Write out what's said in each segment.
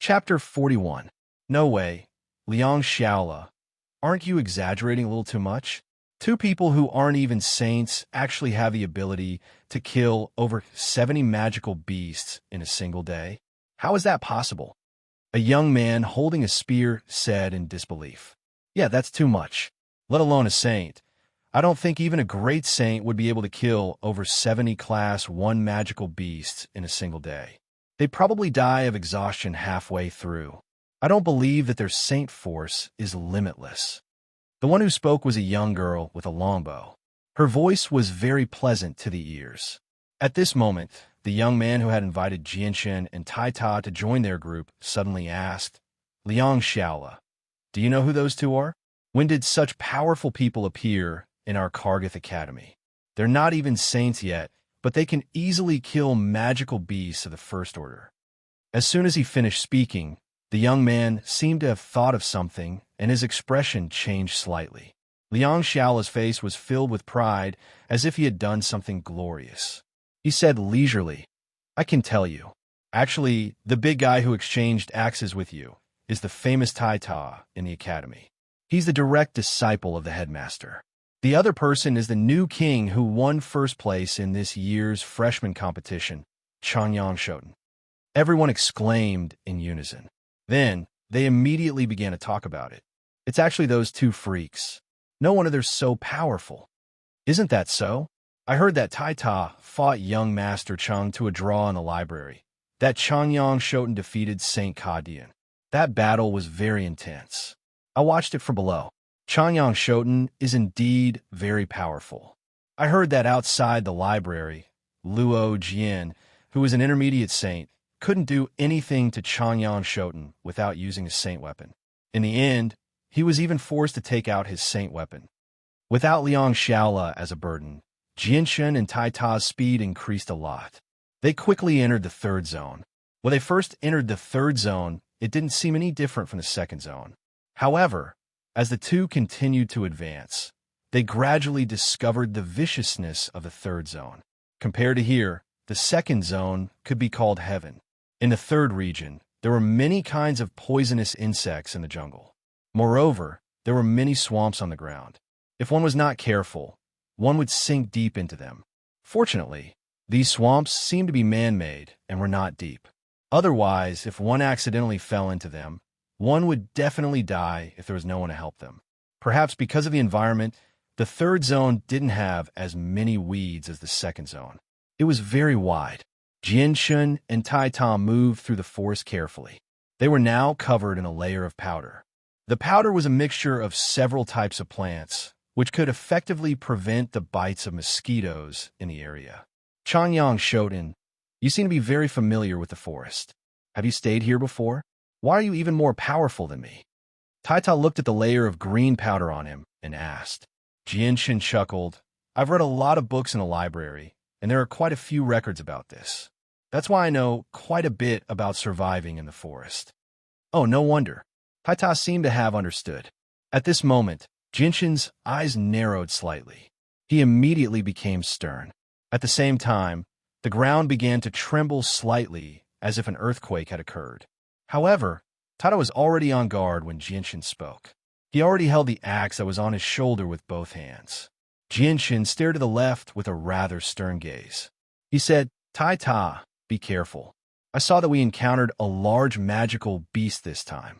Chapter 41. No way. Liang Xiaola. Aren't you exaggerating a little too much? Two people who aren't even saints actually have the ability to kill over 70 magical beasts in a single day? How is that possible? A young man holding a spear said in disbelief. Yeah, that's too much. Let alone a saint. I don't think even a great saint would be able to kill over 70 Class 1 magical beasts in a single day. They'd probably die of exhaustion halfway through. I don't believe that their saint force is limitless. The one who spoke was a young girl with a longbow. Her voice was very pleasant to the ears. At this moment, the young man who had invited Jianshan and Tai Ta to join their group suddenly asked, Liang Xiaola, do you know who those two are? When did such powerful people appear in our Kargath Academy? They're not even saints yet, but they can easily kill magical beasts of the first order. As soon as he finished speaking, the young man seemed to have thought of something, and his expression changed slightly. Liang Xiaola's face was filled with pride, as if he had done something glorious. He said leisurely, I can tell you. Actually, the big guy who exchanged axes with you is the famous Tai Ta in the academy. He's the direct disciple of the headmaster. The other person is the new king who won first place in this year's freshman competition, Changyang Shoten. Everyone exclaimed in unison. Then, they immediately began to talk about it. It's actually those two freaks. No wonder they're so powerful. Isn't that so? I heard that Tai Ta fought young Master Cheng to a draw in the library. That Changyang Shoten defeated Saint Kadian. That battle was very intense. I watched it from below. Changyang Shoten is indeed very powerful. I heard that outside the library, Luo Jian, who was an intermediate saint, couldn't do anything to Changyang Shoten without using a saint weapon. In the end, he was even forced to take out his saint weapon. Without Liang Xiaola as a burden, Jianshan and Tai Ta's speed increased a lot. They quickly entered the third zone. When they first entered the third zone, it didn't seem any different from the second zone. However, as the two continued to advance, they gradually discovered the viciousness of the third zone. Compared to here, the second zone could be called heaven. In the third region, there were many kinds of poisonous insects in the jungle. Moreover, there were many swamps on the ground. If one was not careful, one would sink deep into them. Fortunately, these swamps seemed to be man-made and were not deep. Otherwise, if one accidentally fell into them, one would definitely die if there was no one to help them. Perhaps because of the environment, the third zone didn't have as many weeds as the second zone. It was very wide. Jianshan and Tai Ta moved through the forest carefully. They were now covered in a layer of powder. The powder was a mixture of several types of plants, which could effectively prevent the bites of mosquitoes in the area. Changyang Shoten, you seem to be very familiar with the forest. Have you stayed here before? Why are you even more powerful than me? Tai Ta looked at the layer of green powder on him and asked. Jianshan chuckled. I've read a lot of books in the library, and there are quite a few records about this. That's why I know quite a bit about surviving in the forest. Oh, no wonder. Tai Ta seemed to have understood. At this moment, Jianshan's eyes narrowed slightly. He immediately became stern. At the same time, the ground began to tremble slightly as if an earthquake had occurred. However, Tai Ta was already on guard when Jianshan spoke. He already held the axe that was on his shoulder with both hands. Jianshan stared to the left with a rather stern gaze. He said, Tai Ta, be careful. I saw that we encountered a large magical beast this time.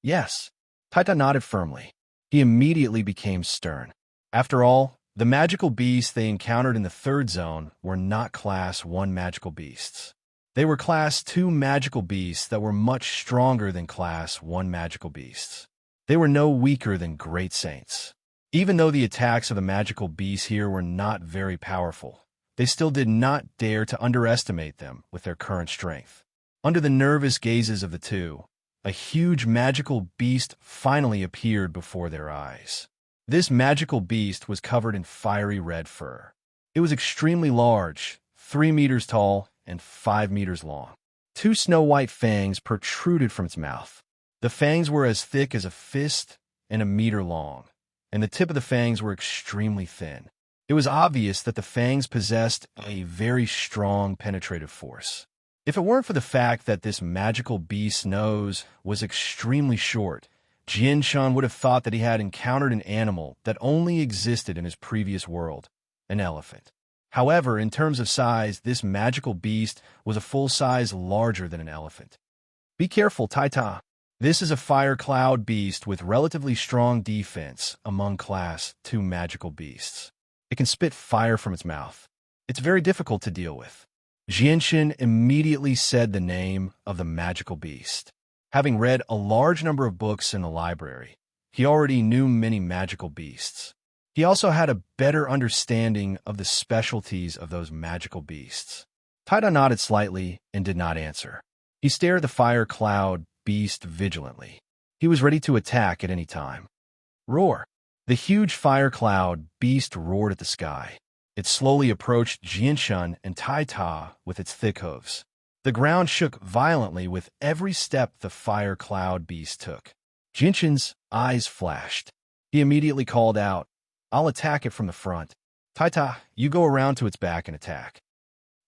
Yes. Tai Ta nodded firmly. He immediately became stern. After all, the magical beasts they encountered in the third zone were not Class 1 magical beasts. They were Class 2 magical beasts that were much stronger than Class 1 magical beasts. They were no weaker than great saints. Even though the attacks of the magical beasts here were not very powerful, they still did not dare to underestimate them with their current strength. Under the nervous gazes of the two, a huge magical beast finally appeared before their eyes. This magical beast was covered in fiery red fur. It was extremely large, 3 meters tall and 5 meters long. 2 snow-white fangs protruded from its mouth. The fangs were as thick as a fist and 1 meter long, and the tip of the fangs were extremely thin. It was obvious that the fangs possessed a very strong penetrative force. If it weren't for the fact that this magical beast's nose was extremely short, Jianshan would have thought that he had encountered an animal that only existed in his previous world, an elephant. However, in terms of size, this magical beast was a full size larger than an elephant. Be careful, Taita. This is a fire cloud beast with relatively strong defense among Class 2 magical beasts. It can spit fire from its mouth. It's very difficult to deal with. Jianshan immediately said the name of the magical beast. Having read a large number of books in the library, he already knew many magical beasts. He also had a better understanding of the specialties of those magical beasts. Taita nodded slightly and did not answer. He stared at the fire cloud beast vigilantly. He was ready to attack at any time. Roar! The huge fire cloud beast roared at the sky. It slowly approached Jianshan and Taita with its thick hooves. The ground shook violently with every step the fire cloud beast took. Jianshan's eyes flashed. He immediately called out, "I'll attack it from the front. Taita, you go around to its back and attack."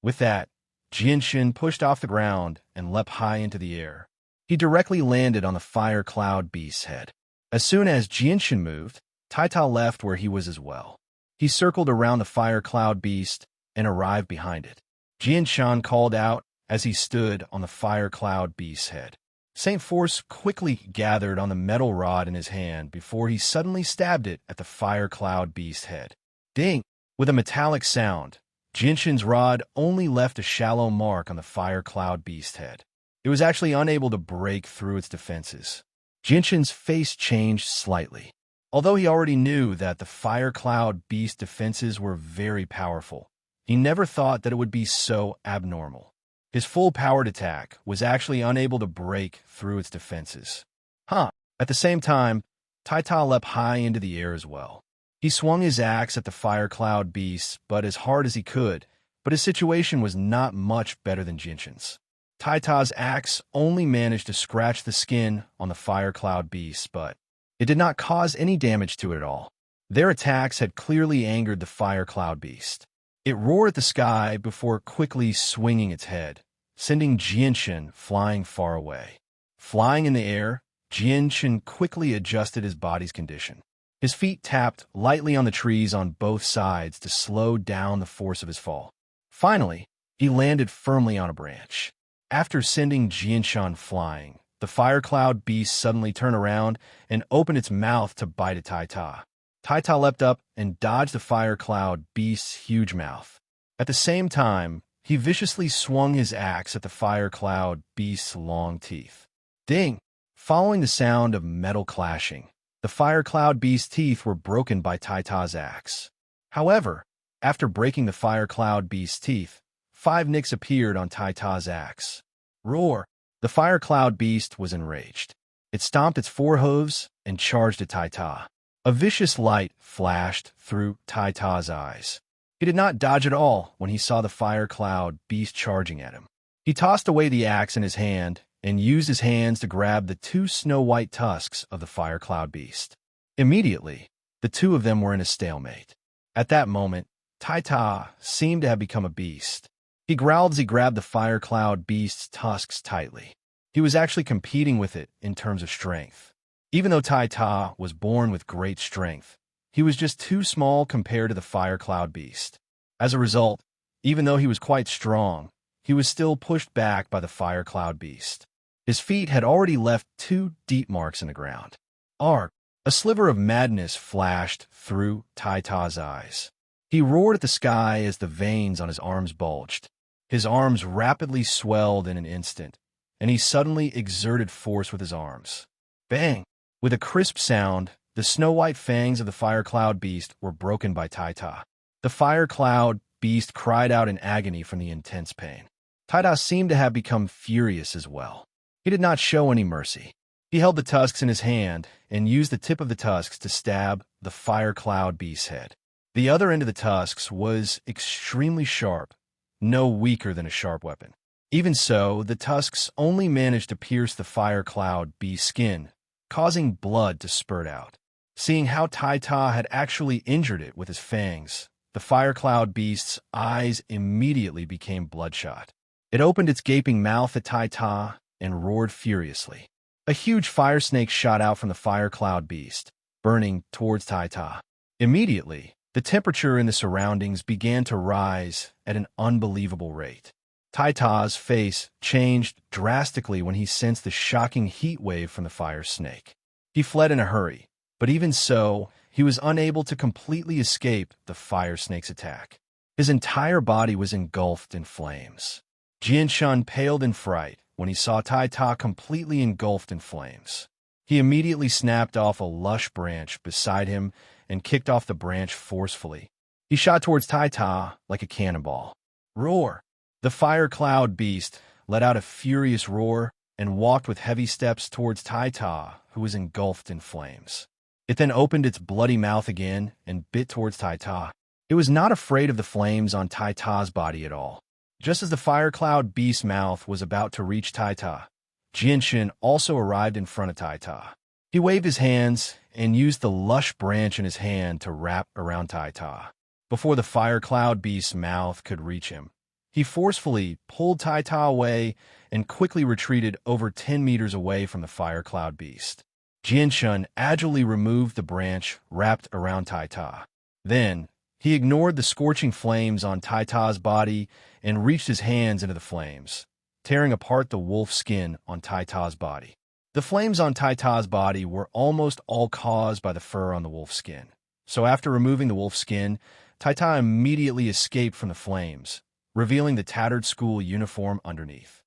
With that, Jianshan pushed off the ground and leapt high into the air. He directly landed on the fire cloud beast's head. As soon as Jianshan moved, Taita left where he was as well. He circled around the fire cloud beast and arrived behind it. Jianshan called out as he stood on the fire cloud beast's head. Saint Force quickly gathered on the metal rod in his hand before he suddenly stabbed it at the fire cloud beast's head. Ding! With a metallic sound, Jianshan's rod only left a shallow mark on the fire cloud beast's head. It was actually unable to break through its defenses. Jianshan's face changed slightly. Although he already knew that the fire cloud beast defenses were very powerful, he never thought that it would be so abnormal. His full-powered attack was actually unable to break through its defenses. At the same time, Taita leapt high into the air as well. He swung his axe at the fire cloud beast, but as hard as he could, but his situation was not much better than Jianshan's. Taita's axe only managed to scratch the skin on the fire cloud beast, but it did not cause any damage to it at all. Their attacks had clearly angered the fire cloud beast. It roared at the sky before quickly swinging its head, sending Jianshan flying far away. Flying in the air, Jianshan quickly adjusted his body's condition. His feet tapped lightly on the trees on both sides to slow down the force of his fall. Finally, he landed firmly on a branch. After sending Jianshan flying, the fire cloud beast suddenly turned around and opened its mouth to bite at Taita. Taita leapt up and dodged the fire cloud beast's huge mouth. At the same time, he viciously swung his axe at the fire cloud beast's long teeth. Ding! Following the sound of metal clashing, the fire cloud beast's teeth were broken by Taita's axe. However, after breaking the fire cloud beast's teeth, 5 nicks appeared on Taita's axe. Roar! The fire cloud beast was enraged. It stomped its 4 hooves and charged at Taita. A vicious light flashed through Taita's eyes. He did not dodge at all when he saw the fire cloud beast charging at him. He tossed away the axe in his hand and used his hands to grab the 2 snow-white tusks of the fire cloud beast. Immediately, the 2 of them were in a stalemate. At that moment, Taita seemed to have become a beast. He growled as he grabbed the fire cloud beast's tusks tightly. He was actually competing with it in terms of strength. Even though Taita was born with great strength, he was just too small compared to the fire cloud beast. As a result, even though he was quite strong, he was still pushed back by the fire cloud beast. His feet had already left 2 deep marks in the ground. Arg! A sliver of madness flashed through Taita's eyes. He roared at the sky as the veins on his arms bulged. His arms rapidly swelled in an instant, and he suddenly exerted force with his arms. Bang! With a crisp sound, the snow-white fangs of the fire cloud beast were broken by Taita. The fire cloud beast cried out in agony from the intense pain. Taita seemed to have become furious as well. He did not show any mercy. He held the tusks in his hand and used the tip of the tusks to stab the fire cloud beast's head. The other end of the tusks was extremely sharp, no weaker than a sharp weapon. Even so, the tusks only managed to pierce the fire cloud beast's skin, causing blood to spurt out. Seeing how Taita had actually injured it with his fangs, the fire cloud beast's eyes immediately became bloodshot. It opened its gaping mouth at Tai Ta and roared furiously. A huge fire snake shot out from the fire cloud beast, burning towards Tai Ta. Immediately, the temperature in the surroundings began to rise at an unbelievable rate. Tai Ta's face changed drastically when he sensed the shocking heat wave from the fire snake. He fled in a hurry, but even so, he was unable to completely escape the fire snake's attack. His entire body was engulfed in flames. Jianshun paled in fright when he saw Tai Ta completely engulfed in flames. He immediately snapped off a lush branch beside him and kicked off the branch forcefully. He shot towards Tai Ta like a cannonball. Roar! The fire cloud beast let out a furious roar and walked with heavy steps towards Tai Ta, who was engulfed in flames. It then opened its bloody mouth again and bit towards Tai Ta. It was not afraid of the flames on Tai Ta's body at all. Just as the fire cloud beast's mouth was about to reach Tai Ta, Jianshun also arrived in front of Tai Ta. He waved his hands and used the lush branch in his hand to wrap around Tai Ta. Before the fire cloud beast's mouth could reach him, he forcefully pulled Tai Ta away and quickly retreated over 10 meters away from the fire cloud beast. Jianshun agilely removed the branch wrapped around Tai Ta. Then, he ignored the scorching flames on Tai Ta's body and reached his hands into the flames, tearing apart the wolf skin on Tai Ta's body. The flames on Tai Ta's body were almost all caused by the fur on the wolf skin. So after removing the wolf skin, Tai Ta immediately escaped from the flames, revealing the tattered school uniform underneath.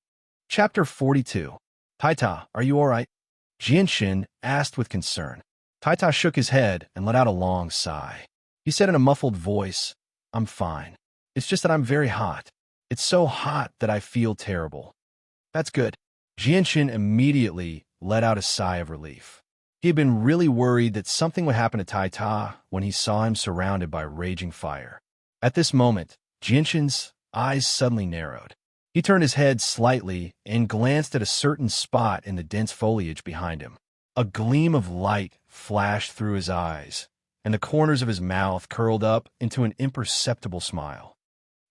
Chapter 42. Tai Ta, are you all right? Jianshun asked with concern. Tai Ta shook his head and let out a long sigh. He said in a muffled voice, I'm fine. It's just that I'm very hot. It's so hot that I feel terrible. That's good. Jianshun immediately let out a sigh of relief. He had been really worried that something would happen to Tai Ta when he saw him surrounded by raging fire. At this moment, Jianshun's eyes suddenly narrowed. He turned his head slightly and glanced at a certain spot in the dense foliage behind him. A gleam of light flashed through his eyes, and the corners of his mouth curled up into an imperceptible smile.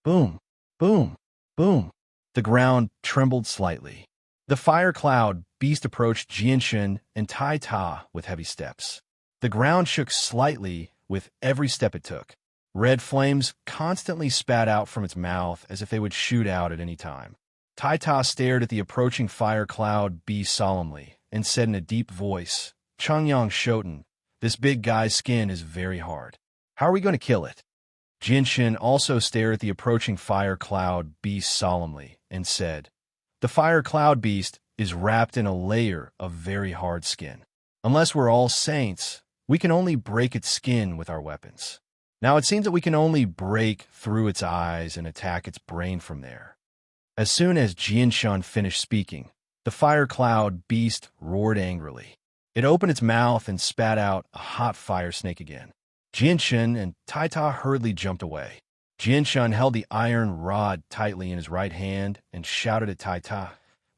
Boom, boom, boom. The ground trembled slightly. The fire cloud beast approached Jianshun and Tai Ta with heavy steps. The ground shook slightly with every step it took. Red flames constantly spat out from its mouth as if they would shoot out at any time. Tai Ta stared at the approaching fire cloud beast solemnly and said in a deep voice, Changyang Shoten, this big guy's skin is very hard. How are we going to kill it? Jianshun also stared at the approaching fire cloud beast solemnly and said, the fire cloud beast is wrapped in a layer of very hard skin. Unless we're all saints, we can only break its skin with our weapons. Now it seems that we can only break through its eyes and attack its brain from there. As soon as Jianshun finished speaking, the fire cloud beast roared angrily. It opened its mouth and spat out a hot fire snake again. Jianshun and Tai Ta hurriedly jumped away. Jianshun held the iron rod tightly in his right hand and shouted at Tai Ta,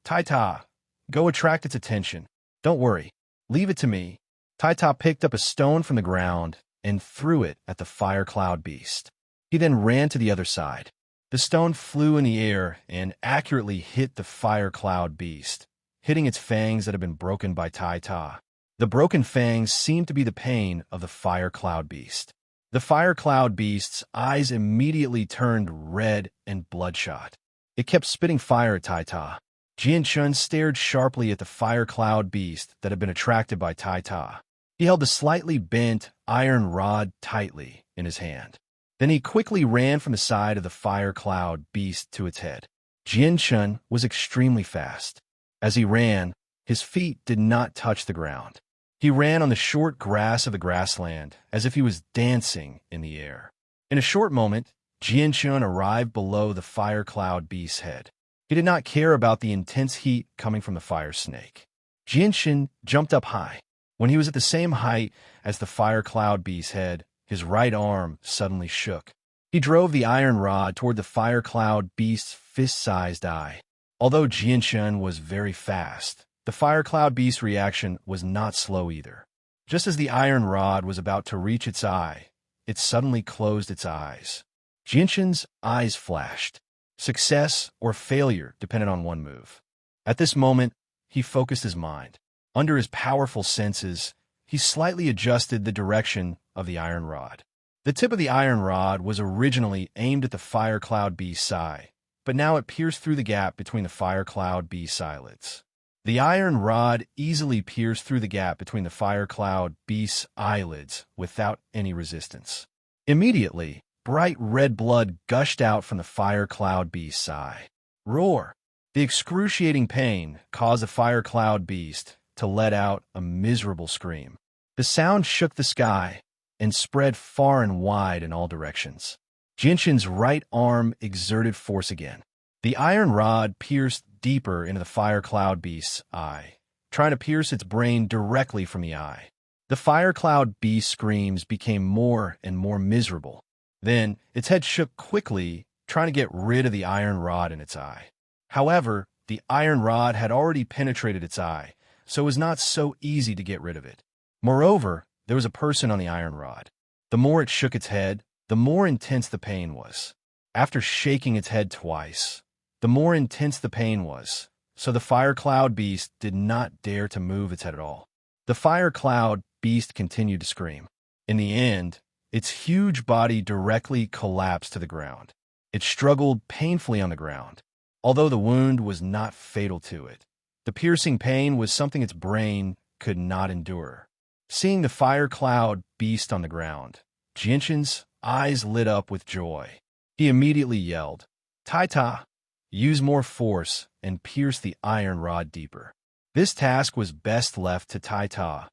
Tai Ta, go attract its attention. Don't worry. Leave it to me. Tai Ta picked up a stone from the ground and threw it at the fire cloud beast. He then ran to the other side. The stone flew in the air and accurately hit the fire cloud beast, hitting its fangs that had been broken by Tai Ta. The broken fangs seemed to be the pain of the fire cloud beast. The fire cloud beast's eyes immediately turned red and bloodshot. It kept spitting fire at Tai Ta. Jianshun stared sharply at the fire cloud beast that had been attracted by Tai Ta. He held the slightly bent iron rod tightly in his hand. Then he quickly ran from the side of the fire cloud beast to its head. Jianshun was extremely fast. As he ran, his feet did not touch the ground. He ran on the short grass of the grassland as if he was dancing in the air. In a short moment, Jianshun arrived below the fire cloud beast's head. He did not care about the intense heat coming from the fire snake. Jianshun jumped up high. When he was at the same height as the fire cloud beast's head, his right arm suddenly shook. He drove the iron rod toward the fire cloud beast's fist-sized eye. Although Jianshun was very fast, the fire cloud beast's reaction was not slow either. Just as the iron rod was about to reach its eye, it suddenly closed its eyes. Jianshun's eyes flashed. Success or failure depended on one move. At this moment, he focused his mind. Under his powerful senses, he slightly adjusted the direction of the iron rod. The tip of the iron rod was originally aimed at the fire cloud beast's eye, but now it pierced through the gap between the fire cloud beast's eyelids. The iron rod easily pierced through the gap between the fire cloud beast's eyelids without any resistance. Immediately, bright red blood gushed out from the fire cloud beast's eye. Roar! The excruciating pain caused the fire cloud beast to let out a miserable scream. The sound shook the sky and spread far and wide in all directions. Jinshin's right arm exerted force again. The iron rod pierced deeper into the fire cloud beast's eye, trying to pierce its brain directly from the eye. The fire cloud beast's screams became more and more miserable. Then, its head shook quickly, trying to get rid of the iron rod in its eye. However, the iron rod had already penetrated its eye, so it was not so easy to get rid of it. Moreover, there was a person on the iron rod. The more it shook its head, the more intense the pain was. After shaking its head twice, the more intense the pain was, so the fire cloud beast did not dare to move its head at all. The fire cloud beast continued to scream. In the end, its huge body directly collapsed to the ground. It struggled painfully on the ground. Although the wound was not fatal to it, the piercing pain was something its brain could not endure. Seeing the fire cloud beast on the ground, Jinshin's eyes lit up with joy. He immediately yelled, "Taita! Use more force and pierce the iron rod deeper." This task was best left to Taita,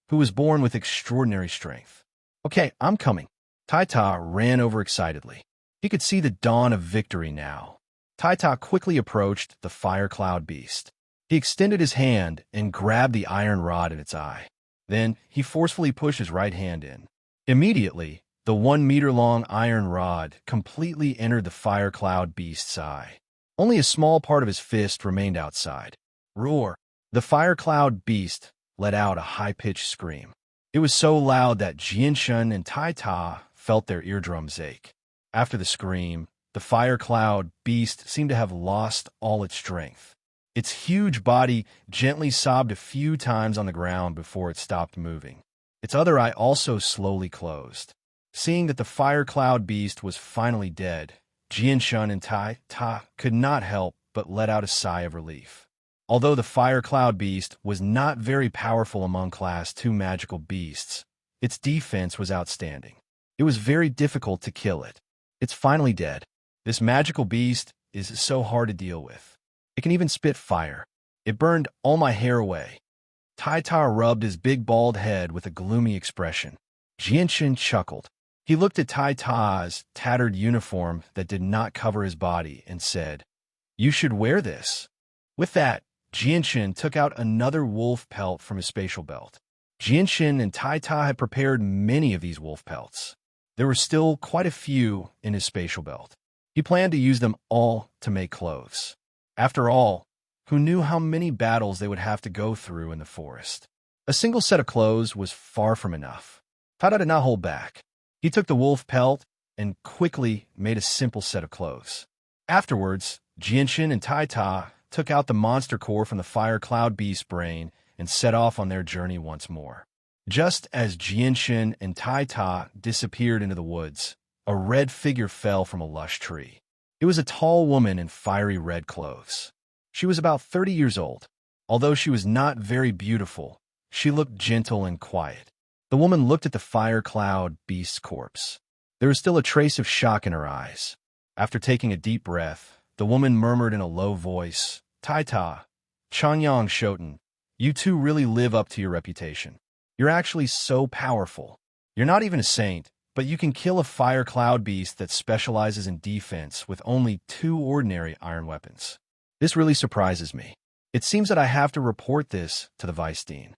who was born with extraordinary strength. "Okay, I'm coming." Taita ran over excitedly. He could see the dawn of victory now. Taita quickly approached the fire cloud beast. He extended his hand and grabbed the iron rod in its eye. Then he forcefully pushed his right hand in. Immediately, the 1-meter-long iron rod completely entered the fire cloud beast's eye. Only a small part of his fist remained outside. Roar! The fire cloud beast let out a high-pitched scream. It was so loud that Jinshin and Taita felt their eardrums ache. After the scream, the fire cloud beast seemed to have lost all its strength. Its huge body gently sobbed a few times on the ground before it stopped moving. Its other eye also slowly closed. Seeing that the fire cloud beast was finally dead, Jinshin and Taita could not help but let out a sigh of relief. Although the fire cloud beast was not very powerful among Class 2 magical beasts, its defense was outstanding. It was very difficult to kill it. It's finally dead. This magical beast is so hard to deal with. It can even spit fire. It burned all my hair away. Taita rubbed his big bald head with a gloomy expression. Jinshin chuckled. He looked at Taita's tattered uniform that did not cover his body and said, "You should wear this." With that, Jinshin took out another wolf pelt from his spatial belt. Jinshin and Taita had prepared many of these wolf pelts. There were still quite a few in his spatial belt. He planned to use them all to make clothes. After all, who knew how many battles they would have to go through in the forest? A single set of clothes was far from enough. Taita did not hold back. He took the wolf pelt and quickly made a simple set of clothes. Afterwards, Jinshin and Taita took out the monster core from the fire cloud beast's brain and set off on their journey once more. Just as Jinshin and Taita disappeared into the woods, a red figure fell from a lush tree. It was a tall woman in fiery red clothes. She was about 30 years old. Although she was not very beautiful, she looked gentle and quiet. The woman looked at the fire cloud beast's corpse. There was still a trace of shock in her eyes. After taking a deep breath, the woman murmured in a low voice, "Taita, Changyang Shoten, you two really live up to your reputation. You're actually so powerful. You're not even a saint, but you can kill a fire cloud beast that specializes in defense with only 2 ordinary iron weapons. This really surprises me. It seems that I have to report this to the Vice Dean."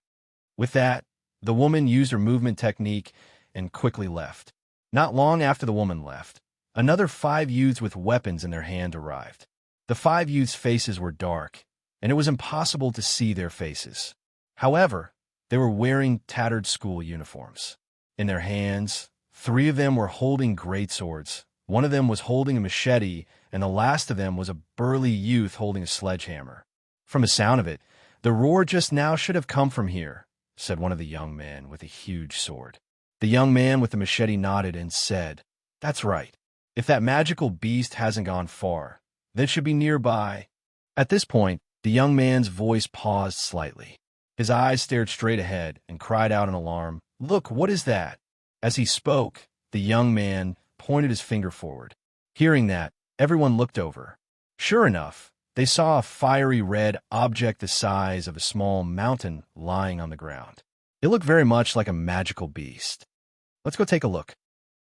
With that, the woman used her movement technique and quickly left. Not long after the woman left, another 5 youths with weapons in their hand arrived. The 5 youths' faces were dark, and it was impossible to see their faces. However, they were wearing tattered school uniforms. In their hands, 3 of them were holding great swords, One of them was holding a machete, and the last of them was a burly youth holding a sledgehammer. "From the sound of it, the roar just now should have come from here," said one of the young men with a huge sword. The young man with the machete nodded and said, "That's right. If that magical beast hasn't gone far, then it should be nearby." At this point, the young man's voice paused slightly. His eyes stared straight ahead and cried out in alarm, "Look, what is that?" As he spoke, the young man pointed his finger forward. Hearing that, everyone looked over. Sure enough, they saw a fiery red object the size of a small mountain lying on the ground. It looked very much like a magical beast. Let's go take a look.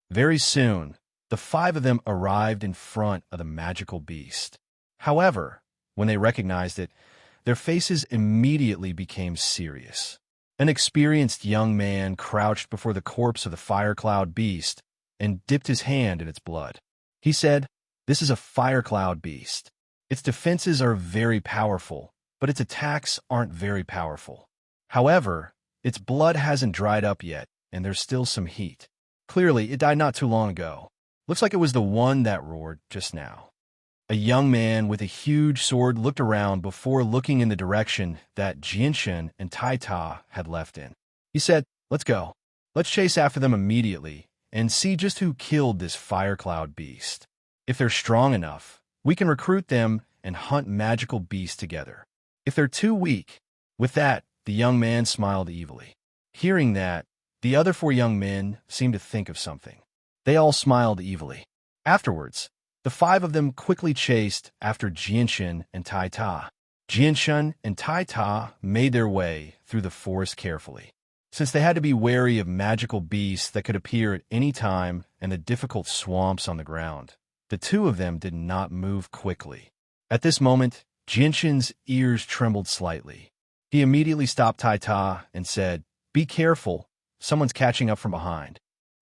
Very soon, the 5 of them arrived in front of the magical beast. However, when they recognized it, their faces immediately became serious. An experienced young man crouched before the corpse of the fire-cloud beast and dipped his hand in its blood. He said, "This is a fire-cloud beast. Its defenses are very powerful, but its attacks aren't very powerful. However, its blood hasn't dried up yet, and there's still some heat. Clearly, it died not too long ago. Looks like it was the one that roared just now." A young man with a huge sword looked around before looking in the direction that Jinshin and Taita had left in. He said, "Let's go. Let's chase after them immediately and see just who killed this fire cloud beast. If they're strong enough, we can recruit them and hunt magical beasts together. If they're too weak..." With that, the young man smiled evilly. Hearing that, the other 4 young men seemed to think of something. They all smiled evilly. Afterwards, the 5 of them quickly chased after Jinshin and Taita. Jinshin and Taita made their way through the forest carefully. Since they had to be wary of magical beasts that could appear at any time and the difficult swamps on the ground, the 2 of them did not move quickly. At this moment, Jinshin's ears trembled slightly. He immediately stopped Taita and said, "Be careful, someone's catching up from behind."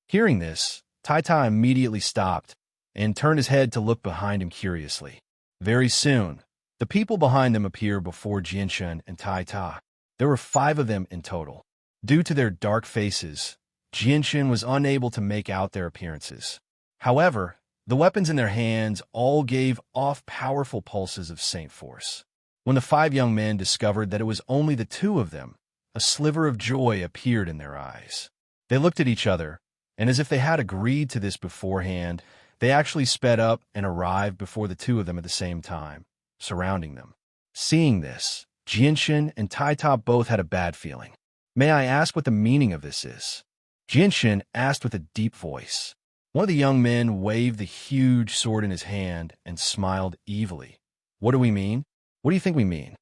Hearing this, Taita immediately stopped and turned his head to look behind him curiously. Very soon, the people behind them appeared before Jinshin and Taita. There were 5 of them in total. Due to their dark faces, Jinshin was unable to make out their appearances. However, the weapons in their hands all gave off powerful pulses of saint force. When the 5 young men discovered that it was only the 2 of them, a sliver of joy appeared in their eyes. They looked at each other, and as if they had agreed to this beforehand, they actually sped up and arrived before the 2 of them at the same time, surrounding them. Seeing this, Jinshin and Taita both had a bad feeling. "May I ask what the meaning of this is?" Jinshin asked with a deep voice. One of the young men waved the huge sword in his hand and smiled evilly. "What do we mean? What do you think we mean?"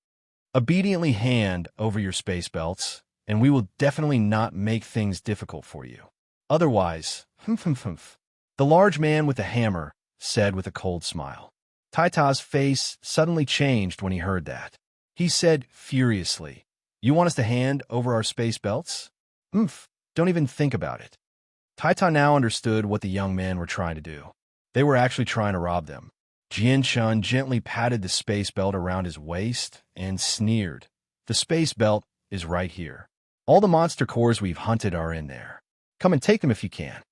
"Obediently hand over your space belts, and we will definitely not make things difficult for you. Otherwise, humph. The large man with the hammer said with a cold smile. Taita's face suddenly changed when he heard that. He said furiously, "You want us to hand over our space belts? Don't even think about it." Taita now understood what the young men were trying to do. They were actually trying to rob them. Jian-shun gently patted the space belt around his waist and sneered. "The space belt is right here. All the monster cores we've hunted are in there. Come and take them if you can."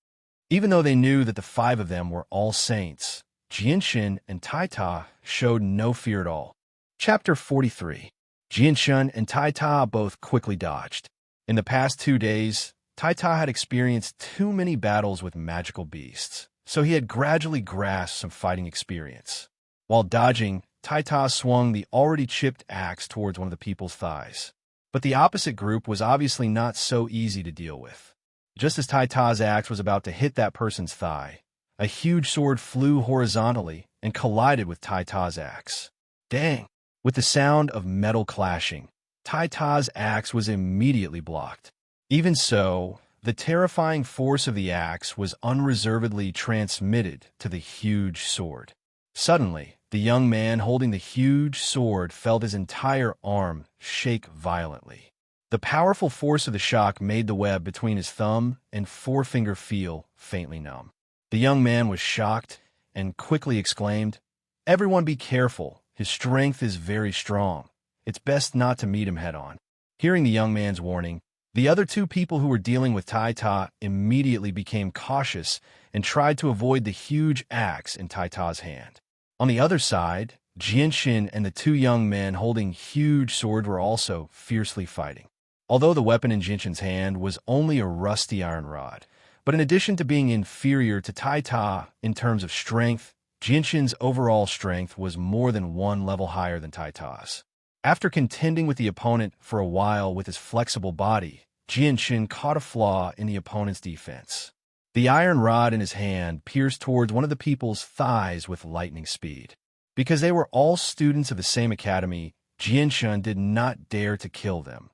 Even though they knew that the 5 of them were all saints, Jinshin and Taita showed no fear at all. Chapter 43. Jinshin and Taita both quickly dodged. In the past 2 days, Taita had experienced too many battles with magical beasts, so he had gradually grasped some fighting experience. While dodging, Taita swung the already chipped axe towards one of the people's thighs. But the opposite group was obviously not so easy to deal with. Just as Taita's axe was about to hit that person's thigh, a huge sword flew horizontally and collided with Taita's axe. Dang! With the sound of metal clashing, Taita's axe was immediately blocked. Even so, the terrifying force of the axe was unreservedly transmitted to the huge sword. Suddenly, the young man holding the huge sword felt his entire arm shake violently. The powerful force of the shock made the web between his thumb and forefinger feel faintly numb. The young man was shocked and quickly exclaimed, "Everyone be careful. His strength is very strong. It's best not to meet him head-on." Hearing the young man's warning, The other two people who were dealing with Tai Ta immediately became cautious and tried to avoid the huge axe in Tai Ta's hand. On the other side, Jianshin and the two young men holding huge swords were also fiercely fighting. Although the weapon in Jinshin's hand was only a rusty iron rod, but in addition to being inferior to Tai Ta in terms of strength, Jinshin's overall strength was more than one level higher than Tai Ta's. After contending with the opponent for a while with his flexible body, Jianshin caught a flaw in the opponent's defense. The iron rod in his hand pierced towards one of the people's thighs with lightning speed. Because they were all students of the same academy, Jianshin did not dare to kill them.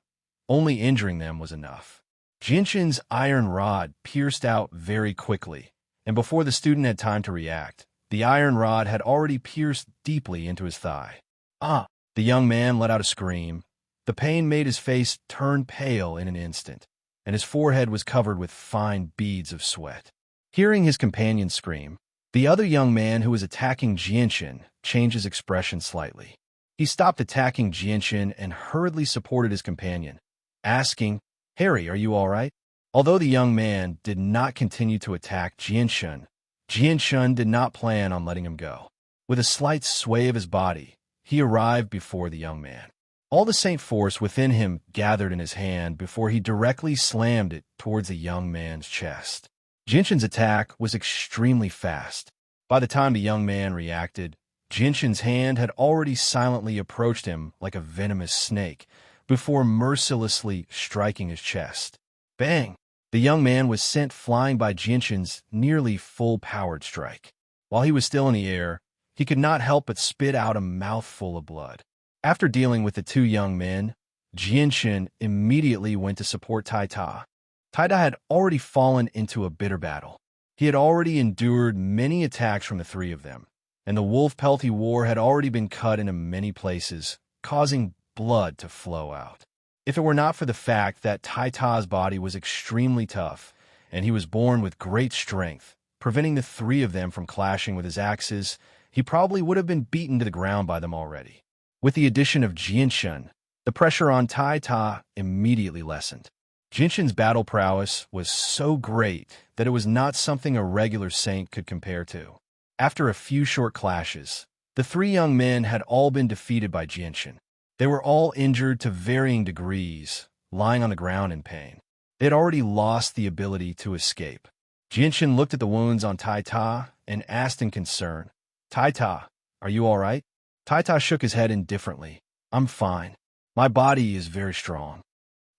Only injuring them was enough. Jianshin's iron rod pierced out very quickly, and before the student had time to react, the iron rod had already pierced deeply into his thigh. Ah! The young man let out a scream. The pain made his face turn pale in an instant, and his forehead was covered with fine beads of sweat. Hearing his companion scream, the other young man who was attacking Jianshin changed his expression slightly. He stopped attacking Jianshin and hurriedly supported his companion, asking, "Harry, are you all right?" Although the young man did not continue to attack Jianshin, Jianshin did not plan on letting him go. With a slight sway of his body, he arrived before the young man. All the saint force within him gathered in his hand before he directly slammed it towards the young man's chest. Jinshin's attack was extremely fast. By the time the young man reacted, Jinshin's hand had already silently approached him like a venomous snake before mercilessly striking his chest. Bang! The young man was sent flying by Jinshin's nearly full-powered strike. While he was still in the air, he could not help but spit out a mouthful of blood. After dealing with the two young men, Jianshin immediately went to support Tai Ta. Tai Ta had already fallen into a bitter battle. He had already endured many attacks from the three of them, and the wolf pelt he wore had already been cut into many places, causing blood to flow out. If it were not for the fact that Tai Ta's body was extremely tough, and he was born with great strength, preventing the three of them from clashing with his axes, he probably would have been beaten to the ground by them already. With the addition of Jianshin, the pressure on Tai Ta immediately lessened. Jinshin's battle prowess was so great that it was not something a regular saint could compare to. After a few short clashes, the three young men had all been defeated by Jianshin. They were all injured to varying degrees, lying on the ground in pain. They had already lost the ability to escape. Jianshin looked at the wounds on Tai Ta and asked in concern, "Tai Ta, are you all right?" Tai Ta shook his head indifferently. "I'm fine. My body is very strong."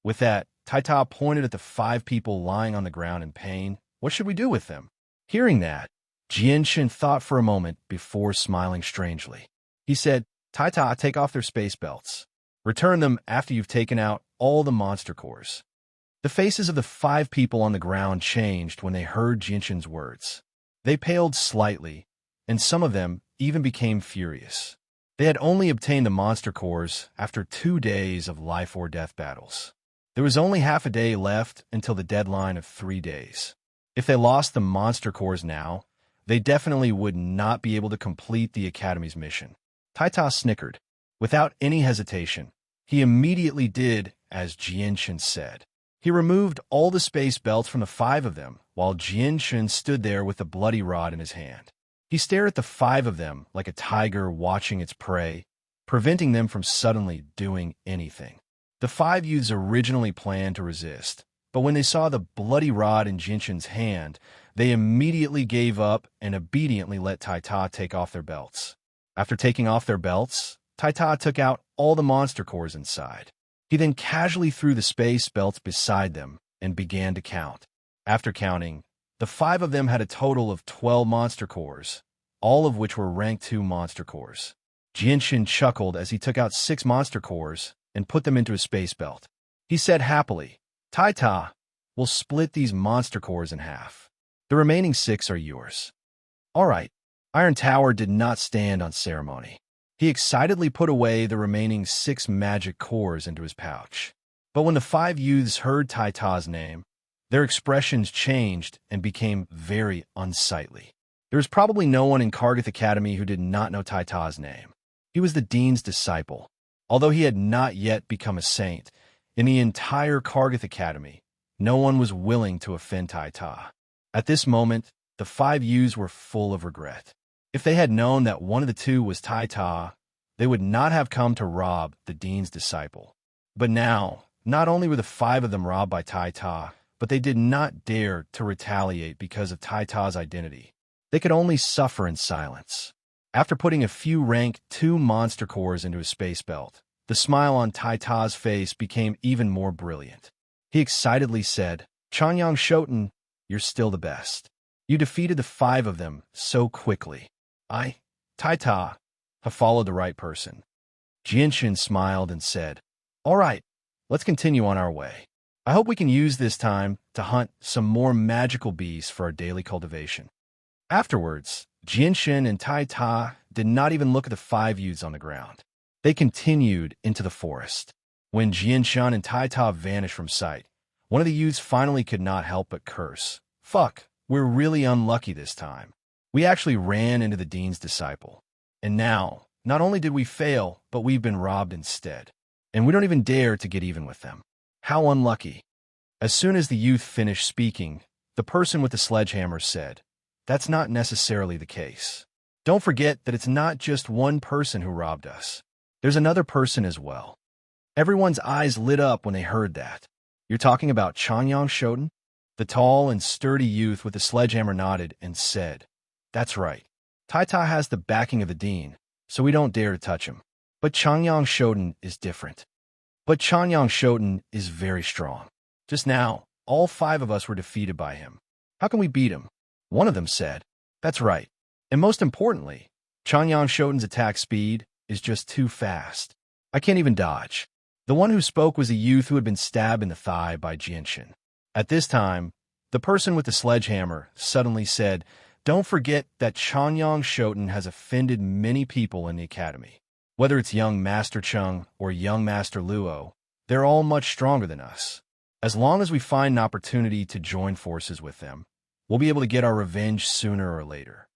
With that, Tai Ta pointed at the 5 people lying on the ground in pain. "What should we do with them?" Hearing that, Jianshin thought for a moment before smiling strangely. He said, "Tai Ta, take off their space belts. Return them after you've taken out all the monster cores." The faces of the 5 people on the ground changed when they heard Jianshin's words. They paled slightly, and some of them even became furious. They had only obtained the monster cores after 2 days of life-or-death battles. There was only half a day left until the deadline of 3 days. If they lost the monster cores now, they definitely would not be able to complete the Academy's mission. Tai Ta snickered. Without any hesitation, he immediately did as Jianshin said. He removed all the space belts from the 5 of them, while Jianshin stood there with the bloody rod in his hand. He stared at the 5 of them like a tiger watching its prey, preventing them from suddenly doing anything. The 5 youths originally planned to resist, but when they saw the bloody rod in Jinshin's hand, they immediately gave up and obediently let Tai Ta take off their belts. After taking off their belts, Tai Ta took out all the monster cores inside. He then casually threw the space belts beside them and began to count. After counting, the 5 of them had a total of 12 monster cores, all of which were rank 2 monster cores. Jianshin chuckled as he took out 6 monster cores and put them into his space belt. He said happily, "Tai Ta, we'll split these monster cores in half. The remaining 6 are yours." All right. Iron Tower did not stand on ceremony. He excitedly put away the remaining 6 magic cores into his pouch. But when the 5 youths heard Tai Ta's name, their expressions changed and became very unsightly. There was probably no one in Kargath Academy who did not know Tai Ta's name. He was the dean's disciple. Although he had not yet become a saint, In the entire Kargath Academy, no one was willing to offend Tai Ta. At this moment, the 5 youths were full of regret. If they had known that one of the two was Tai Ta, they would not have come to rob the dean's disciple. But now, not only were the 5 of them robbed by Tai Ta, but they did not dare to retaliate because of Tai Ta's identity. They could only suffer in silence. After putting a few rank 2 monster cores into his space belt, the smile on Tai Ta's face became even more brilliant. He excitedly said, "Changyang Shoten, you're still the best. You defeated the 5 of them so quickly. Tai Ta, have followed the right person." Jianshin smiled and said, "All right, let's continue on our way. I hope we can use this time to hunt some more magical beasts for our daily cultivation." Afterwards, Jianshin and Tai Ta did not even look at the 5 youths on the ground. They continued into the forest. When Jianshin and Tai Ta vanished from sight, one of the youths finally could not help but curse. "Fuck, we're really unlucky this time. We actually ran into the dean's disciple. And now, not only did we fail, but we've been robbed instead. And we don't even dare to get even with them. How unlucky." As soon as the youth finished speaking, the person with the sledgehammer said, "That's not necessarily the case. Don't forget that it's not just one person who robbed us. There's another person as well." Everyone's eyes lit up when they heard that. "You're talking about Changyang Shoten?" The tall and sturdy youth with the sledgehammer nodded and said, "That's right. Tai Ta has the backing of the dean, so we don't dare to touch him. But Changyang Shoten is different. But Changyang Shoten is very strong. Just now, all 5 of us were defeated by him. How can we beat him?" One of them said, "That's right. And most importantly, Changyang Shoten's attack speed is just too fast. I can't even dodge." The one who spoke was a youth who had been stabbed in the thigh by Jianshin. At this time, the person with the sledgehammer suddenly said, "Don't forget that Changyang Shoten has offended many people in the academy. Whether it's young Master Chung or young Master Luo, they're all much stronger than us. As long as we find an opportunity to join forces with them, we'll be able to get our revenge sooner or later."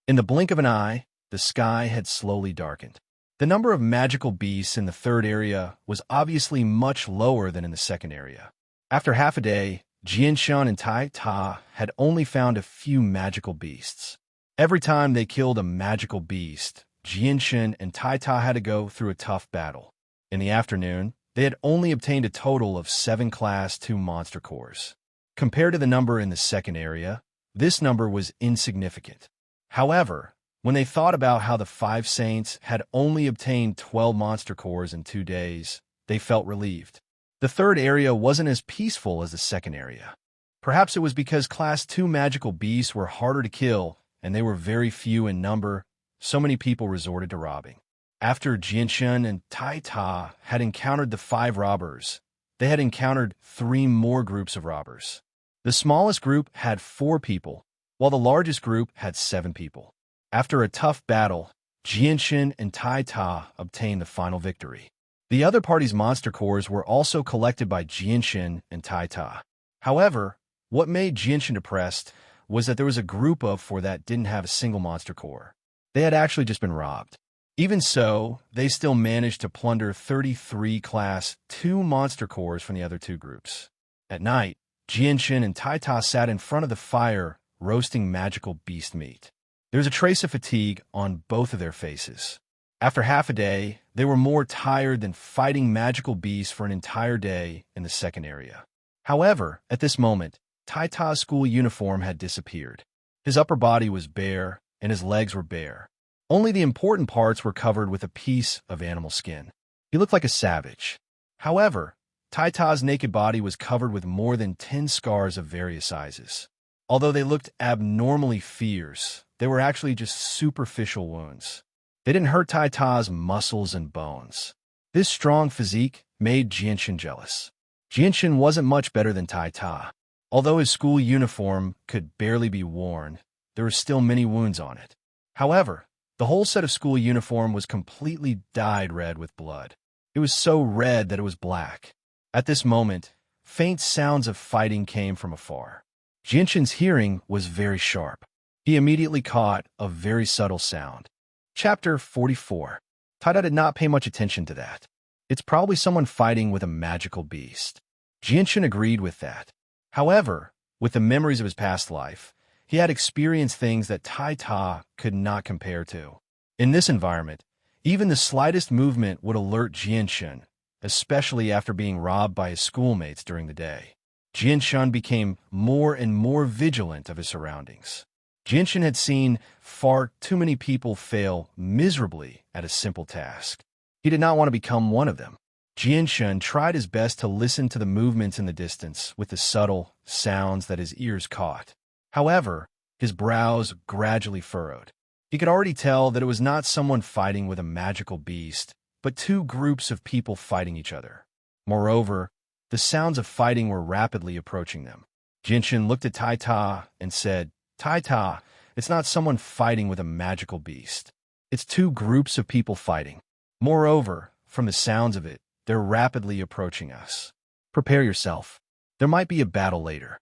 In the blink of an eye, the sky had slowly darkened. The number of magical beasts in the 3rd area was obviously much lower than in the 2nd area. After half a day, Jianshan and Tai Ta had only found a few magical beasts. Every time they killed a magical beast, Jianshan and Tai Ta had to go through a tough battle. In the afternoon, they had only obtained a total of 7 Class 2 monster cores. Compared to the number in the 2nd area, this number was insignificant. However, when they thought about how the 5 saints had only obtained 12 monster cores in 2 days, they felt relieved. The 3rd area wasn't as peaceful as the 2nd area. Perhaps it was because Class 2 magical beasts were harder to kill, and they were very few in number, so many people resorted to robbing. After Jianshan and Tai Ta had encountered the 5 robbers, they had encountered 3 more groups of robbers. The smallest group had 4 people, while the largest group had 7 people. After a tough battle, Jianshin and Tai Ta obtained the final victory. The other party's monster cores were also collected by Jianshin and Tai Ta. However, what made Jianshin depressed was that there was a group of 4 that didn't have a single monster core. They had actually just been robbed. Even so, they still managed to plunder 33 Class 2 monster cores from the other 2 groups. At night, Jianshin and Tai Ta sat in front of the fire, roasting magical beast meat. There was a trace of fatigue on both of their faces. After half a day, they were more tired than fighting magical beasts for an entire day in the 2nd area. However, at this moment, Tai Ta's school uniform had disappeared. His upper body was bare, and his legs were bare. Only the important parts were covered with a piece of animal skin. He looked like a savage. However, Tai Ta's naked body was covered with more than 10 scars of various sizes. Although they looked abnormally fierce, they were actually just superficial wounds. They didn't hurt Tai Ta's muscles and bones. This strong physique made Jianshin jealous. Jianshin wasn't much better than Tai Ta. Although his school uniform could barely be worn, there were still many wounds on it. However, the whole set of school uniform was completely dyed red with blood. It was so red that it was black. At this moment, faint sounds of fighting came from afar. Jianshin's hearing was very sharp. He immediately caught a very subtle sound. Chapter 44. Tai Ta did not pay much attention to that. It's probably someone fighting with a magical beast. Jinshin agreed with that. However, with the memories of his past life, he had experienced things that Tai Ta could not compare to. In this environment, even the slightest movement would alert Jinshin, especially after being robbed by his schoolmates during the day. Jinshin became more and more vigilant of his surroundings. Jinshin had seen far too many people fail miserably at a simple task. He did not want to become one of them. Jinshin tried his best to listen to the movements in the distance with the subtle sounds that his ears caught. However, his brows gradually furrowed. He could already tell that it was not someone fighting with a magical beast, but two groups of people fighting each other. Moreover, the sounds of fighting were rapidly approaching them. Jinshin looked at Tai Ta and said, Tai Ta, it's not someone fighting with a magical beast. It's two groups of people fighting. Moreover, from the sounds of it, they're rapidly approaching us. Prepare yourself. There might be a battle later.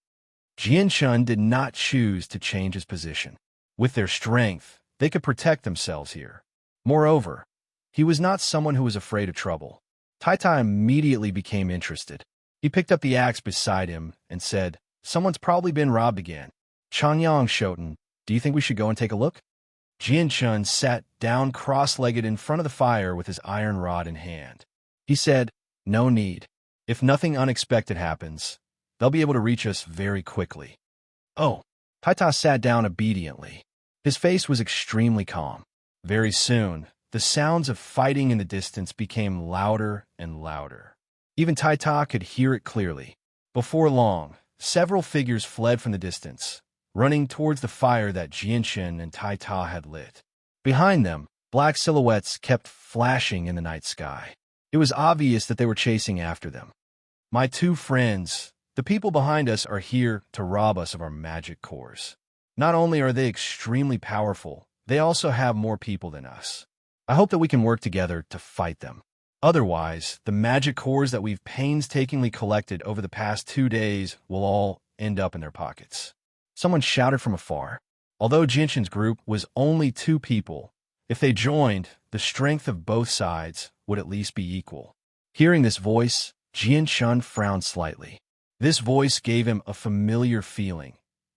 Jinshin did not choose to change his position. With their strength, they could protect themselves here. Moreover, he was not someone who was afraid of trouble. Tai Tai immediately became interested. He picked up the axe beside him and said, someone's probably been robbed again. Changyang Shoten, do you think we should go and take a look? Jinshin sat down cross-legged in front of the fire with his iron rod in hand. He said, no need. If nothing unexpected happens, they'll be able to reach us very quickly. Oh, Tai Ta sat down obediently. His face was extremely calm. Very soon, the sounds of fighting in the distance became louder and louder. Even Tai Ta could hear it clearly. Before long, several figures fled from the distance, running towards the fire that Jinshin and Tai Ta had lit. Behind them, black silhouettes kept flashing in the night sky. It was obvious that they were chasing after them. My two friends, the people behind us, are here to rob us of our magic cores. Not only are they extremely powerful, they also have more people than us. I hope that we can work together to fight them. Otherwise, the magic cores that we've painstakingly collected over the past 2 days will all end up in their pockets. Someone shouted from afar. Although Jinshin's group was only 2 people, if they joined, the strength of both sides would at least be equal. Hearing this voice, Jinshin frowned slightly. This voice gave him a familiar feeling,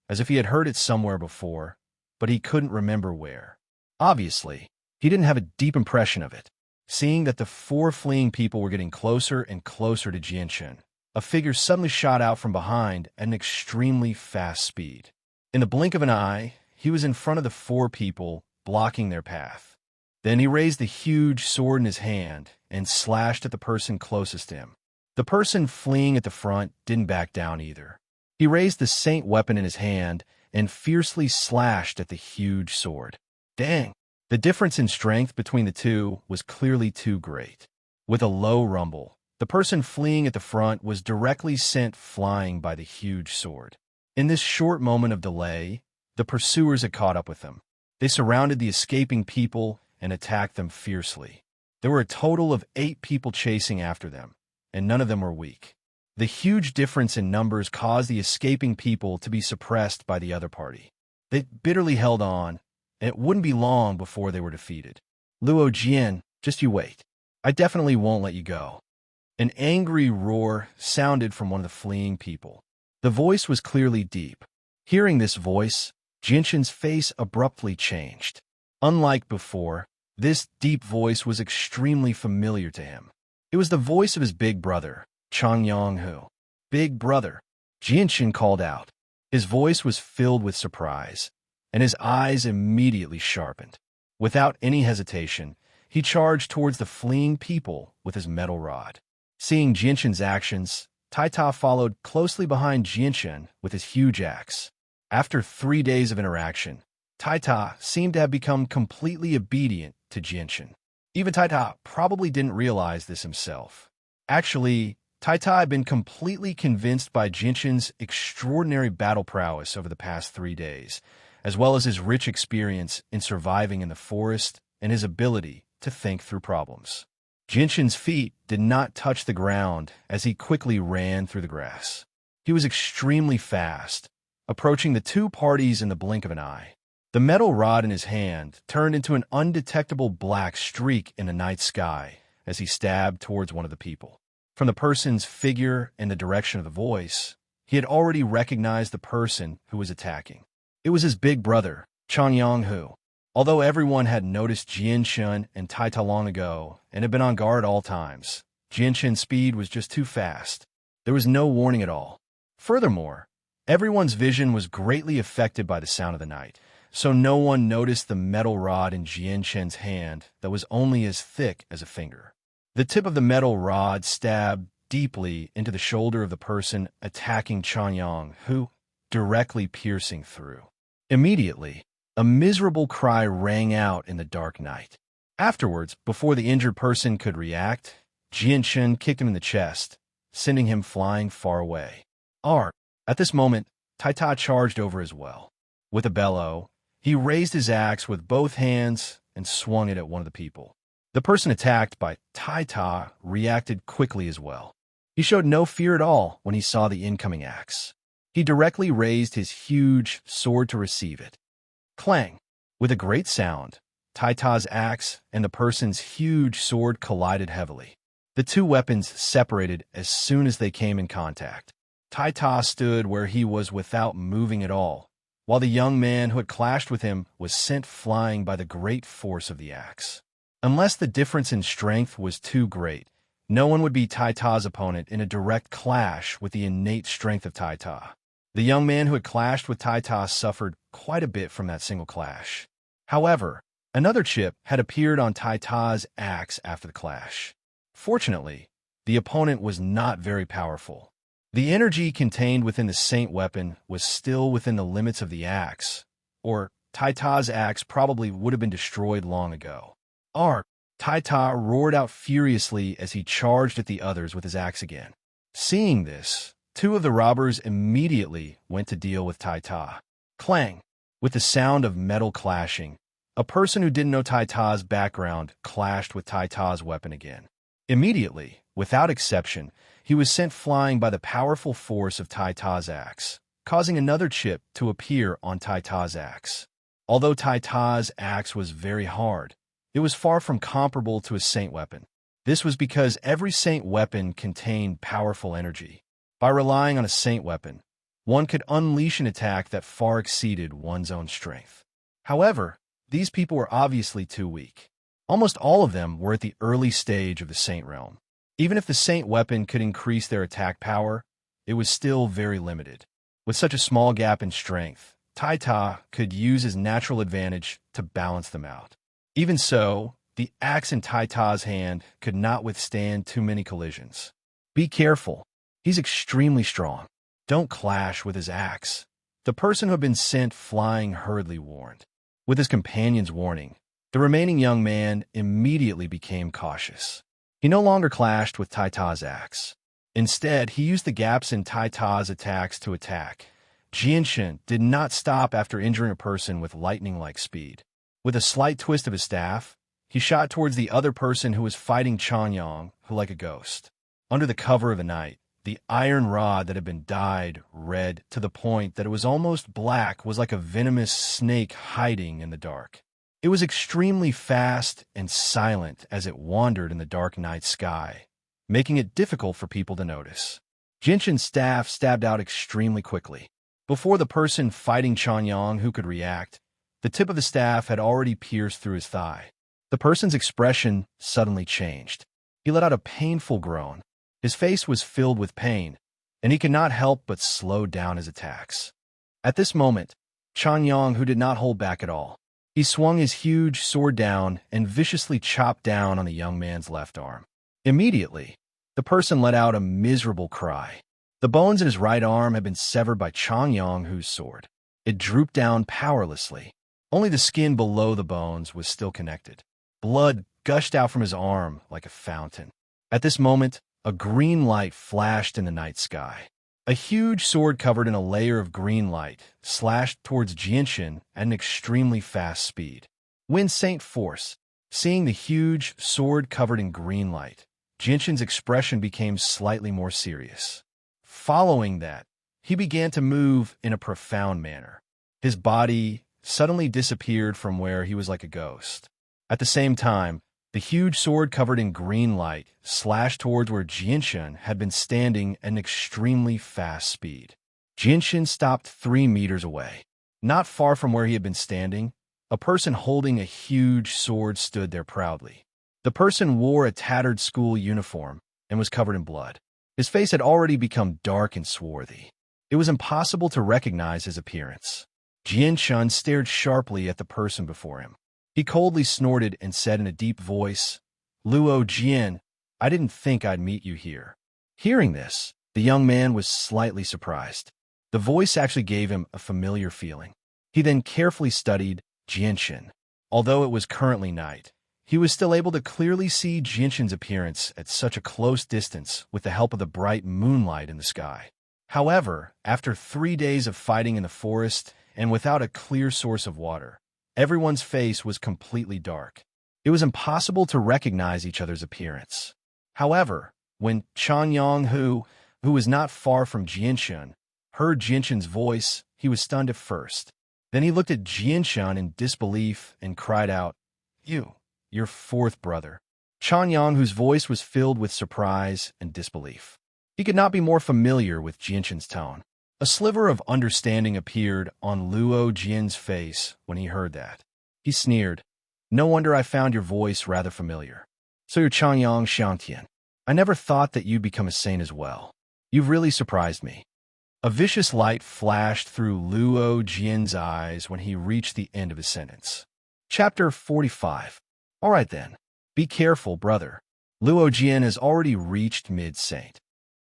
as if he had heard it somewhere before, but he couldn't remember where. Obviously, he didn't have a deep impression of it. Seeing that the 4 fleeing people were getting closer and closer to Jinshin, a figure suddenly shot out from behind at an extremely fast speed. In the blink of an eye, he was in front of the 4 people, blocking their path. Then he raised the huge sword in his hand and slashed at the person closest to him. The person fleeing at the front didn't back down either. He raised the saint weapon in his hand and fiercely slashed at the huge sword. Dang! The difference in strength between the two was clearly too great. With a low rumble, the person fleeing at the front was directly sent flying by the huge sword. In this short moment of delay, the pursuers had caught up with them. They surrounded the escaping people and attacked them fiercely. There were a total of 8 people chasing after them, and none of them were weak. The huge difference in numbers caused the escaping people to be suppressed by the other party. They bitterly held on, and it wouldn't be long before they were defeated. Luo Jian, just you wait. I definitely won't let you go. An angry roar sounded from one of the fleeing people. The voice was clearly deep. Hearing this voice, Jinshin's face abruptly changed. Unlike before, this deep voice was extremely familiar to him. It was the voice of his big brother, Changyang-hu. Big brother, Jinshin called out. His voice was filled with surprise, and his eyes immediately sharpened. Without any hesitation, he charged towards the fleeing people with his metal rod. Seeing Jinshin's actions, Tai Ta followed closely behind Jinshin with his huge axe. After 3 days of interaction, Tai Ta seemed to have become completely obedient to Jinshin. Even Tai Ta probably didn't realize this himself. Actually, Tai Ta had been completely convinced by Jinshin's extraordinary battle prowess over the past 3 days, as well as his rich experience in surviving in the forest and his ability to think through problems. Jinshin's feet did not touch the ground as he quickly ran through the grass. He was extremely fast, approaching the 2 parties in the blink of an eye. The metal rod in his hand turned into an undetectable black streak in the night sky as he stabbed towards one of the people. From the person's figure and the direction of the voice, he had already recognized the person who was attacking. It was his big brother, Chanyang, who, although everyone had noticed Jianchen and Taita long ago and had been on guard at all times, Jianchen's speed was just too fast. There was no warning at all. Furthermore, everyone's vision was greatly affected by the sound of the night, so no one noticed the metal rod in Jianchen's hand that was only as thick as a finger. The tip of the metal rod stabbed deeply into the shoulder of the person attacking Chanyang, who directly piercing through. Immediately, a miserable cry rang out in the dark night. Afterwards, before the injured person could react, Jianchen kicked him in the chest, sending him flying far away. At this moment, Taita charged over as well. With a bellow, he raised his axe with both hands and swung it at one of the people. The person attacked by Taita reacted quickly as well. He showed no fear at all when he saw the incoming axe. He directly raised his huge sword to receive it. Clang! With a great sound, Taita's axe and the person's huge sword collided heavily. The two weapons separated as soon as they came in contact. Taita stood where he was without moving at all, while the young man who had clashed with him was sent flying by the great force of the axe. Unless the difference in strength was too great, no one would be Taita's opponent in a direct clash with the innate strength of Taita. The young man who had clashed with Taita suffered quite a bit from that single clash. However, another chip had appeared on Taita's axe after the clash. Fortunately, the opponent was not very powerful. The energy contained within the saint weapon was still within the limits of the axe, or Taita's axe probably would have been destroyed long ago. Taita roared out furiously as he charged at the others with his axe again. Seeing this, two of the robbers immediately went to deal with Taita. Clang! With the sound of metal clashing, a person who didn't know Taita's background clashed with Taita's weapon again. Immediately, without exception, he was sent flying by the powerful force of Taita's axe, causing another chip to appear on Taita's axe. Although Taita's axe was very hard, it was far from comparable to a saint weapon. This was because every saint weapon contained powerful energy. By relying on a saint weapon, one could unleash an attack that far exceeded one's own strength. However, these people were obviously too weak. Almost all of them were at the early stage of the saint realm. Even if the saint weapon could increase their attack power, it was still very limited. With such a small gap in strength, Taita could use his natural advantage to balance them out. Even so, the axe in Taita's hand could not withstand too many collisions. Be careful. He's extremely strong. Don't clash with his axe. The person who had been sent flying hurriedly warned. With his companion's warning, the remaining young man immediately became cautious. He no longer clashed with Taita's axe. Instead, he used the gaps in Taita's attacks to attack. Jianshen did not stop after injuring a person with lightning-like speed. With a slight twist of his staff, he shot towards the other person who was fighting Chanyang, who like a ghost. Under the cover of the night, the iron rod that had been dyed red to the point that it was almost black was like a venomous snake hiding in the dark. It was extremely fast and silent as it wandered in the dark night sky, making it difficult for people to notice. Jinshin's staff stabbed out extremely quickly. Before the person fighting Chanyang who could react, the tip of the staff had already pierced through his thigh. The person's expression suddenly changed. He let out a painful groan. His face was filled with pain, and he could not help but slow down his attacks. At this moment, Chanyang, who did not hold back at all, he swung his huge sword down and viciously chopped down on the young man's left arm. Immediately, the person let out a miserable cry. The bones in his right arm had been severed by Chanyang's sword. It drooped down powerlessly. Only the skin below the bones was still connected. Blood gushed out from his arm like a fountain. At this moment, a green light flashed in the night sky. A huge sword covered in a layer of green light slashed towards Jianshin at an extremely fast speed. When Saint Force, seeing the huge sword covered in green light, Jianshin's expression became slightly more serious. Following that, he began to move in a profound manner. His body suddenly disappeared from where he was like a ghost. At the same time, The huge sword covered in green light slashed towards where Jianshan had been standing at an extremely fast speed. Jianshan stopped 3 meters away. Not far from where he had been standing, a person holding a huge sword stood there proudly. The person wore a tattered school uniform and was covered in blood. His face had already become dark and swarthy. It was impossible to recognize his appearance. Jianshan stared sharply at the person before him. He coldly snorted and said in a deep voice, "Luo Jian, I didn't think I'd meet you here." Hearing this, the young man was slightly surprised. The voice actually gave him a familiar feeling. He then carefully studied Jianshan. Although it was currently night, he was still able to clearly see Jianshan's appearance at such a close distance with the help of the bright moonlight in the sky. However, after 3 days of fighting in the forest and without a clear source of water, everyone's face was completely dark. It was impossible to recognize each other's appearance. However, when Chen Yang, who was not far from Jianshan, heard Jianshan's voice, he was stunned at first. Then he looked at Jianshan in disbelief and cried out, Your fourth brother." Chen Yang, whose voice was filled with surprise and disbelief. He could not be more familiar with Jianshan's tone. A sliver of understanding appeared on Luo Jian's face when he heard that. He sneered, "No wonder I found your voice rather familiar. So you're Changyang Xiangtian. I never thought that you'd become a saint as well. You've really surprised me." A vicious light flashed through Luo Jian's eyes when he reached the end of his sentence. Chapter 45. All right then. Be careful, brother. Luo Jian has already reached mid-saint.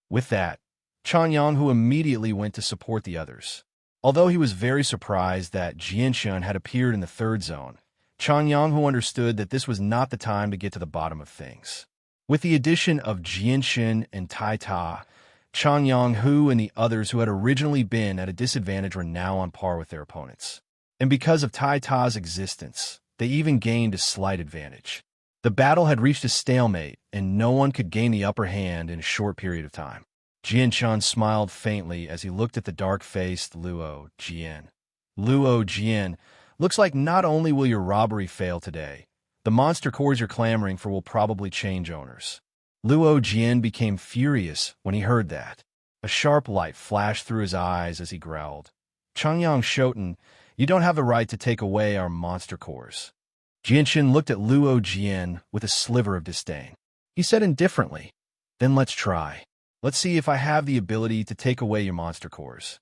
With that, Changyang, who immediately went to support the others. Although he was very surprised that Jianshan had appeared in the third zone, Changyang, who understood that this was not the time to get to the bottom of things. With the addition of Jianshan and Tai Ta, Changyang, who and the others who had originally been at a disadvantage were now on par with their opponents. And because of Tai Ta's existence, they even gained a slight advantage. The battle had reached a stalemate, and no one could gain the upper hand in a short period of time. Jianshan smiled faintly as he looked at the dark-faced Luo Jian. "Luo Jian, looks like not only will your robbery fail today, the monster cores you're clamoring for will probably change owners." Luo Jian became furious when he heard that. A sharp light flashed through his eyes as he growled, "Changyang Shoten, you don't have the right to take away our monster cores." Jianshan looked at Luo Jian with a sliver of disdain. He said indifferently, "Then let's try. Let's see if I have the ability to take away your monster cores."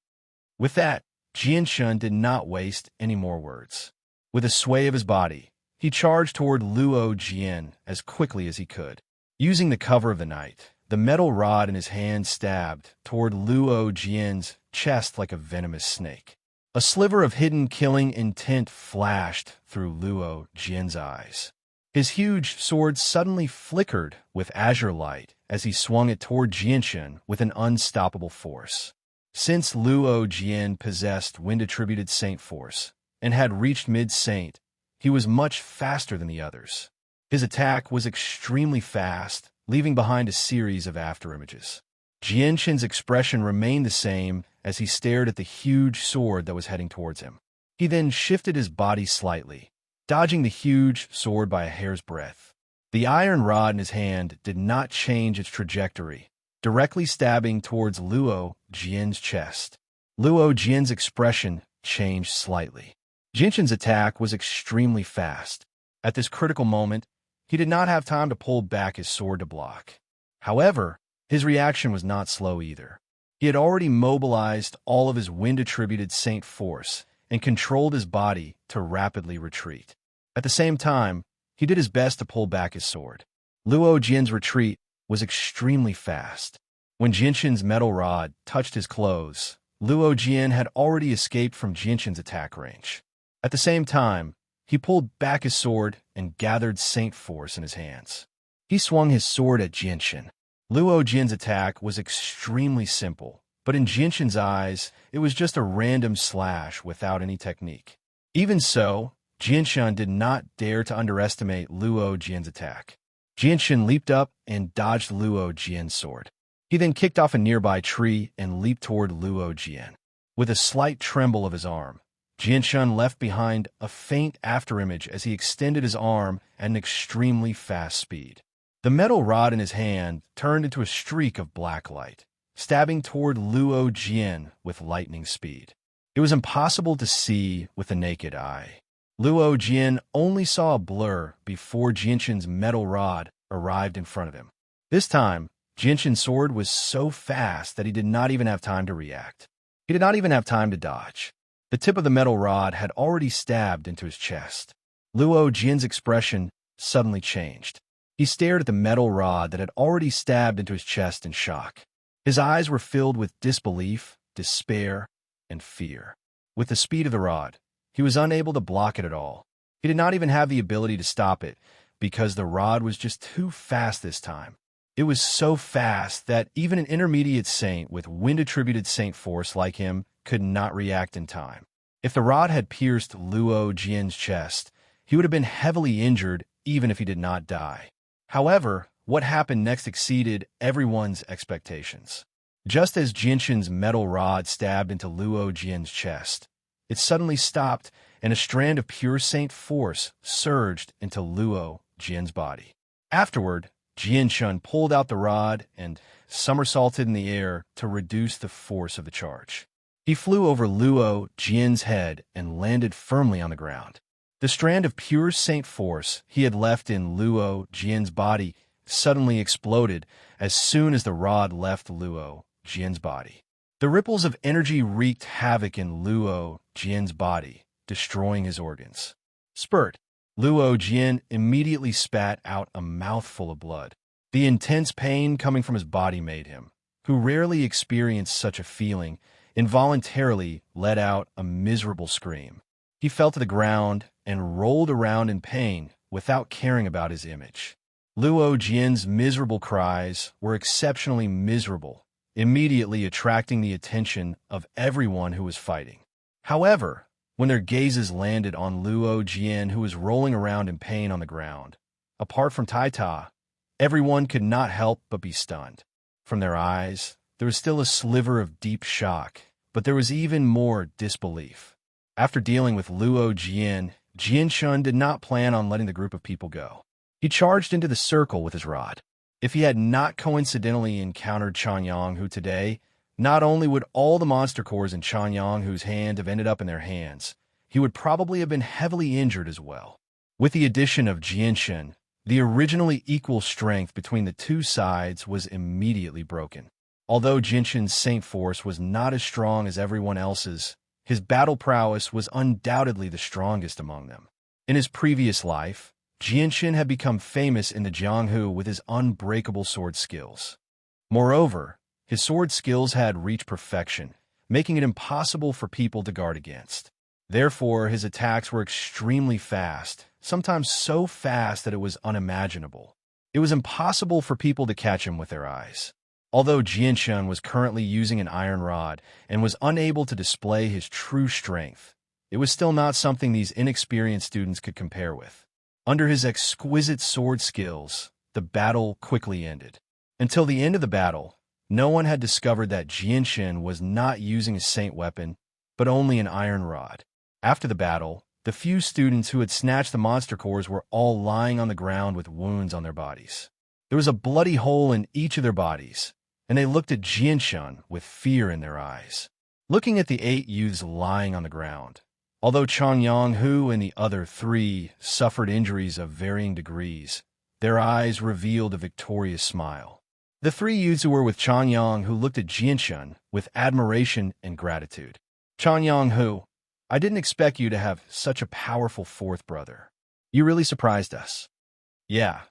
With that, Jianshan did not waste any more words. With a sway of his body, he charged toward Luo Jian as quickly as he could. Using the cover of the night, the metal rod in his hand stabbed toward Luo Jian's chest like a venomous snake. A sliver of hidden killing intent flashed through Luo Jian's eyes. His huge sword suddenly flickered with azure light as he swung it toward Jianshan with an unstoppable force. Since Luo Jian possessed wind-attributed saint force and had reached mid-saint, he was much faster than the others. His attack was extremely fast, leaving behind a series of afterimages. Jianshan's expression remained the same as he stared at the huge sword that was heading towards him. He then shifted his body slightly, dodging the huge sword by a hair's breadth. The iron rod in his hand did not change its trajectory, directly stabbing towards Luo Jian's chest. Luo Jian's expression changed slightly. Jianshan's attack was extremely fast. At this critical moment, he did not have time to pull back his sword to block. However, his reaction was not slow either. He had already mobilized all of his wind-attributed saint force and controlled his body to rapidly retreat. At the same time, he did his best to pull back his sword. Luo Jian's retreat was extremely fast. When Jianshan's metal rod touched his clothes, Luo Jian had already escaped from Jianshan's attack range. At the same time, he pulled back his sword and gathered saint force in his hands. He swung his sword at Jianshan. Luo Jian's attack was extremely simple, but in Jianshan's eyes, it was just a random slash without any technique. Even so, Jianshan did not dare to underestimate Luo Jian's attack. Jianshan leaped up and dodged Luo Jian's sword. He then kicked off a nearby tree and leaped toward Luo Jian. With a slight tremble of his arm, Jianshun left behind a faint afterimage as he extended his arm at an extremely fast speed. The metal rod in his hand turned into a streak of black light, stabbing toward Luo Jian with lightning speed. It was impossible to see with the naked eye. Luo Jian only saw a blur before Jianshun's metal rod arrived in front of him. This time, Jianshun's sword was so fast that he did not even have time to react. He did not even have time to dodge. The tip of the metal rod had already stabbed into his chest. Luo Jian's expression suddenly changed. He stared at the metal rod that had already stabbed into his chest in shock. His eyes were filled with disbelief, despair, and fear. With the speed of the rod, he was unable to block it at all. He did not even have the ability to stop it because the rod was just too fast this time. It was so fast that even an intermediate saint with wind-attributed saint force like him could not react in time. If the rod had pierced Luo Jian's chest, he would have been heavily injured even if he did not die. However, what happened next exceeded everyone's expectations. Just as Jianshun's metal rod stabbed into Luo Jian's chest, it suddenly stopped and a strand of pure saint force surged into Luo Jian's body. Afterward, Jianshun pulled out the rod and somersaulted in the air to reduce the force of the charge. He flew over Luo Jian's head and landed firmly on the ground. The strand of pure saint force he had left in Luo Jian's body suddenly exploded as soon as the rod left Luo Jian's body. The ripples of energy wreaked havoc in Luo Jian's body, destroying his organs. Spurt. Luo Jian immediately spat out a mouthful of blood. The intense pain coming from his body made him, who rarely experienced such a feeling, involuntarily let out a miserable scream. He fell to the ground and rolled around in pain without caring about his image. Luo Jian's miserable cries were exceptionally miserable, immediately attracting the attention of everyone who was fighting. However, when their gazes landed on Luo Jian, who was rolling around in pain on the ground, apart from Taita, everyone could not help but be stunned. From their eyes, there was still a sliver of deep shock, but there was even more disbelief. After dealing with Luo Jian, Jianshun did not plan on letting the group of people go. He charged into the circle with his rod. If he had not coincidentally encountered Chanyang, who today, not only would all the monster cores in Chanyang whose hand have ended up in their hands, he would probably have been heavily injured as well. With the addition of Jianshun, the originally equal strength between the two sides was immediately broken. Although Jianshun's saint force was not as strong as everyone else's, his battle prowess was undoubtedly the strongest among them. In his previous life, Jianshun had become famous in the Jianghu with his unbreakable sword skills. Moreover, his sword skills had reached perfection, making it impossible for people to guard against. Therefore, his attacks were extremely fast, sometimes so fast that it was unimaginable. It was impossible for people to catch him with their eyes. Although Jianshun was currently using an iron rod and was unable to display his true strength, it was still not something these inexperienced students could compare with. Under his exquisite sword skills, the battle quickly ended. Until the end of the battle, no one had discovered that Jianshun was not using a saint weapon, but only an iron rod. After the battle, the few students who had snatched the monster cores were all lying on the ground with wounds on their bodies. There was a bloody hole in each of their bodies, and they looked at Jianshun with fear in their eyes. Looking at the 8 youths lying on the ground, although Chanyang Hu and the other 3 suffered injuries of varying degrees, their eyes revealed a victorious smile. The 3 youths who were with Chanyang Hu looked at Jianshun with admiration and gratitude. Chanyang Hu, I didn't expect you to have such a powerful 4th brother. You really surprised us. Yeah,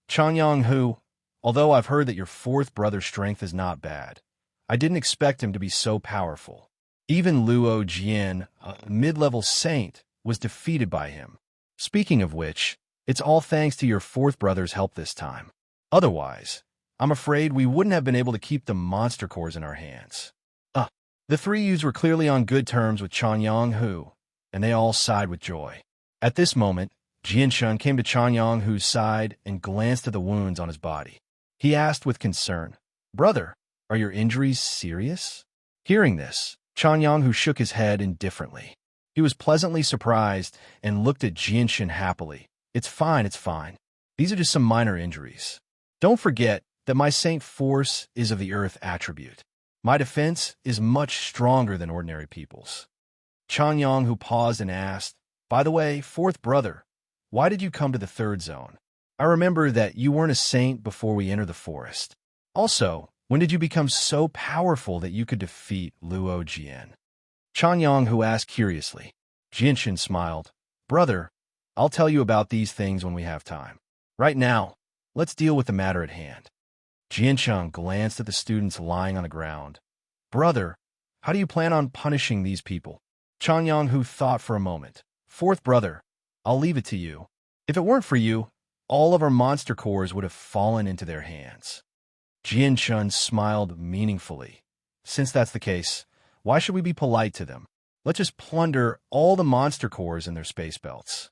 Chanyang Hu, although I've heard that your 4th brother's strength is not bad, I didn't expect him to be so powerful. Even Luo Jian, a mid-level saint, was defeated by him. Speaking of which, it's all thanks to your 4th brother's help this time. Otherwise, I'm afraid we wouldn't have been able to keep the monster cores in our hands. The 3 youths were clearly on good terms with Chanyang Hu, and they all sighed with joy. At this moment, Jianshun came to Chanyang Hu's side and glanced at the wounds on his body. He asked with concern, Brother, are your injuries serious? Hearing this, Chanyang Hu shook his head indifferently. He was pleasantly surprised and looked at Jinshin happily. It's fine, it's fine. These are just some minor injuries. Don't forget that my saint force is of the earth attribute. My defense is much stronger than ordinary people's. Changyang, who paused and asked, by the way, fourth brother, why did you come to the third zone? I remember that you weren't a saint before we entered the forest. Also, when did you become so powerful that you could defeat Luo Jian? Changyang, who asked curiously. Jinshin smiled. Brother, I'll tell you about these things when we have time. Right now, let's deal with the matter at hand. Jinshin glanced at the students lying on the ground. Brother, how do you plan on punishing these people? Changyang, who thought for a moment. Fourth brother, I'll leave it to you. If it weren't for you, all of our monster cores would have fallen into their hands. Jinshin smiled meaningfully. Since that's the case, why should we be polite to them? Let's just plunder all the monster cores in their space belts.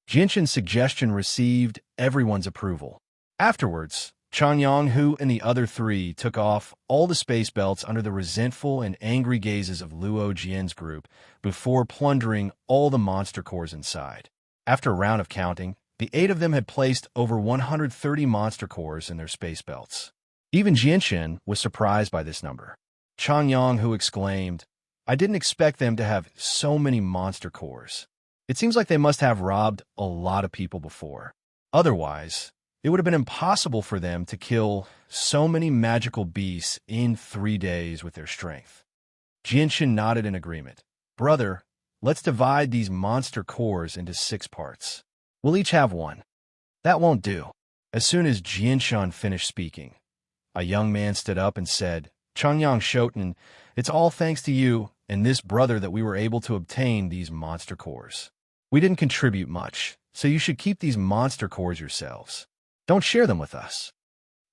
Jinshin's suggestion received everyone's approval. Afterwards, Changyang, who and the other three took off all the space belts under the resentful and angry gazes of Luo Jian's group before plundering all the monster cores inside. After a round of counting, the 8 of them had placed over 130 monster cores in their space belts. Even Jinshin was surprised by this number. Changyang, who exclaimed, I didn't expect them to have so many monster cores. It seems like they must have robbed a lot of people before. Otherwise, it would have been impossible for them to kill so many magical beasts in 3 days with their strength. Jinshin nodded in agreement. Brother, let's divide these monster cores into 6 parts. We'll each have 1. That won't do. As soon as Jinshin finished speaking, a young man stood up and said, Changyang Shoten, it's all thanks to you and this brother that we were able to obtain these monster cores. We didn't contribute much, so you should keep these monster cores yourselves. Don't share them with us.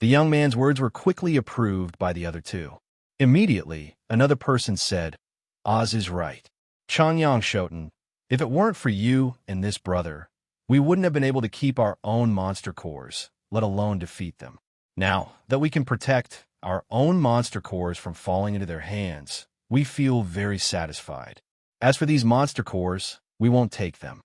The young man's words were quickly approved by the other 2. Immediately, another person said, Oz is right. Changyang Shoten, if it weren't for you and this brother, we wouldn't have been able to keep our own monster cores, let alone defeat them. Now that we can protect our own monster cores from falling into their hands, we feel very satisfied. As for these monster cores, we won't take them.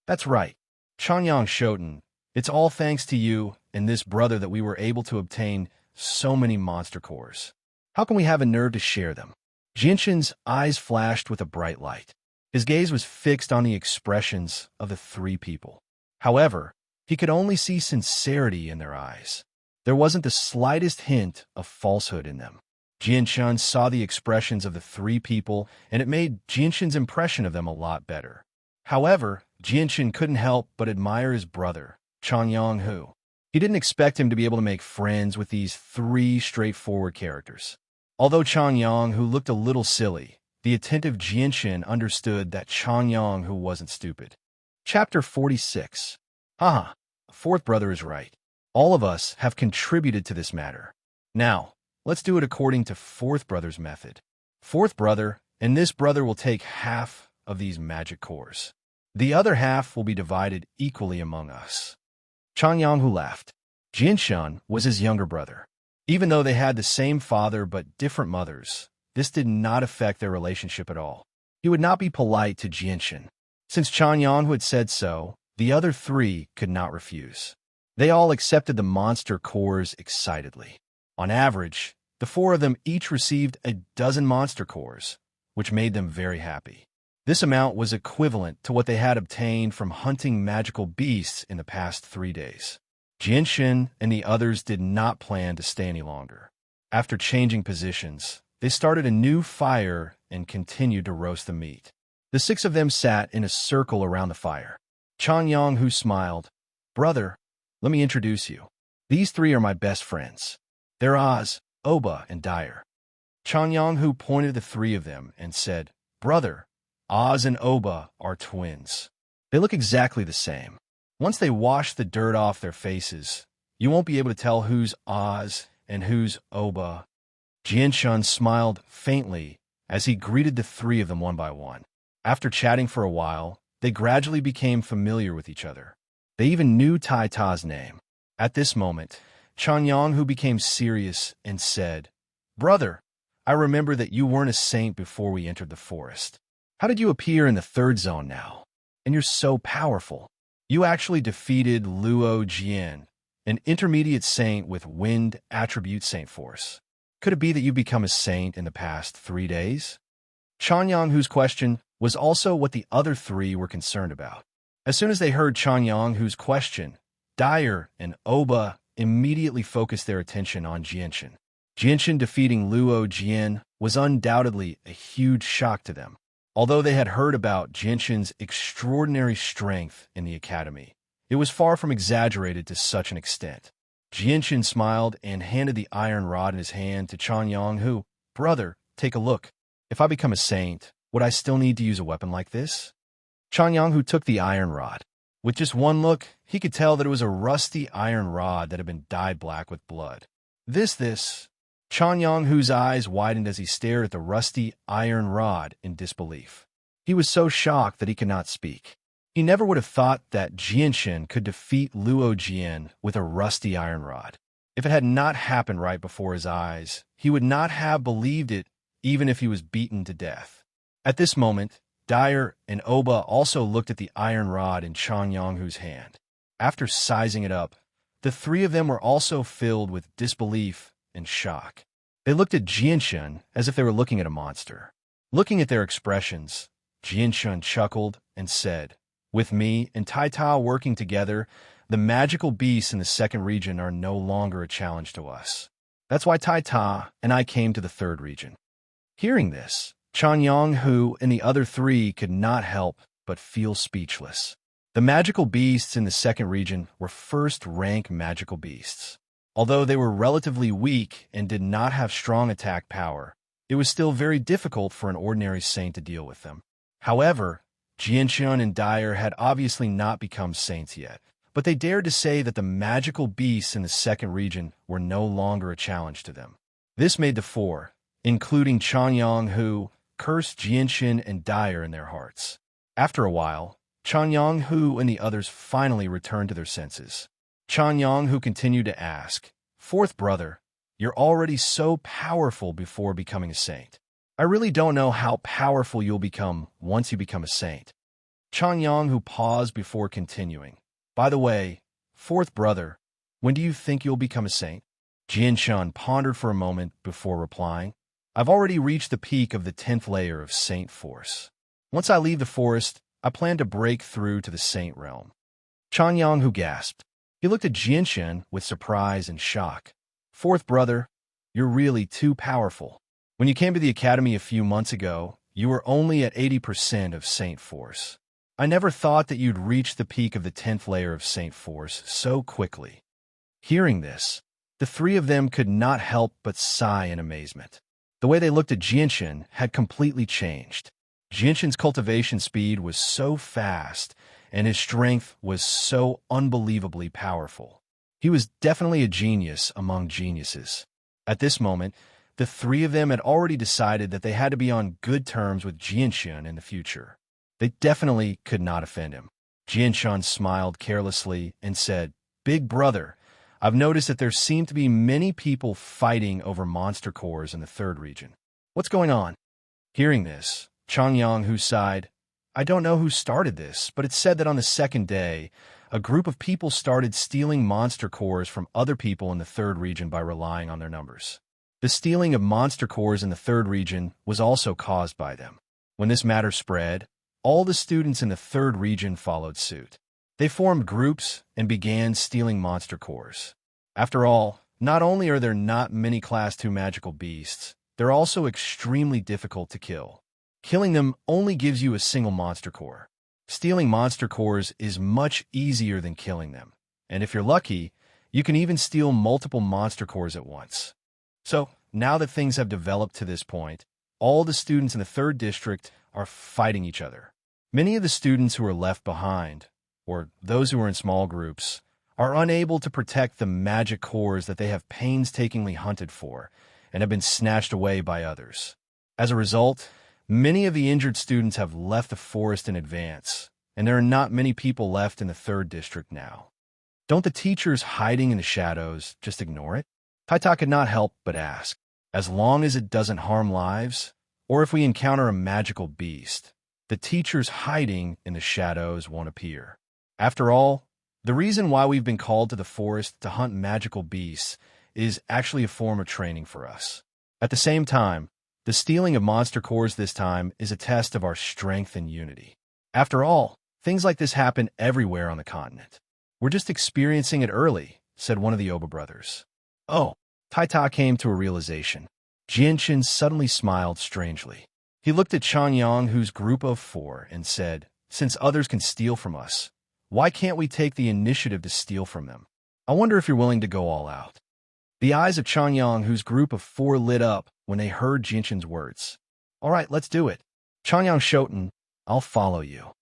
That's right. Changyang Shoten, it's all thanks to you and this brother that we were able to obtain so many monster cores. How can we have a nerve to share them? Jinshin's eyes flashed with a bright light. His gaze was fixed on the expressions of the 3 people. However, he could only see sincerity in their eyes. There wasn't the slightest hint of falsehood in them. Jinshin saw the expressions of the 3 people, and it made Jinshin's impression of them a lot better. However, Jinshin couldn't help but admire his brother, Changyang Hu. He didn't expect him to be able to make friends with these 3 straightforward characters. Although Changyang Hu looked a little silly, the attentive Jinshin understood that Changyang Hu wasn't stupid. Chapter 46. Haha, fourth brother is right. All of us have contributed to this matter. Now, let's do it according to fourth brother's method. Fourth brother and this brother will take half of these magic cores. The other half will be divided equally among us. Changyang Hu laughed. Jinshin was his younger brother. Even though they had the same father but different mothers, this did not affect their relationship at all. He would not be polite to Jinshin. Since Changyang Hu had said so, the other 3 could not refuse. They all accepted the monster cores excitedly. On average, the 4 of them each received a dozen monster cores, which made them very happy. This amount was equivalent to what they had obtained from hunting magical beasts in the past 3 days. Jinshin and the others did not plan to stay any longer. After changing positions, they started a new fire and continued to roast the meat. The 6 of them sat in a circle around the fire. Changyang Hu smiled. Brother, let me introduce you. These 3 are my best friends. They're Oz, Oba, and Dyer. Changyang Hu pointed to the 3 of them and said, Brother, Oz and Oba are twins. They look exactly the same. Once they wash the dirt off their faces, you won't be able to tell who's Oz and who's Oba. Jinshin smiled faintly as he greeted the 3 of them one by one. After chatting for a while, they gradually became familiar with each other. They even knew Tai Ta's name. At this moment, Changyang Hu became serious and said, Brother, I remember that you weren't a saint before we entered the forest. How did you appear in the third zone now? And you're so powerful. You actually defeated Luo Jian, an intermediate saint with wind attribute saint force. Could it be that you've become a saint in the past 3 days? Chan Yonghu's question was also what the other three were concerned about. As soon as they heard Chan Yonghu's question, Dyer and Oba immediately focused their attention on Jianshan. Jianshan defeating Luo Jian was undoubtedly a huge shock to them. Although they had heard about Jianshan's extraordinary strength in the academy, it was far from exaggerated to such an extent. Jianshan smiled and handed the iron rod in his hand to Chan Yonghu. Brother, take a look. If I become a saint, would I still need to use a weapon like this? Chan Yonghu took the iron rod. With just one look, he could tell that it was a rusty iron rod that had been dyed black with blood. This. Chan Yonghu's eyes widened as he stared at the rusty iron rod in disbelief. He was so shocked that he could not speak. He never would have thought that Jianshan could defeat Luo Jian with a rusty iron rod. If it had not happened right before his eyes, he would not have believed it even if he was beaten to death. At this moment, Dyer and Oba also looked at the iron rod in Chan Yonghu's hand. After sizing it up, the three of them were also filled with disbelief and shock. They looked at Jianshan as if they were looking at a monster. Looking at their expressions, Jianshan chuckled and said, "With me and Tai working together, the magical beasts in the second region are no longer a challenge to us. That's why Tai and I came to the third region." Hearing this, Chan Yonghu and the other three could not help but feel speechless. The magical beasts in the second region were first-rank magical beasts. Although they were relatively weak and did not have strong attack power, it was still very difficult for an ordinary saint to deal with them. However, Jianshan and Dyer had obviously not become saints yet, but they dared to say that the magical beasts in the second region were no longer a challenge to them. This made the four, including Chan Yonghu, curse Jianshan and Dyer in their hearts. After a while, Chan Yonghu and the others finally returned to their senses. Chan Yonghu continued to ask, "Fourth brother, you're already so powerful before becoming a saint. I really don't know how powerful you'll become once you become a saint." Chan Yonghu paused before continuing. "By the way, fourth brother, when do you think you'll become a saint?" Jianshan pondered for a moment before replying, "I've already reached the peak of the 10th layer of saint force. Once I leave the forest, I plan to break through to the saint realm." Chan Yonghu gasped. He looked at Jianshan with surprise and shock. "Fourth brother, you're really too powerful. When you came to the academy a few months ago, you were only at 80% of saint force. I never thought that you'd reach the peak of the 10th layer of saint force so quickly." Hearing this, the three of them could not help but sigh in amazement. The way they looked at Jianshan had completely changed. Jianshan's cultivation speed was so fast, and his strength was so unbelievably powerful. He was definitely a genius among geniuses. At this moment, the three of them had already decided that they had to be on good terms with Jianshan in the future. They definitely could not offend him. Jianshan smiled carelessly and said, "Big brother, I've noticed that there seem to be many people fighting over monster cores in the third region. What's going on?" Hearing this, Chan Yonghu sighed. "I don't know who started this, but it's said that on the second day, a group of people started stealing monster cores from other people in the third region by relying on their numbers. The stealing of monster cores in the third region was also caused by them. When this matter spread, all the students in the third region followed suit. They formed groups and began stealing monster cores. After all, not only are there not many Class 2 magical beasts, they're also extremely difficult to kill. Killing them only gives you a single monster core. Stealing monster cores is much easier than killing them, and if you're lucky, you can even steal multiple monster cores at once. So, now that things have developed to this point, all the students in the third district are fighting each other. Many of the students who are left behind, or those who are in small groups, are unable to protect the magic cores that they have painstakingly hunted for and have been snatched away by others. As a result, many of the injured students have left the forest in advance, and there are not many people left in the third district now. Don't the teachers hiding in the shadows just ignore it? Tai could not help but ask. As long as it doesn't harm lives, or if we encounter a magical beast, The teachers hiding in the shadows won't appear. After all, the reason why we've been called to the forest to hunt magical beasts is actually a form of training for us. At the same time, the stealing of monster cores this time is a test of our strength and unity. After all, things like this happen everywhere on the continent. We're just experiencing it early, said one of the Oba brothers. Oh, Taita came to a realization. Jinshin suddenly smiled strangely. He looked at Chanyang, whose group of 4, and said, since others can steal from us, why can't we take the initiative to steal from them? I wonder if you're willing to go all out. The eyes of Chanyang, whose group of 4, lit up when they heard Jinshin's words. All right, let's do it. Chanyang Shoten, I'll follow you.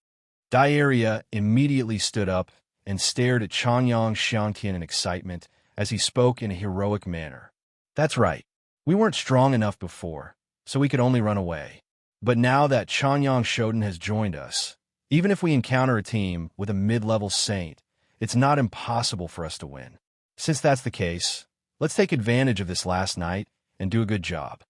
Dairia immediately stood up and stared at Chanyang Xiangtian in excitement as he spoke in a heroic manner. That's right. We weren't strong enough before, so we could only run away. But now that Chanyang Shoten has joined us, even if we encounter a team with a mid-level saint, it's not impossible for us to win. Since that's the case, let's take advantage of this last night and do a good job.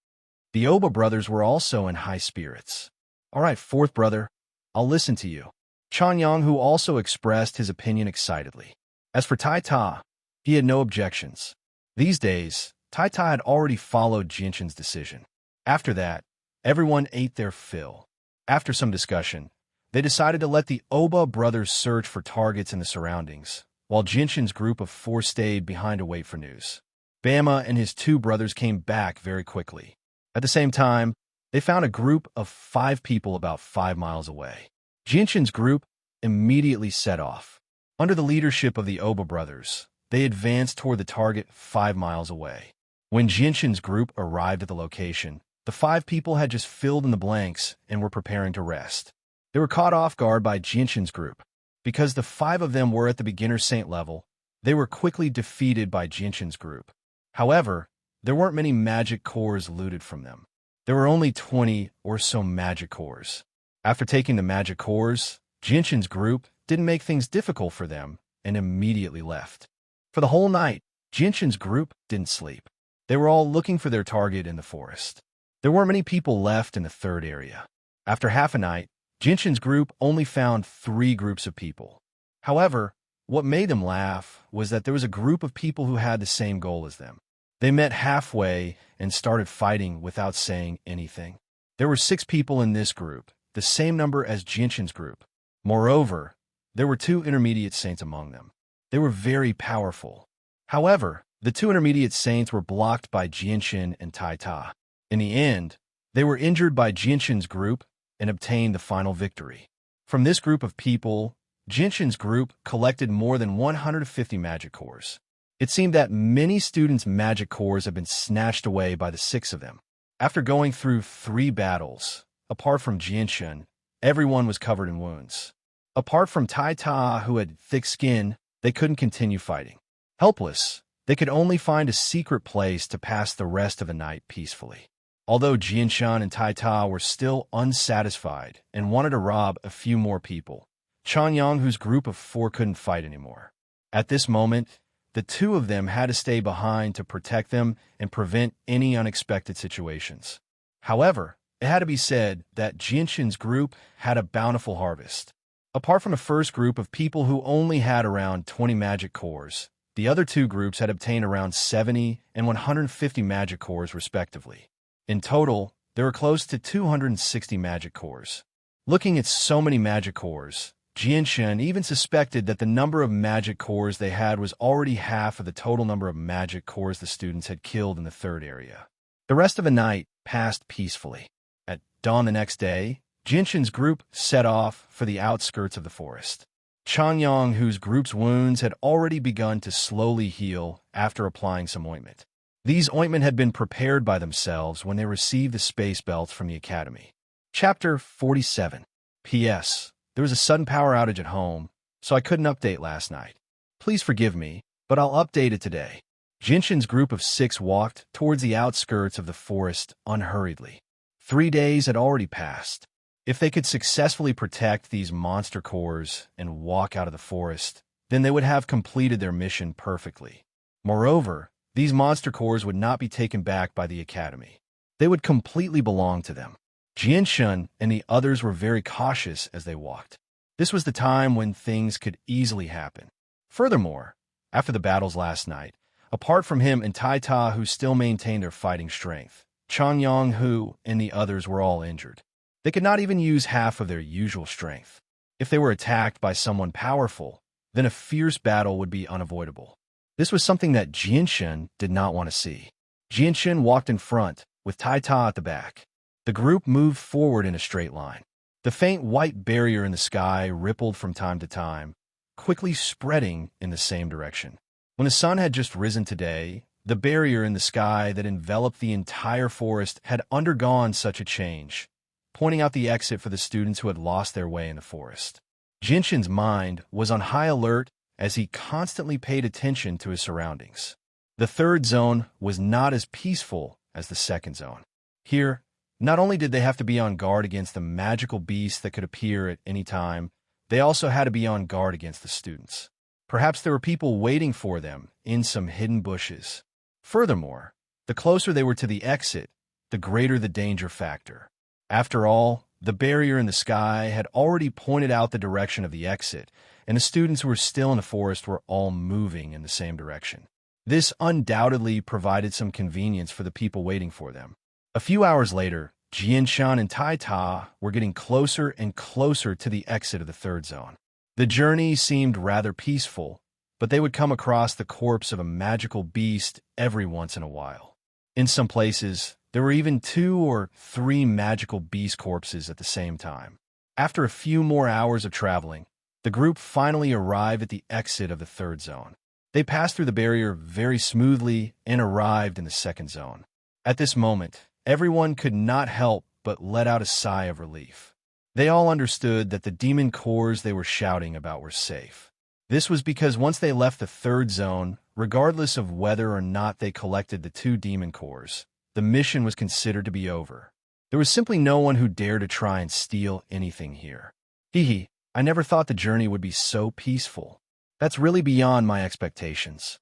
The Oba brothers were also in high spirits. All right, 4th brother, I'll listen to you. Chanyang, who also expressed his opinion excitedly. As for Taita, he had no objections. These days, Taita had already followed Jinshin's decision. After that, everyone ate their fill. After some discussion, they decided to let the Oba brothers search for targets in the surroundings, while Jinshin's group of 4 stayed behind to wait for news. Bama and his 2 brothers came back very quickly. At the same time, they found a group of 5 people about 5 miles away. Jinshin's group immediately set off. Under the leadership of the Oba brothers, they advanced toward the target 5 miles away. When Jinshin's group arrived at the location, the 5 people had just filled in the blanks and were preparing to rest. They were caught off guard by Jinshin's group. Because the 5 of them were at the beginner saint level, they were quickly defeated by Jinshin's group. However, there weren't many magic cores looted from them. There were only 20 or so magic cores. After taking the magic cores, Jinshin's group didn't make things difficult for them and immediately left. For the whole night, Jinshin's group didn't sleep. They were all looking for their target in the forest. There weren't many people left in the 3rd area. After half a night, Jinshin's group only found 3 groups of people. However, what made them laugh was that there was a group of people who had the same goal as them. They met halfway and started fighting without saying anything. There were 6 people in this group, the same number as Jinshin's group. Moreover, there were 2 intermediate saints among them. They were very powerful. However, the 2 intermediate saints were blocked by Jinshin and Taita. In the end, they were injured by Jinshin's group and obtained the final victory. From this group of people, Jinshin's group collected more than 150 magic cores. It seemed that many students' magic cores had been snatched away by the 6 of them. After going through 3 battles, apart from Jinshin, everyone was covered in wounds. Apart from Taita, who had thick skin, they couldn't continue fighting. Helpless, they could only find a secret place to pass the rest of the night peacefully. Although Jinshan and Taita were still unsatisfied and wanted to rob a few more people, Chanyang, whose group of 4, couldn't fight anymore. At this moment, the 2 of them had to stay behind to protect them and prevent any unexpected situations. However, it had to be said that Jinshin's group had a bountiful harvest. Apart from the first group of people who only had around 20 magic cores, the other 2 groups had obtained around 70 and 150 magic cores respectively. In total, there were close to 260 magic cores. Looking at so many magic cores, Jinshin even suspected that the number of magic cores they had was already half of the total number of magic cores the students had killed in the 3rd area. The rest of the night passed peacefully. At dawn the next day, Jinshin's group set off for the outskirts of the forest. Chanyang, whose group's wounds had already begun to slowly heal after applying some ointment. These ointment had been prepared by themselves when they received the space belts from the academy. Chapter 47. P.S. There was a sudden power outage at home, so I couldn't update last night. Please forgive me, but I'll update it today. Jinshin's group of 6 walked towards the outskirts of the forest unhurriedly. 3 days had already passed. If they could successfully protect these monster cores and walk out of the forest, then they would have completed their mission perfectly. Moreover, these monster cores would not be taken back by the academy. They would completely belong to them. Jianshun and the others were very cautious as they walked. This was the time when things could easily happen. Furthermore, after the battles last night, apart from him and Tai Ta, who still maintained their fighting strength, Changyang, Hu, and the others were all injured. They could not even use half of their usual strength. If they were attacked by someone powerful, then a fierce battle would be unavoidable. This was something that Jianshun did not want to see. Jianshun walked in front, with Tai Ta at the back. The group moved forward in a straight line. The faint white barrier in the sky rippled from time to time, quickly spreading in the same direction. When the sun had just risen today, the barrier in the sky that enveloped the entire forest had undergone such a change, pointing out the exit for the students who had lost their way in the forest. Jinshin's mind was on high alert as he constantly paid attention to his surroundings. The third zone was not as peaceful as the second zone. Here, not only did they have to be on guard against the magical beasts that could appear at any time, they also had to be on guard against the students. Perhaps there were people waiting for them in some hidden bushes. Furthermore, the closer they were to the exit, the greater the danger factor. After all, the barrier in the sky had already pointed out the direction of the exit, and the students who were still in the forest were all moving in the same direction. This undoubtedly provided some convenience for the people waiting for them. A few hours later, Jianshan and Tai Ta were getting closer and closer to the exit of the third zone. The journey seemed rather peaceful, but they would come across the corpse of a magical beast every once in a while. In some places, there were even 2 or 3 magical beast corpses at the same time. After a few more hours of traveling, the group finally arrived at the exit of the third zone. They passed through the barrier very smoothly and arrived in the second zone. At this moment, everyone could not help but let out a sigh of relief. They all understood that the demon cores they were shouting about were safe. This was because once they left the third zone, regardless of whether or not they collected the 2 demon cores, the mission was considered to be over. There was simply no one who dared to try and steal anything here. Hee, I never thought the journey would be so peaceful. That's really beyond my expectations.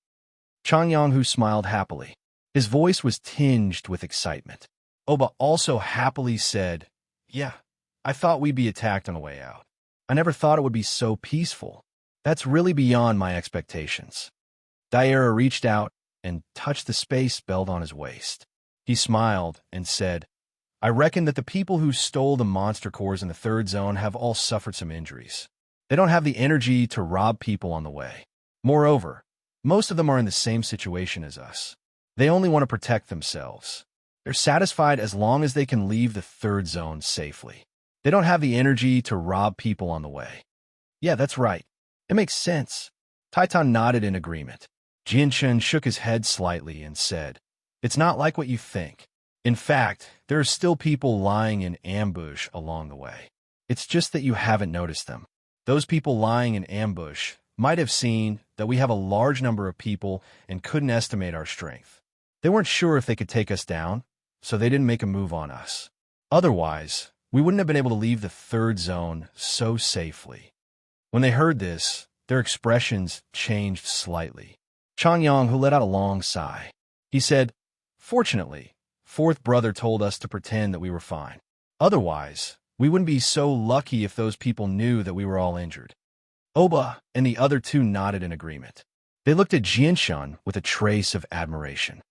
Changyang, who smiled happily. His voice was tinged with excitement. Oba also happily said, "Yeah, I thought we'd be attacked on the way out. I never thought it would be so peaceful. That's really beyond my expectations." Daira reached out and touched the space belt on his waist. He smiled and said, "I reckon that the people who stole the monster cores in the third zone have all suffered some injuries. They don't have the energy to rob people on the way. Moreover, most of them are in the same situation as us. They only want to protect themselves. They're satisfied as long as they can leave the third zone safely. They don't have the energy to rob people on the way." "Yeah, that's right. It makes sense." Taitan nodded in agreement. Jianchen shook his head slightly and said, "It's not like what you think. In fact, there are still people lying in ambush along the way. It's just that you haven't noticed them. Those people lying in ambush might have seen that we have a large number of people and couldn't estimate our strength. They weren't sure if they could take us down, so they didn't make a move on us. Otherwise, we wouldn't have been able to leave the third zone so safely." When they heard this, their expressions changed slightly. Changyang, who let out a long sigh. He said, "Fortunately, fourth brother told us to pretend that we were fine. Otherwise, we wouldn't be so lucky if those people knew that we were all injured." Oba and the other 2 nodded in agreement. They looked at Jianshan with a trace of admiration.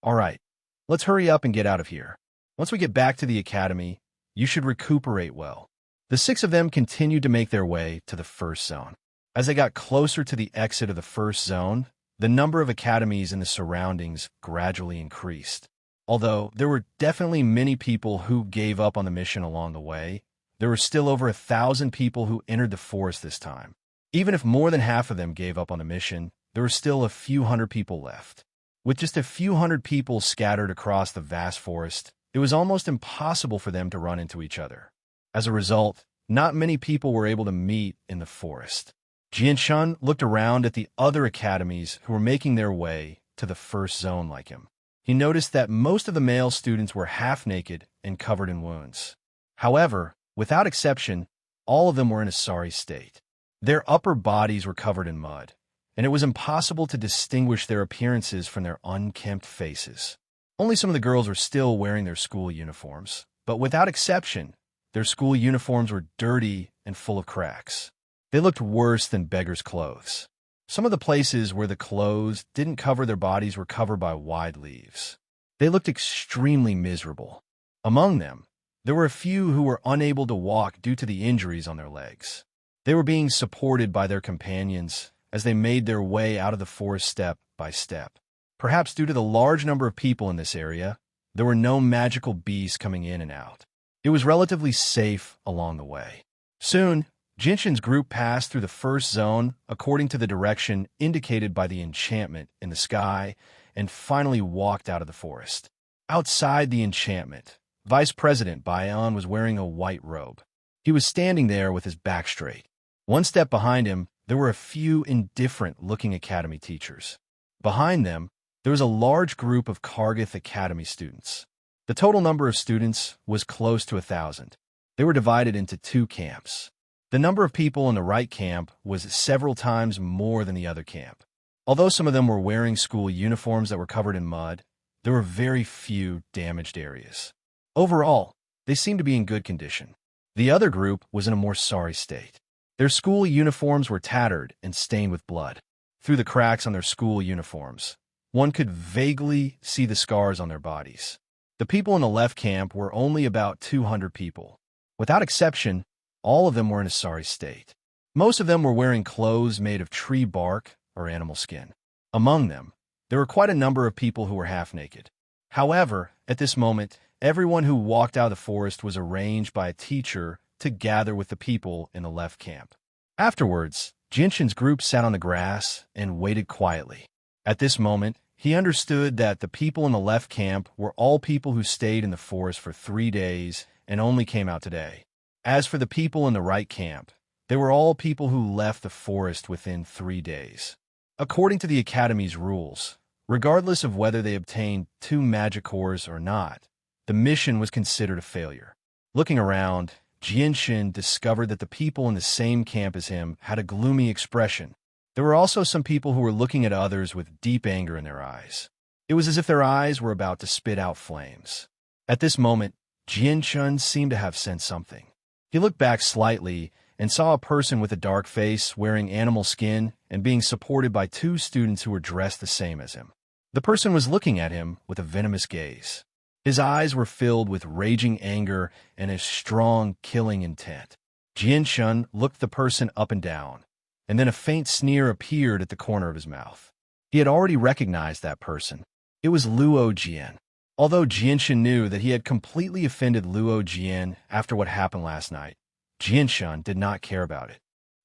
"All right, let's hurry up and get out of here. Once we get back to the academy, you should recuperate well." The 6 of them continued to make their way to the first zone. As they got closer to the exit of the first zone, the number of academies in the surroundings gradually increased. Although there were definitely many people who gave up on the mission along the way, there were still over 1,000 people who entered the forest this time. Even if more than half of them gave up on the mission, there were still a few hundred people left. With just a few hundred people scattered across the vast forest, it was almost impossible for them to run into each other. As a result, not many people were able to meet in the forest. Jianshan looked around at the other academies who were making their way to the first zone like him. He noticed that most of the male students were half naked and covered in wounds. However, without exception, all of them were in a sorry state. Their upper bodies were covered in mud, and it was impossible to distinguish their appearances from their unkempt faces. Only some of the girls were still wearing their school uniforms, but without exception, their school uniforms were dirty and full of cracks. They looked worse than beggars' clothes. Some of the places where the clothes didn't cover their bodies were covered by wide leaves. They looked extremely miserable. Among them, there were a few who were unable to walk due to the injuries on their legs. They were being supported by their companions as they made their way out of the forest step by step. Perhaps due to the large number of people in this area, there were no magical beasts coming in and out. It was relatively safe along the way. Soon, Jinshin's group passed through the first zone according to the direction indicated by the enchantment in the sky and finally walked out of the forest. Outside the enchantment, Vice President Bayan was wearing a white robe. He was standing there with his back straight. One step behind him, there were a few indifferent-looking academy teachers. Behind them, there was a large group of Kargath Academy students. The total number of students was close to 1,000. They were divided into two camps. The number of people in the right camp was several times more than the other camp. Although some of them were wearing school uniforms that were covered in mud, there were very few damaged areas. Overall, they seemed to be in good condition. The other group was in a more sorry state. Their school uniforms were tattered and stained with blood. Through the cracks on their school uniforms, one could vaguely see the scars on their bodies. The people in the left camp were only about 200 people. Without exception, all of them were in a sorry state. Most of them were wearing clothes made of tree bark or animal skin. Among them, there were quite a number of people who were half naked. However, at this moment, everyone who walked out of the forest was arranged by a teacher to gather with the people in the left camp. Afterwards, Jinshin's group sat on the grass and waited quietly. At this moment, he understood that the people in the left camp were all people who stayed in the forest for 3 days and only came out today. As for the people in the right camp, they were all people who left the forest within 3 days. According to the Academy's rules, regardless of whether they obtained 2 magic cores or not, the mission was considered a failure. Looking around, Jinshin discovered that the people in the same camp as him had a gloomy expression. There were also some people who were looking at others with deep anger in their eyes. It was as if their eyes were about to spit out flames. At this moment, Jinshin seemed to have sensed something. He looked back slightly and saw a person with a dark face wearing animal skin and being supported by 2 students who were dressed the same as him. The person was looking at him with a venomous gaze. His eyes were filled with raging anger and a strong, killing intent. Jinshin looked the person up and down, and then a faint sneer appeared at the corner of his mouth. He had already recognized that person. It was Luo Jian. Although Jinshin knew that he had completely offended Luo Jian after what happened last night, Jinshin did not care about it.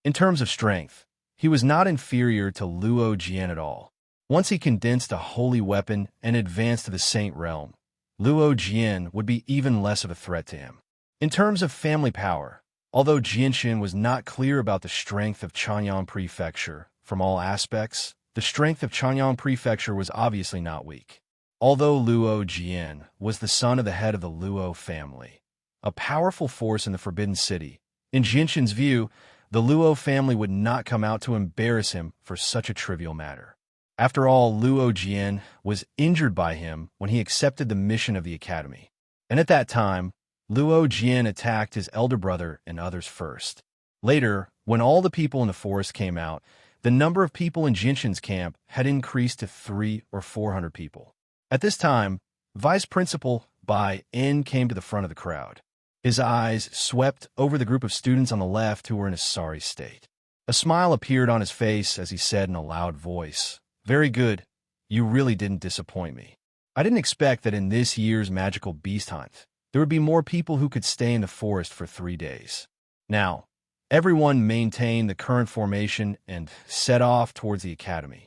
In terms of strength, he was not inferior to Luo Jian at all. Once he condensed a holy weapon and advanced to the Saint Realm, Luo Jian would be even less of a threat to him. In terms of family power, although Jinshin was not clear about the strength of Chanyang Prefecture from all aspects, the strength of Chanyang Prefecture was obviously not weak. Although Luo Jian was the son of the head of the Luo family, a powerful force in the Forbidden City, in Jinshin's view, the Luo family would not come out to embarrass him for such a trivial matter. After all, Luo Jian was injured by him when he accepted the mission of the Academy. And at that time, Luo Jian attacked his elder brother and others first. Later, when all the people in the forest came out, the number of people in Jinshin's camp had increased to 300 or 400 people. At this time, Vice Principal Bai En came to the front of the crowd. His eyes swept over the group of students on the left who were in a sorry state. A smile appeared on his face as he said in a loud voice, "Very good. You really didn't disappoint me. I didn't expect that in this year's magical beast hunt, there would be more people who could stay in the forest for 3 days." Now, everyone maintained the current formation and set off towards the academy.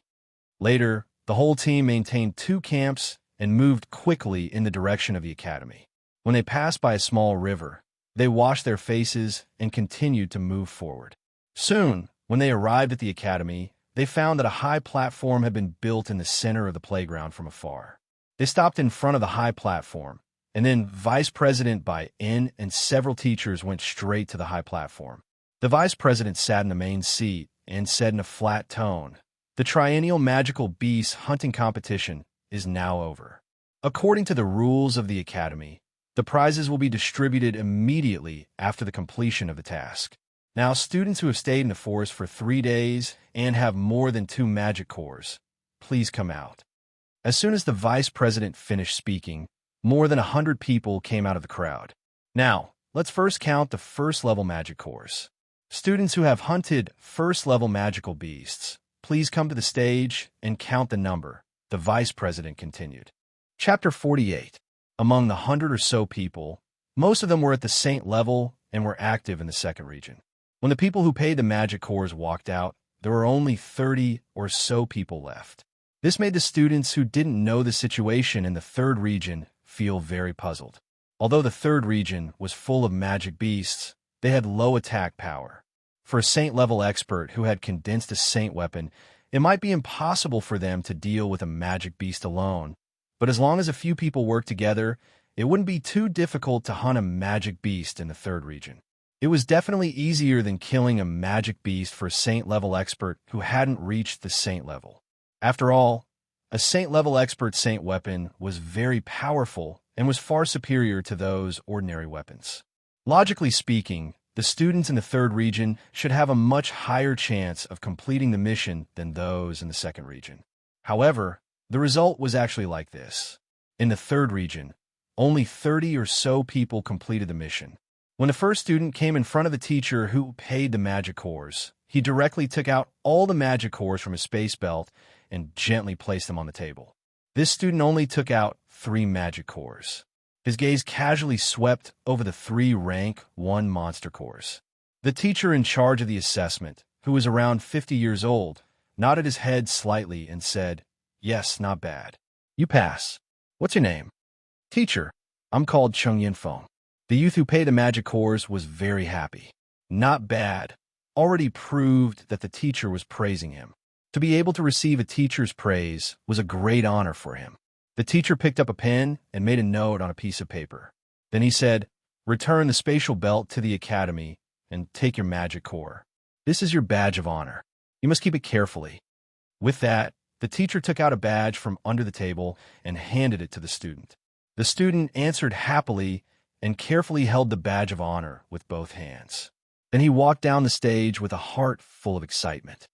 Later, the whole team maintained 2 camps and moved quickly in the direction of the academy. When they passed by a small river, they washed their faces and continued to move forward. Soon, when they arrived at the academy, they found that a high platform had been built in the center of the playground from afar. They stopped in front of the high platform, and then Vice President Bai En and several teachers went straight to the high platform. The Vice President sat in the main seat and said in a flat tone, "The triennial magical beast hunting competition is now over. According to the rules of the Academy, The prizes will be distributed immediately after the completion of the task. Now, students who have stayed in the forest for 3 days and have more than 2 magic cores, please come out. As soon as the vice president finished speaking, more than 100 people came out of the crowd. Now, let's first count the first-level magic cores. Students who have hunted first-level magical beasts, please come to the stage and count the number, the vice president continued. Chapter 48. Among the 100 or so people, most of them were at the Saint level and were active in the second region. When the people who paid the magic cores walked out, there were only 30 or so people left. This made the students who didn't know the situation in the third region feel very puzzled. Although the third region was full of magic beasts, they had low attack power. For a Saint-level expert who had condensed a Saint weapon, it might be impossible for them to deal with a magic beast alone, but as long as a few people worked together, it wouldn't be too difficult to hunt a magic beast in the third region. It was definitely easier than killing a magic beast for a Saint-level expert who hadn't reached the Saint level. After all, a Saint-level expert Saint weapon was very powerful and was far superior to those ordinary weapons. Logically speaking, the students in the third region should have a much higher chance of completing the mission than those in the second region. However, the result was actually like this. In the third region, only 30 or so people completed the mission. When the first student came in front of the teacher who paid the magic cores, he directly took out all the magic cores from his space belt and gently placed them on the table. This student only took out 3 magic cores. His gaze casually swept over the 3 rank 1 monster cores. The teacher in charge of the assessment, who was around 50 years old, nodded his head slightly and said, "Yes, not bad. You pass. What's your name?" "Teacher, I'm called Chung Yin Feng." The youth who paid the magic cores was very happy. Not bad already proved that the teacher was praising him. To be able to receive a teacher's praise was a great honor for him. The teacher picked up a pen and made a note on a piece of paper. Then he said, "Return the spatial belt to the academy and take your magic core. This is your badge of honor. You must keep it carefully." With that, the teacher took out a badge from under the table and handed it to the student. The student answered happily and carefully held the badge of honor with both hands. Then he walked down the stage with a heart full of excitement.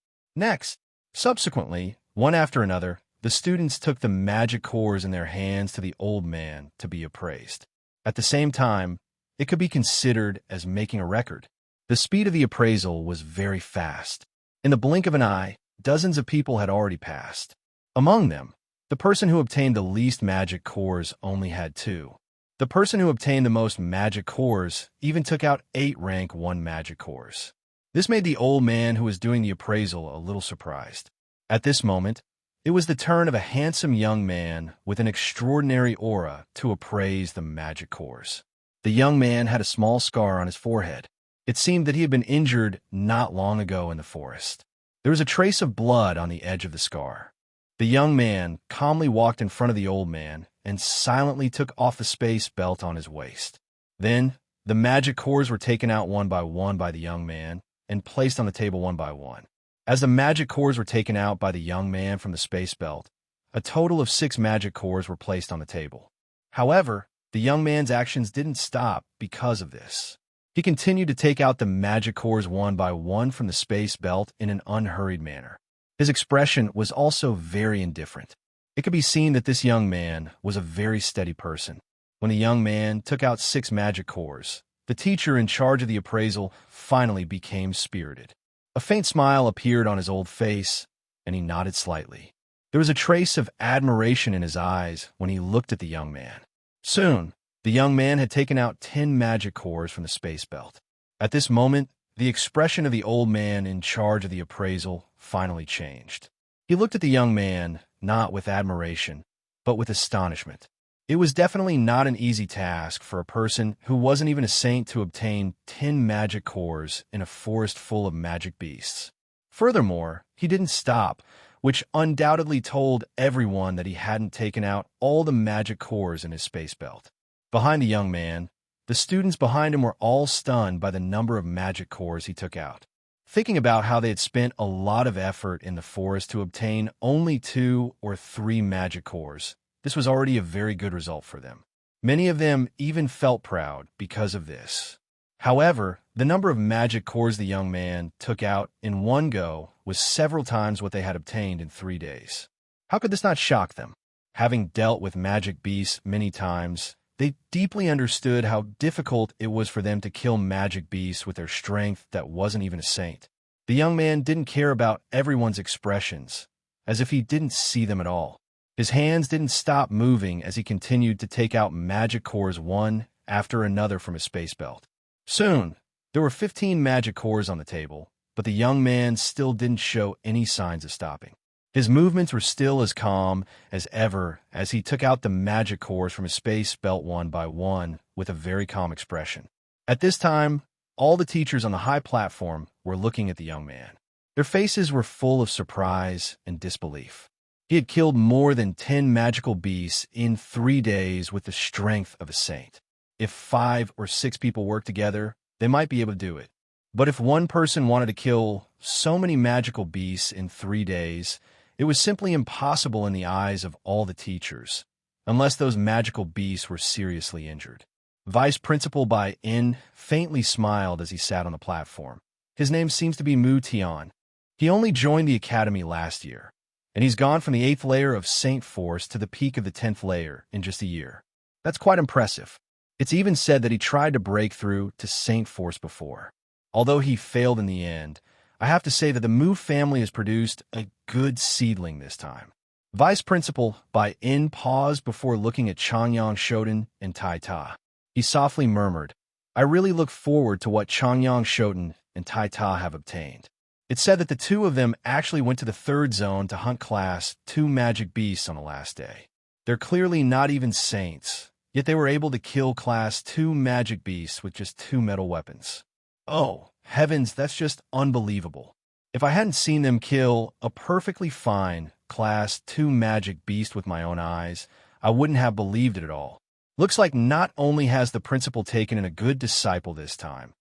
Subsequently, one after another, the students took the magic cores in their hands to the old man to be appraised. At the same time, it could be considered as making a record. The speed of the appraisal was very fast. In the blink of an eye, dozens of people had already passed. Among them, the person who obtained the least magic cores only had 2. The person who obtained the most magic cores even took out 8 rank 1 magic cores. This made the old man who was doing the appraisal a little surprised. At this moment, it was the turn of a handsome young man with an extraordinary aura to appraise the magic cores. The young man had a small scar on his forehead. It seemed that he had been injured not long ago in the forest. There was a trace of blood on the edge of the scar. The young man calmly walked in front of the old man and silently took off the space belt on his waist. Then, the magic cores were taken out one by the young man and placed on the table one by one. As the magic cores were taken out by the young man from the space belt, a total of 6 magic cores were placed on the table. However, the young man's actions didn't stop because of this. He continued to take out the magic cores one by one from the space belt in an unhurried manner. His expression was also very indifferent. It could be seen that this young man was a very steady person. When the young man took out 6 magic cores, the teacher in charge of the appraisal finally became spirited. A faint smile appeared on his old face, and he nodded slightly. There was a trace of admiration in his eyes when he looked at the young man. Soon, the young man had taken out 10 magic cores from the space belt. At this moment, the expression of the old man in charge of the appraisal finally changed. He looked at the young man, not with admiration, but with astonishment. It was definitely not an easy task for a person who wasn't even a saint to obtain 10 magic cores in a forest full of magic beasts. Furthermore, he didn't stop, which undoubtedly told everyone that he hadn't taken out all the magic cores in his space belt. Behind the young man, the students behind him were all stunned by the number of magic cores he took out. Thinking about how they had spent a lot of effort in the forest to obtain only 2 or 3 magic cores, this was already a very good result for them. Many of them even felt proud because of this. However, the number of magic cores the young man took out in one go was several times what they had obtained in 3 days. How could this not shock them? Having dealt with magic beasts many times, they deeply understood how difficult it was for them to kill magic beasts with their strength that wasn't even a saint. The young man didn't care about everyone's expressions, as if he didn't see them at all. His hands didn't stop moving as he continued to take out magic cores one after another from his space belt. Soon, there were 15 magic cores on the table, but the young man still didn't show any signs of stopping. His movements were still as calm as ever as he took out the magic cores from his space belt one by one with a very calm expression. At this time, all the teachers on the high platform were looking at the young man. Their faces were full of surprise and disbelief. He had killed more than 10 magical beasts in 3 days with the strength of a saint. If 5 or 6 people worked together, they might be able to do it. But if one person wanted to kill so many magical beasts in 3 days, it was simply impossible in the eyes of all the teachers, unless those magical beasts were seriously injured. Vice Principal Bai In faintly smiled as he sat on the platform. His name seems to be Mu Tian. He only joined the academy last year, and he's gone from the 8th layer of Saint Force to the peak of the 10th layer in just a year. That's quite impressive. It's even said that he tried to break through to Saint Force before. Although he failed in the end, I have to say that the Mu family has produced a good seedling this time. Vice Principal Bai In paused before looking at Changyang Shoten and Tai Ta. He softly murmured, "I really look forward to what Changyang Shoten and Tai Ta have obtained." It's said that the two of them actually went to the 3rd zone to hunt Class 2 magic beasts on the last day. They're clearly not even saints, yet they were able to kill Class 2 magic beasts with just 2 metal weapons. Oh, heavens, that's just unbelievable. If I hadn't seen them kill a perfectly fine Class 2 magic beast with my own eyes, I wouldn't have believed it at all. Looks like not only has the principal taken in a good disciple this time,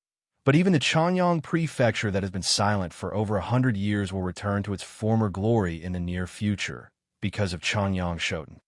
but even the Changyang Prefecture that has been silent for over 100 years will return to its former glory in the near future because of Changyang Shoten.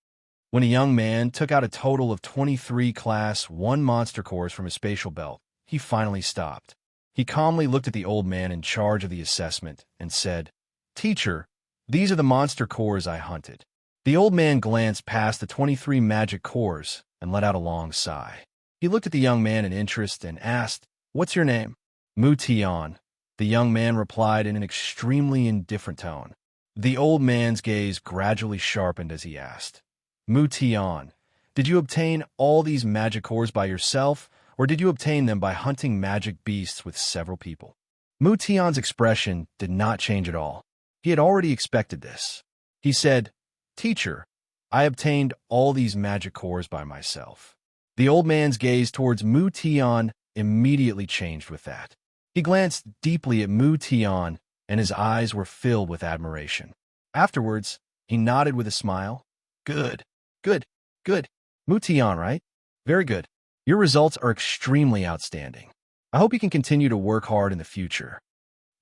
When a young man took out a total of 23 Class 1 monster cores from his spatial belt, he finally stopped. He calmly looked at the old man in charge of the assessment and said, "Teacher, these are the monster cores I hunted." The old man glanced past the 23 magic cores and let out a long sigh. He looked at the young man in interest and asked, "What's your name?" "Mu Tian," the young man replied in an extremely indifferent tone. The old man's gaze gradually sharpened as he asked, "Mu Tian, did you obtain all these magic cores by yourself, or did you obtain them by hunting magic beasts with several people?" Mu Tian's expression did not change at all. He had already expected this. He said, "Teacher, I obtained all these magic cores by myself." The old man's gaze towards Mu Tian immediately changed with that. He glanced deeply at Mu Tian, and his eyes were filled with admiration. Afterwards, he nodded with a smile. "Good, good, good. Mu Tian, right? Very good. Your results are extremely outstanding. I hope you can continue to work hard in the future."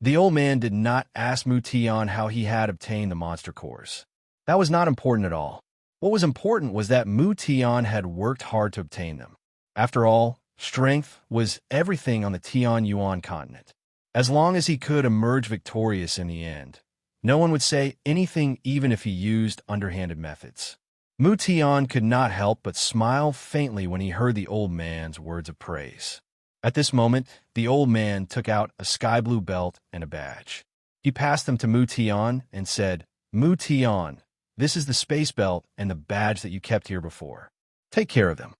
The old man did not ask Mu Tian how he had obtained the monster cores. That was not important at all. What was important was that Mu Tian had worked hard to obtain them. After all, strength was everything on the Tian Yuan continent. As long as he could emerge victorious in the end, no one would say anything even if he used underhanded methods. Mu Tian could not help but smile faintly when he heard the old man's words of praise. At this moment, the old man took out a sky blue belt and a badge. He passed them to Mu Tian and said, "Mu Tian, this is the space belt and the badge that you kept here before. Take care of them."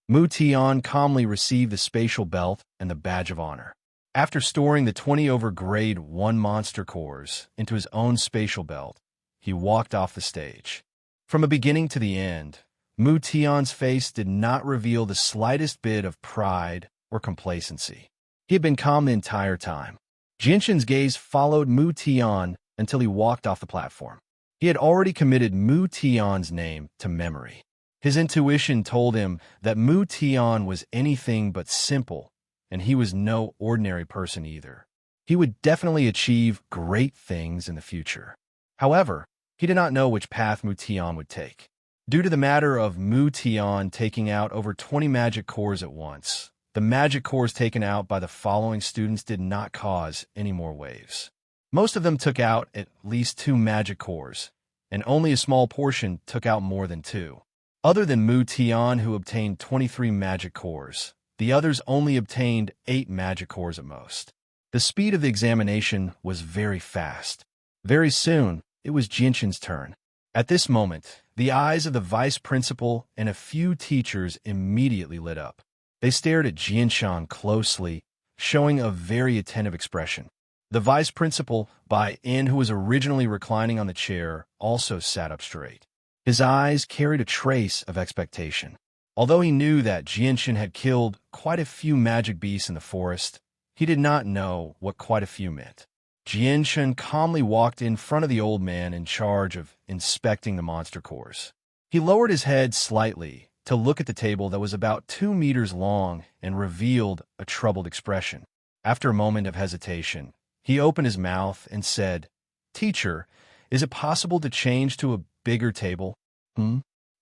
Mu Tian calmly received the spatial belt and the badge of honor. After storing the 20 over grade 1 monster cores into his own spatial belt, he walked off the stage. From the beginning to the end, Mu Tian's face did not reveal the slightest bit of pride or complacency. He had been calm the entire time. Jinshin's gaze followed Mu Tian until he walked off the platform. He had already committed Mu Tian's name to memory. His intuition told him that Mu Tian was anything but simple, and he was no ordinary person either. He would definitely achieve great things in the future. However, he did not know which path Mu Tian would take. Due to the matter of Mu Tian taking out over 20 magic cores at once, the magic cores taken out by the following students did not cause any more waves. Most of them took out at least 2 magic cores, and only a small portion took out more than 2. Other than Mu Tian, who obtained 23 magic cores, the others only obtained 8 magic cores at most. The speed of the examination was very fast. Very soon, it was Jinshin's turn. At this moment, the eyes of the vice principal and a few teachers immediately lit up. They stared at Jinshin closely, showing a very attentive expression. The vice principal, Bai In, who was originally reclining on the chair, also sat up straight. His eyes carried a trace of expectation. Although he knew that Jinshin had killed quite a few magic beasts in the forest, he did not know what quite a few meant. Jinshin calmly walked in front of the old man in charge of inspecting the monster cores. He lowered his head slightly to look at the table that was about 2 meters long and revealed a troubled expression. After a moment of hesitation, he opened his mouth and said, "Teacher, is it possible to change to a bigger table?"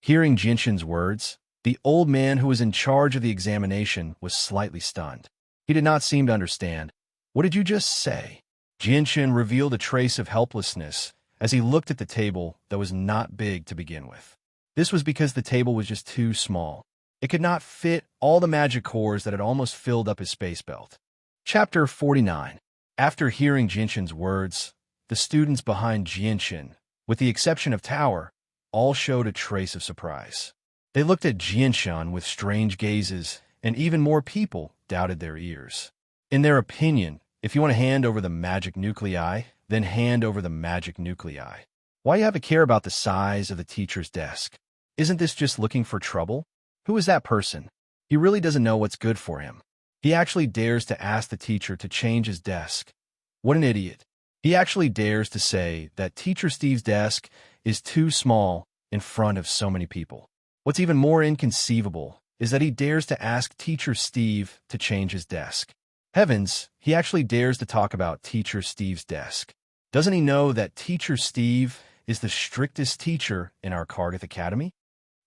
Hearing Jinshin's words, the old man who was in charge of the examination was slightly stunned. He did not seem to understand. "What did you just say?" Jinshin revealed a trace of helplessness as he looked at the table that was not big to begin with. This was because the table was just too small. It could not fit all the magic cores that had almost filled up his space belt. Chapter 49. After hearing Jinshin's words, the students behind Jinshin, with the exception of Tower, all showed a trace of surprise. They looked at Jinshin with strange gazes, and even more people doubted their ears. In their opinion, if you want to hand over the magic nuclei, then hand over the magic nuclei. Why you have to care about the size of the teacher's desk? Isn't this just looking for trouble? Who is that person? He really doesn't know what's good for him. He actually dares to ask the teacher to change his desk. What an idiot. He actually dares to say that Teacher Steve's desk is too small in front of so many people. What's even more inconceivable is that he dares to ask Teacher Steve to change his desk. Heavens, he actually dares to talk about Teacher Steve's desk. Doesn't he know that Teacher Steve is the strictest teacher in our Kargath Academy?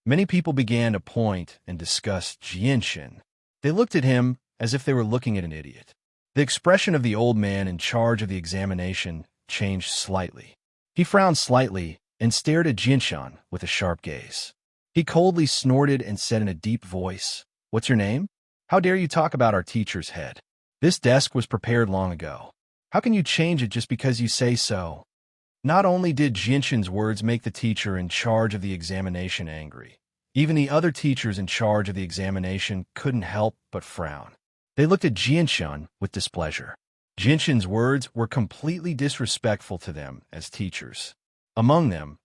Many people began to point and discuss Jinshin. They looked at him as if they were looking at an idiot. The expression of the old man in charge of the examination changed slightly. He frowned slightly and stared at Jinshin with a sharp gaze. He coldly snorted and said in a deep voice, "What's your name? How dare you talk about our teacher's head? This desk was prepared long ago. How can you change it just because you say so?" Not only did Jinshin's words make the teacher in charge of the examination angry, even the other teachers in charge of the examination couldn't help but frown. They looked at Jinshin with displeasure. Jinshin's words were completely disrespectful to them as teachers. Among them,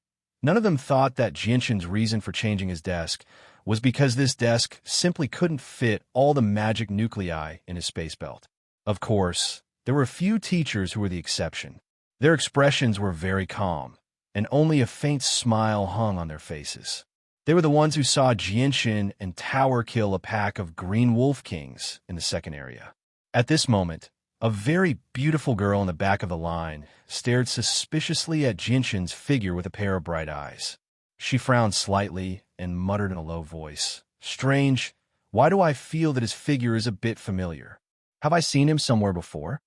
none of them thought that Jinshin's reason for changing his desk was because this desk simply couldn't fit all the magic nuclei in his space belt. Of course, there were a few teachers who were the exception. Their expressions were very calm, and only a faint smile hung on their faces. They were the ones who saw Jinshin and Tower kill a pack of green wolf kings in the second area. At this moment, a very beautiful girl in the back of the line stared suspiciously at Jinshin's figure with a pair of bright eyes. She frowned slightly and muttered in a low voice, "Strange, why do I feel that his figure is a bit familiar? Have I seen him somewhere before?"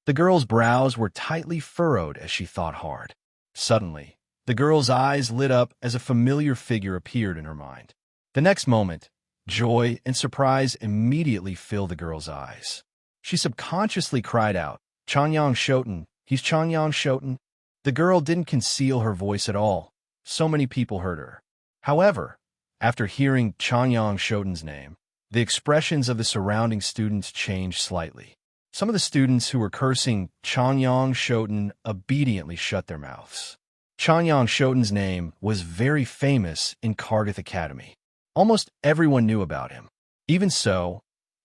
The girl's brows were tightly furrowed as she thought hard. Suddenly, the girl's eyes lit up as a familiar figure appeared in her mind. The next moment, joy and surprise immediately filled the girl's eyes. She subconsciously cried out, "Changyang Shoten, he's Changyang Shoten." The girl didn't conceal her voice at all. So many people heard her. However, after hearing Changyang Shoten's name, the expressions of the surrounding students changed slightly. Some of the students who were cursing Changyang Shoten obediently shut their mouths. Changyang Shoten's name was very famous in Kargath Academy. Almost everyone knew about him. Even so,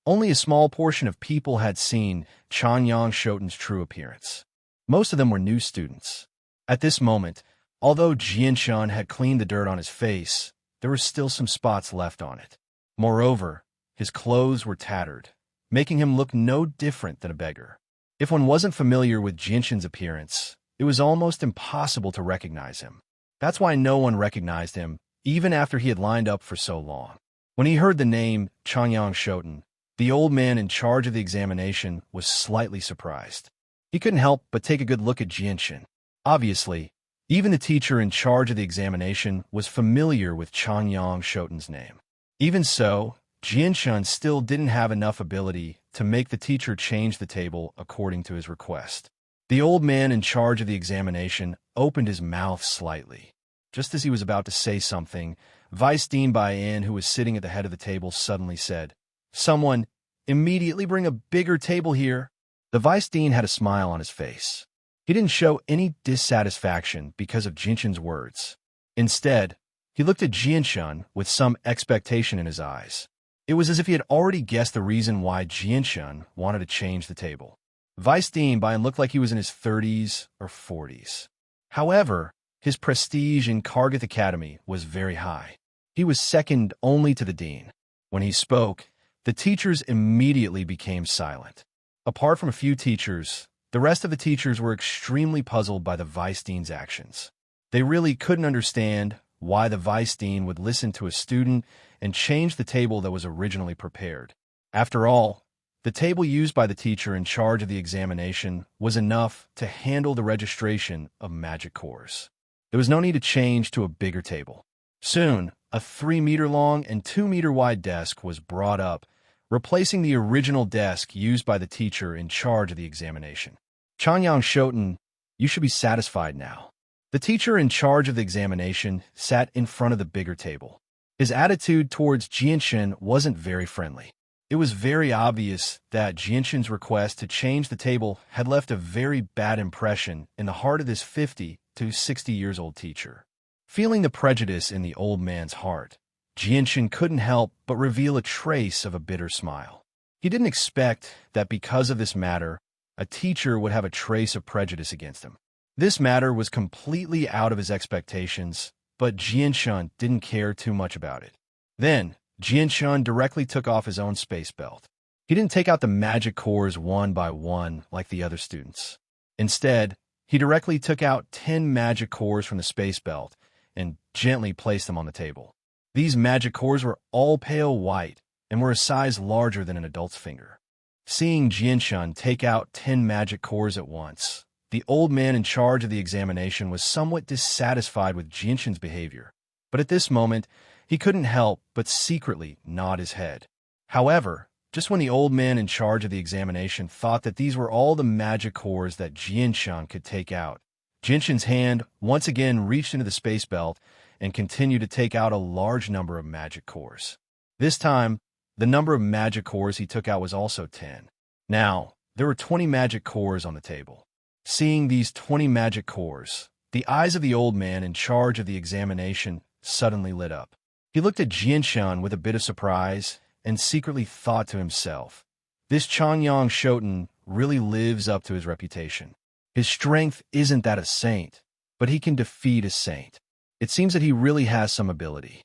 only a small portion of people had seen Changyang Shoten's true appearance. Most of them were new students. At this moment, although Jinshin had cleaned the dirt on his face, there were still some spots left on it. Moreover, his clothes were tattered, making him look no different than a beggar. If one wasn't familiar with Jinshin's appearance, it was almost impossible to recognize him. That's why no one recognized him, even after he had lined up for so long. When he heard the name Changyang Shoten, the old man in charge of the examination was slightly surprised. He couldn't help but take a good look at Jianshan. Obviously, even the teacher in charge of the examination was familiar with Changyang Shoten's name. Even so, Jianshan still didn't have enough ability to make the teacher change the table according to his request. The old man in charge of the examination opened his mouth slightly. Just as he was about to say something, Vice Dean Bai-in, who was sitting at the head of the table, suddenly said, "Someone, immediately bring a bigger table here." The Vice Dean had a smile on his face. He didn't show any dissatisfaction because of Jianshan's words. Instead, he looked at Jianshan with some expectation in his eyes. It was as if he had already guessed the reason why Jianshan wanted to change the table. Vice Dean Bai-in looked like he was in his 30s or 40s. However, his prestige in Kargath Academy was very high. He was second only to the dean. When he spoke, the teachers immediately became silent. Apart from a few teachers, the rest of the teachers were extremely puzzled by the Vice Dean's actions. They really couldn't understand why the Vice Dean would listen to a student and change the table that was originally prepared. After all, the table used by the teacher in charge of the examination was enough to handle the registration of magic cores. There was no need to change to a bigger table. Soon, a 3-meter-long and 2-meter-wide desk was brought up, replacing the original desk used by the teacher in charge of the examination. Changyang Shoten, you should be satisfied now. The teacher in charge of the examination sat in front of the bigger table. His attitude towards Jianshan wasn't very friendly. It was very obvious that Jianshan's request to change the table had left a very bad impression in the heart of this 50 to 60 years old teacher. Feeling the prejudice in the old man's heart, Jianshan couldn't help but reveal a trace of a bitter smile. He didn't expect that because of this matter, a teacher would have a trace of prejudice against him. This matter was completely out of his expectations, but Jianshan didn't care too much about it. Then, Jianshan directly took off his own space belt. He didn't take out the magic cores one by one like the other students. Instead, he directly took out 10 magic cores from the space belt and gently placed them on the table. These magic cores were all pale white and were a size larger than an adult's finger. Seeing Jianshan take out 10 magic cores at once, the old man in charge of the examination was somewhat dissatisfied with Jianshan's behavior, but at this moment, he couldn't help but secretly nod his head. However, just when the old man in charge of the examination thought that these were all the magic cores that Jianshan could take out, Jianshan's hand once again reached into the space belt and continued to take out a large number of magic cores. This time, the number of magic cores he took out was also 10. Now, there were 20 magic cores on the table. Seeing these 20 magic cores, the eyes of the old man in charge of the examination suddenly lit up. He looked at Jianshan with a bit of surprise and secretly thought to himself, this Changyang Shoten really lives up to his reputation. His strength isn't that of a saint, but he can defeat a saint. It seems that he really has some ability.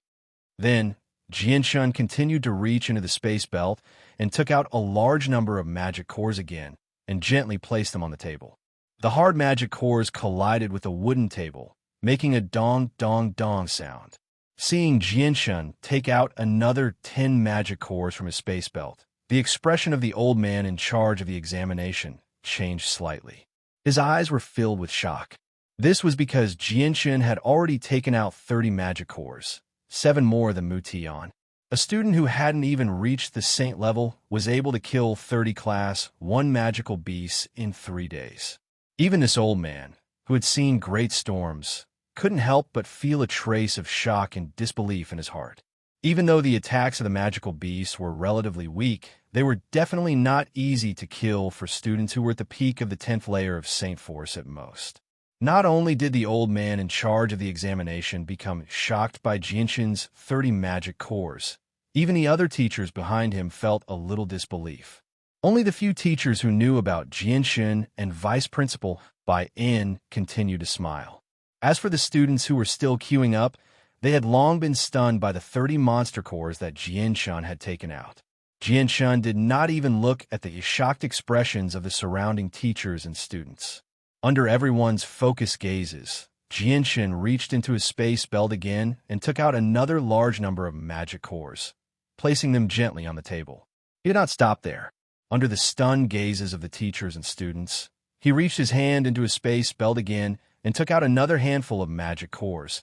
Then, Jianshan continued to reach into the space belt and took out a large number of magic cores again and gently placed them on the table. The hard magic cores collided with the wooden table, making a dong dong dong sound. Seeing Jianshan take out another 10 magic cores from his space belt, the expression of the old man in charge of the examination changed slightly. His eyes were filled with shock. This was because Jianshan had already taken out 30 magic cores, 7 more than Mu Tian. A student who hadn't even reached the saint level was able to kill 30 class 1 magical beasts in 3 days. Even this old man, who had seen great storms, couldn't help but feel a trace of shock and disbelief in his heart. Even though the attacks of the magical beasts were relatively weak, they were definitely not easy to kill for students who were at the peak of the 10th layer of Saint Force at most. Not only did the old man in charge of the examination become shocked by Jianshan's 30 magic cores, even the other teachers behind him felt a little disbelief. Only the few teachers who knew about Jianshan and Vice Principal Bai-in continued to smile. As for the students who were still queuing up, they had long been stunned by the 30 monster cores that Jianshan had taken out. Jianshan did not even look at the shocked expressions of the surrounding teachers and students. Under everyone's focused gazes, Jianshin reached into his space belt again and took out another large number of magic cores, placing them gently on the table. He did not stop there. Under the stunned gazes of the teachers and students, he reached his hand into his space belt again and took out another handful of magic cores.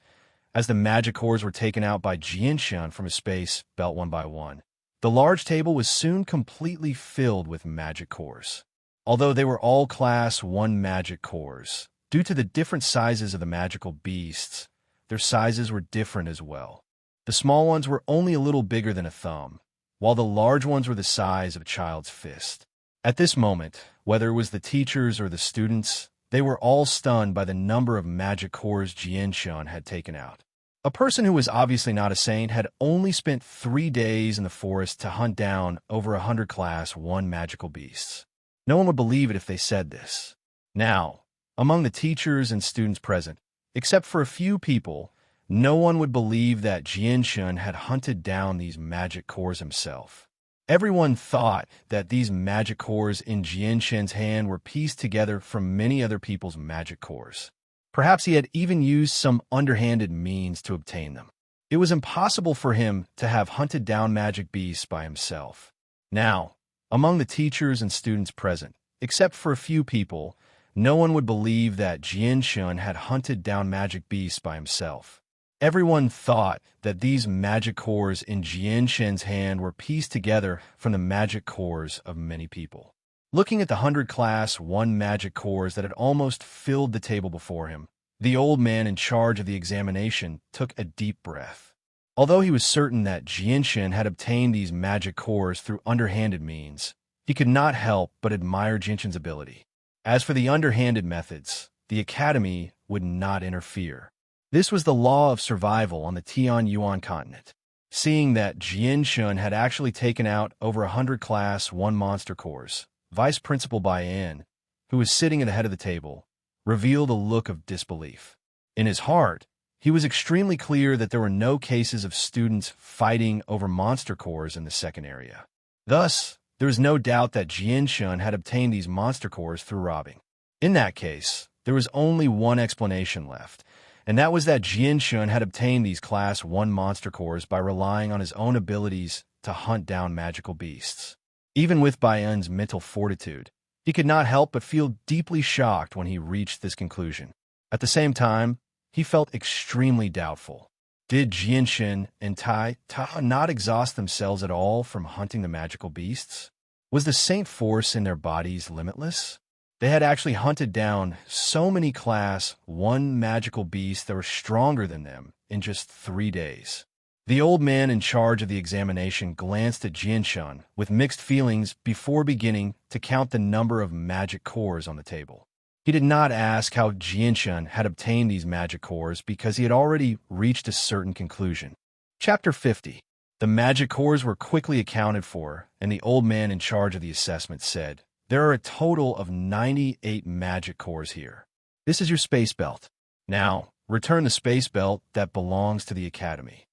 As the magic cores were taken out by Jianshin from his space belt one by one, the large table was soon completely filled with magic cores. Although they were all Class 1 magic cores, due to the different sizes of the magical beasts, their sizes were different as well. The small ones were only a little bigger than a thumb, while the large ones were the size of a child's fist. At this moment, whether it was the teachers or the students, they were all stunned by the number of magic cores Jianshin had taken out. A person who was obviously not a saint had only spent 3 days in the forest to hunt down over 100 Class 1 magical beasts. No one would believe it if they said this. Now, among the teachers and students present, except for a few people, no one would believe that Jianshin had hunted down these magic cores himself. Everyone thought that these magic cores in Jianshin's hand were pieced together from many other people's magic cores. Perhaps he had even used some underhanded means to obtain them. It was impossible for him to have hunted down magic beasts by himself. Now, among the teachers and students present, except for a few people, no one would believe that Jianshin had hunted down magic beasts by himself. Everyone thought that these magic cores in Jianshin's hand were pieced together from the magic cores of many people. Looking at the 100 Class 1 magic cores that had almost filled the table before him, the old man in charge of the examination took a deep breath. Although he was certain that Jianshin had obtained these magic cores through underhanded means, he could not help but admire Jianshin's ability. As for the underhanded methods, the Academy would not interfere. This was the law of survival on the Tianyuan continent. Seeing that Jianshin had actually taken out over 100 Class 1 monster cores, Vice Principal Baiyan, who was sitting at the head of the table, revealed a look of disbelief. In his heart, he was extremely clear that there were no cases of students fighting over monster cores in the second area. Thus, there was no doubt that Jianshin had obtained these monster cores through robbing. In that case, there was only one explanation left, and that was that Jianshin had obtained these Class 1 monster cores by relying on his own abilities to hunt down magical beasts. Even with Baiyan's mental fortitude, he could not help but feel deeply shocked when he reached this conclusion. At the same time, he felt extremely doubtful. Did Jianshin and Tai not exhaust themselves at all from hunting the magical beasts? Was the saint force in their bodies limitless? They had actually hunted down so many Class 1 magical beasts that were stronger than them in just 3 days. The old man in charge of the examination glanced at Jianshin with mixed feelings before beginning to count the number of magic cores on the table. He did not ask how Jianshin had obtained these magic cores because he had already reached a certain conclusion. Chapter 50. The magic cores were quickly accounted for, and the old man in charge of the assessment said, "There are a total of 98 magic cores here. This is your space belt. Now, return the space belt that belongs to the Academy."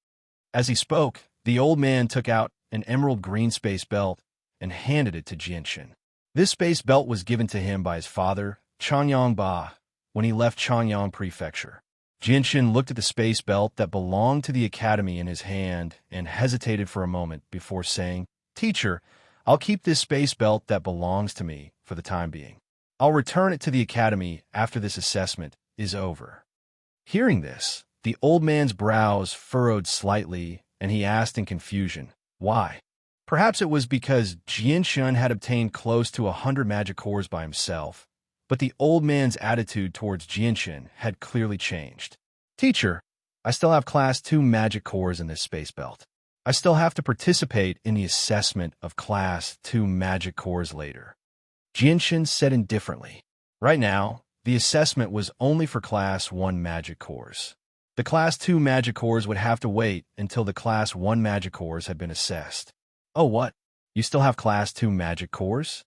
As he spoke, the old man took out an emerald green space belt and handed it to Jianshin. This space belt was given to him by his father, Changyang Ba, when he left Changyang Prefecture. Jianshin looked at the space belt that belonged to the Academy in his hand and hesitated for a moment before saying, "Teacher, I'll keep this space belt that belongs to me for the time being. I'll return it to the Academy after this assessment is over." Hearing this, the old man's brows furrowed slightly, and he asked in confusion, "Why?" Perhaps it was because Jianshin had obtained close to 100 magic cores by himself, but the old man's attitude towards Jianshin had clearly changed. "Teacher, I still have Class 2 magic cores in this space belt. I still have to participate in the assessment of Class 2 magic cores later." Jianshin said indifferently. Right now, the assessment was only for Class 1 magic cores. The Class 2 magic cores would have to wait until the Class 1 magic cores had been assessed. "Oh, what? You still have Class 2 magic cores?"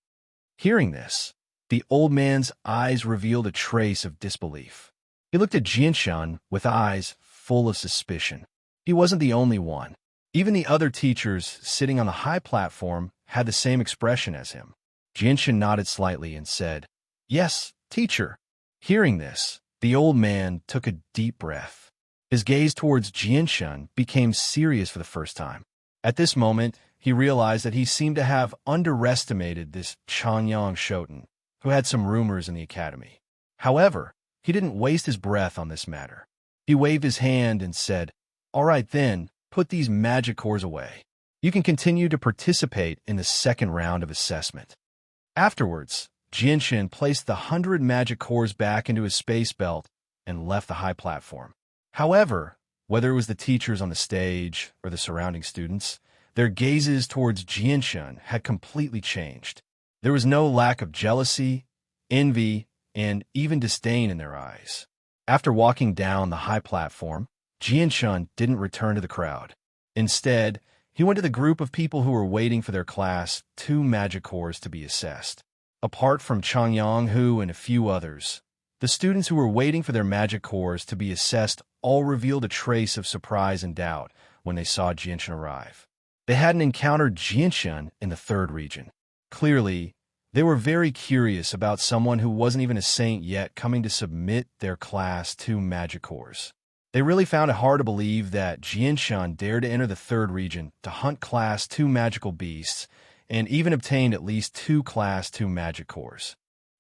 Hearing this, the old man's eyes revealed a trace of disbelief. He looked at Jianshin with eyes full of suspicion. He wasn't the only one. Even the other teachers sitting on the high platform had the same expression as him. Jianshin nodded slightly and said, "Yes, teacher." Hearing this, The old man took a deep breath. His gaze towards Jianshun became serious for the first time. At this moment, he realized that he seemed to have underestimated this Changyang Shoten, who had some rumors in the academy. However, he didn't waste his breath on this matter. He waved his hand and said, "All right then, put these magic cores away. You can continue to participate in the second round of assessment." Afterwards, Jianshun placed the 100 magic cores back into his space belt and left the high platform. However, whether it was the teachers on the stage or the surrounding students, their gazes towards Jianshun had completely changed. There was no lack of jealousy, envy, and even disdain in their eyes. After walking down the high platform, Jianshun didn't return to the crowd. Instead, he went to the group of people who were waiting for their class 2 magic cores to be assessed. Apart from Changyang Hu and a few others, the students who were waiting for their magic cores to be assessed all revealed a trace of surprise and doubt when they saw Jianshun arrive. They hadn't encountered Jianshun in the third region. Clearly, they were very curious about someone who wasn't even a saint yet coming to submit their class 2 magic cores. They really found it hard to believe that Jianshun dared to enter the third region to hunt class 2 magical beasts and even obtained at least 2 class 2 magic cores.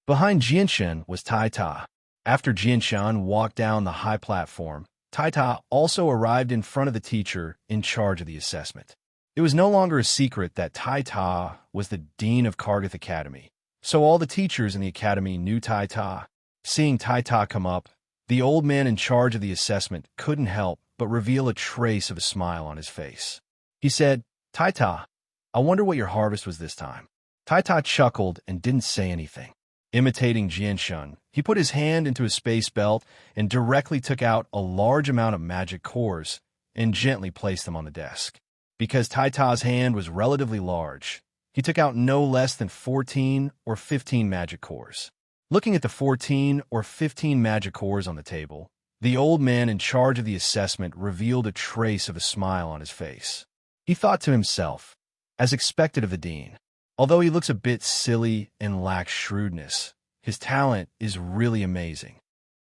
Behind Jianshun was Tai Ta. After Jianshun walked down the high platform, Tai Ta also arrived in front of the teacher in charge of the assessment. It was no longer a secret that Tai Ta was the dean of Kargath Academy, so all the teachers in the academy knew Tai Ta. Seeing Tai Ta come up, the old man in charge of the assessment couldn't help but reveal a trace of a smile on his face. He said, "Tai Ta, I wonder what your harvest was this time." Tai Ta chuckled and didn't say anything. Imitating Jianshun, he put his hand into his space belt and directly took out a large amount of magic cores and gently placed them on the desk. Because Tai Ta's hand was relatively large, he took out no less than 14 or 15 magic cores. Looking at the 14 or 15 magic cores on the table, the old man in charge of the assessment revealed a trace of a smile on his face. He thought to himself, as expected of the dean, although he looks a bit silly and lacks shrewdness, his talent is really amazing.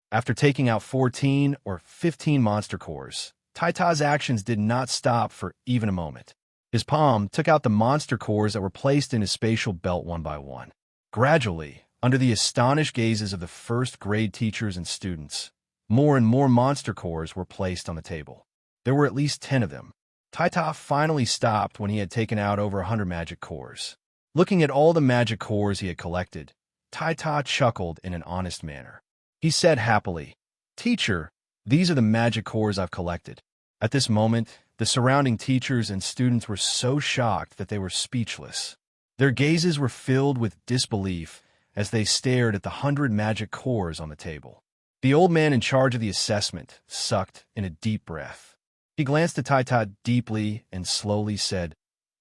After taking out 14 or 15 monster cores, Tai Ta's actions did not stop for even a moment. His palm took out the monster cores that were placed in his spatial belt one by one. Gradually, under the astonished gazes of the first-grade teachers and students, more and more monster cores were placed on the table. There were at least 10 of them. Tai Ta finally stopped when he had taken out over 100 magic cores. Looking at all the magic cores he had collected, Tai Ta chuckled in an honest manner. He said happily, "Teacher, these are the magic cores I've collected." At this moment, the surrounding teachers and students were so shocked that they were speechless. Their gazes were filled with disbelief as they stared at the 100 magic cores on the table. The old man in charge of the assessment sucked in a deep breath. He glanced at Tai Ta deeply and slowly said,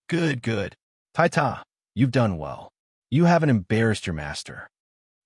"Good, good. Tai Ta, you've done well. You haven't embarrassed your master."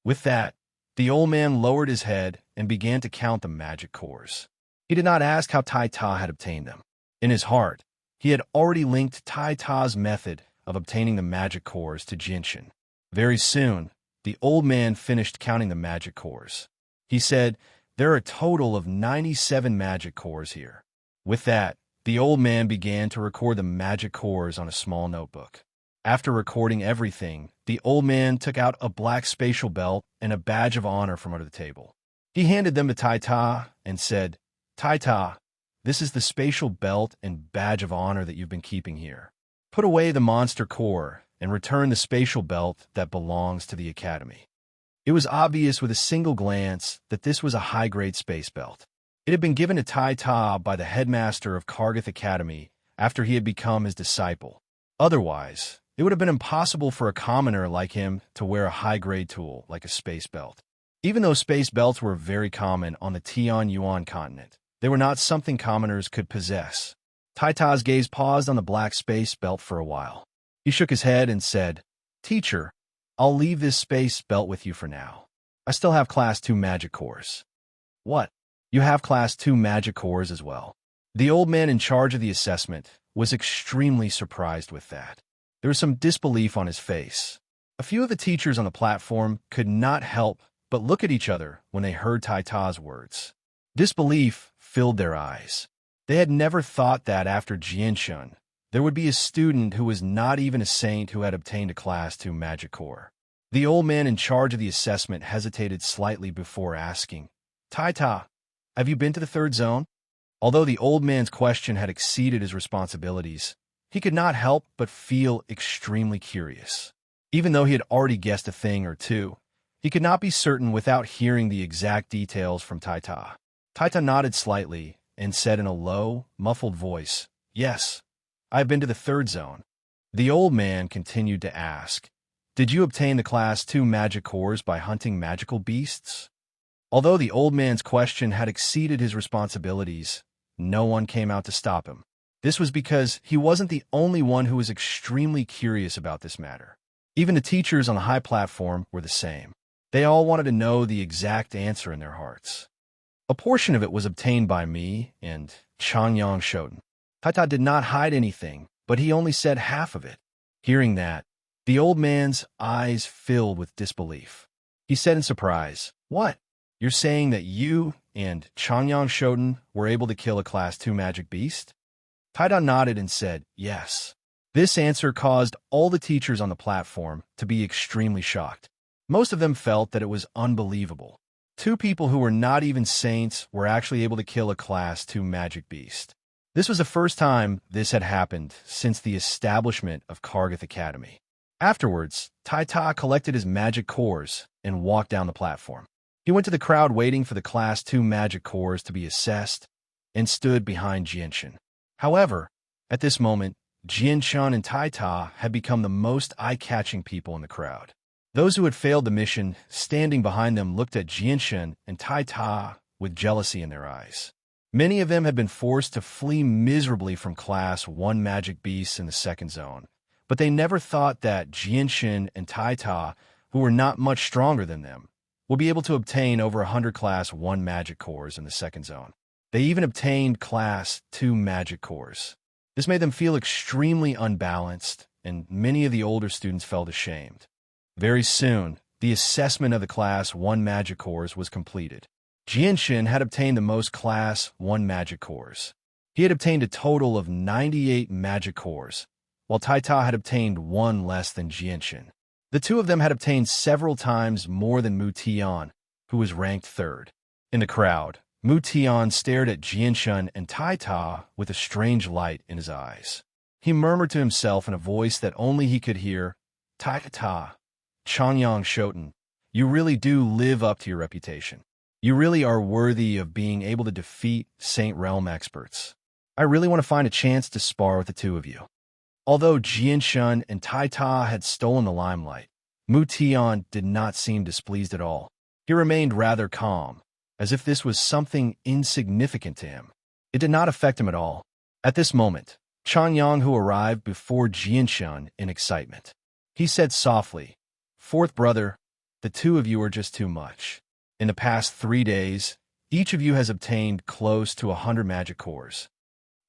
With that, the old man lowered his head and began to count the magic cores. He did not ask how Tai Ta had obtained them. In his heart, he had already linked Tai Ta's method of obtaining the magic cores to Jianshun. Very soon, the old man finished counting the magic cores. He said, "There are a total of 97 magic cores here." With that, the old man began to record the magic cores on a small notebook. After recording everything, the old man took out a black spatial belt and a badge of honor from under the table. He handed them to Tai Ta and said, "Tai Ta, this is the spatial belt and badge of honor that you've been keeping here. Put away the monster core and return the spatial belt that belongs to the academy." It was obvious with a single glance that this was a high-grade space belt. It had been given to Tai Ta by the headmaster of Kargath Academy after he had become his disciple. Otherwise, it would have been impossible for a commoner like him to wear a high-grade tool like a space belt. Even though space belts were very common on the Tianyuan continent, they were not something commoners could possess. Tai Ta's gaze paused on the black space belt for a while. He shook his head and said, "Teacher, I'll leave this space belt with you for now. I still have Class 2 magic cores." "What? You have Class 2 magic cores as well?" The old man in charge of the assessment was extremely surprised with that. There was some disbelief on his face. A few of the teachers on the platform could not help but look at each other when they heard Tai Ta's words. Disbelief filled their eyes. They had never thought that after Jianshun, there would be a student who was not even a saint who had obtained a Class 2 magic core. The old man in charge of the assessment hesitated slightly before asking, Tai Ta, have you been to the third zone? Although the old man's question had exceeded his responsibilities, he could not help but feel extremely curious. Even though he had already guessed a thing or two, he could not be certain without hearing the exact details from Tai Ta. Tai Ta nodded slightly and said in a low, muffled voice, Yes, I have been to the third zone. The old man continued to ask, Did you obtain the Class 2 magic cores by hunting magical beasts? Although the old man's question had exceeded his responsibilities, no one came out to stop him. This was because he wasn't the only one who was extremely curious about this matter. Even the teachers on the high platform were the same. They all wanted to know the exact answer in their hearts. A portion of it was obtained by me and Changyang Shoten. Tai Ta did not hide anything, but he only said half of it. Hearing that, the old man's eyes filled with disbelief. He said in surprise, What? You're saying that you and Changyang Shoten were able to kill a Class 2 magic beast? Tai Ta nodded and said, Yes. This answer caused all the teachers on the platform to be extremely shocked. Most of them felt that it was unbelievable. Two people who were not even saints were actually able to kill a Class 2 magic beast. This was the first time this had happened since the establishment of Kargath Academy. Afterwards, Tai Ta collected his magic cores and walked down the platform. He went to the crowd waiting for the Class 2 magic cores to be assessed and stood behind Jianshun. However, at this moment, Jianshun and Tai Ta had become the most eye-catching people in the crowd. Those who had failed the mission, standing behind them, looked at Jianshun and Tai Ta with jealousy in their eyes. Many of them had been forced to flee miserably from Class 1 magic beasts in the second zone, but they never thought that Jianshun and Tai Ta, who were not much stronger than them, would be able to obtain over 100 Class 1 magic cores in the second zone. They even obtained Class 2 magic cores. This made them feel extremely unbalanced, and many of the older students felt ashamed. Very soon, the assessment of the Class 1 magic cores was completed. Jianshun had obtained the most Class 1 magic cores. He had obtained a total of 98 magic cores, while Tai Ta had obtained one less than Jianshun. The two of them had obtained several times more than Mu Tian, who was ranked third. In the crowd, Mu Tian stared at Jianshun and Tai Ta with a strange light in his eyes. He murmured to himself in a voice that only he could hear, Tai Ta, Changyang Shoten, you really do live up to your reputation. You really are worthy of being able to defeat Saint Realm experts. I really want to find a chance to spar with the two of you. Although Jianshun and Tai Ta had stolen the limelight, Mu Tian did not seem displeased at all. He remained rather calm, as if this was something insignificant to him. It did not affect him at all. At this moment, Changyang, who arrived before Jianshun in excitement. He said softly, Fourth brother, the two of you are just too much. In the past 3 days, each of you has obtained close to 100 magic cores.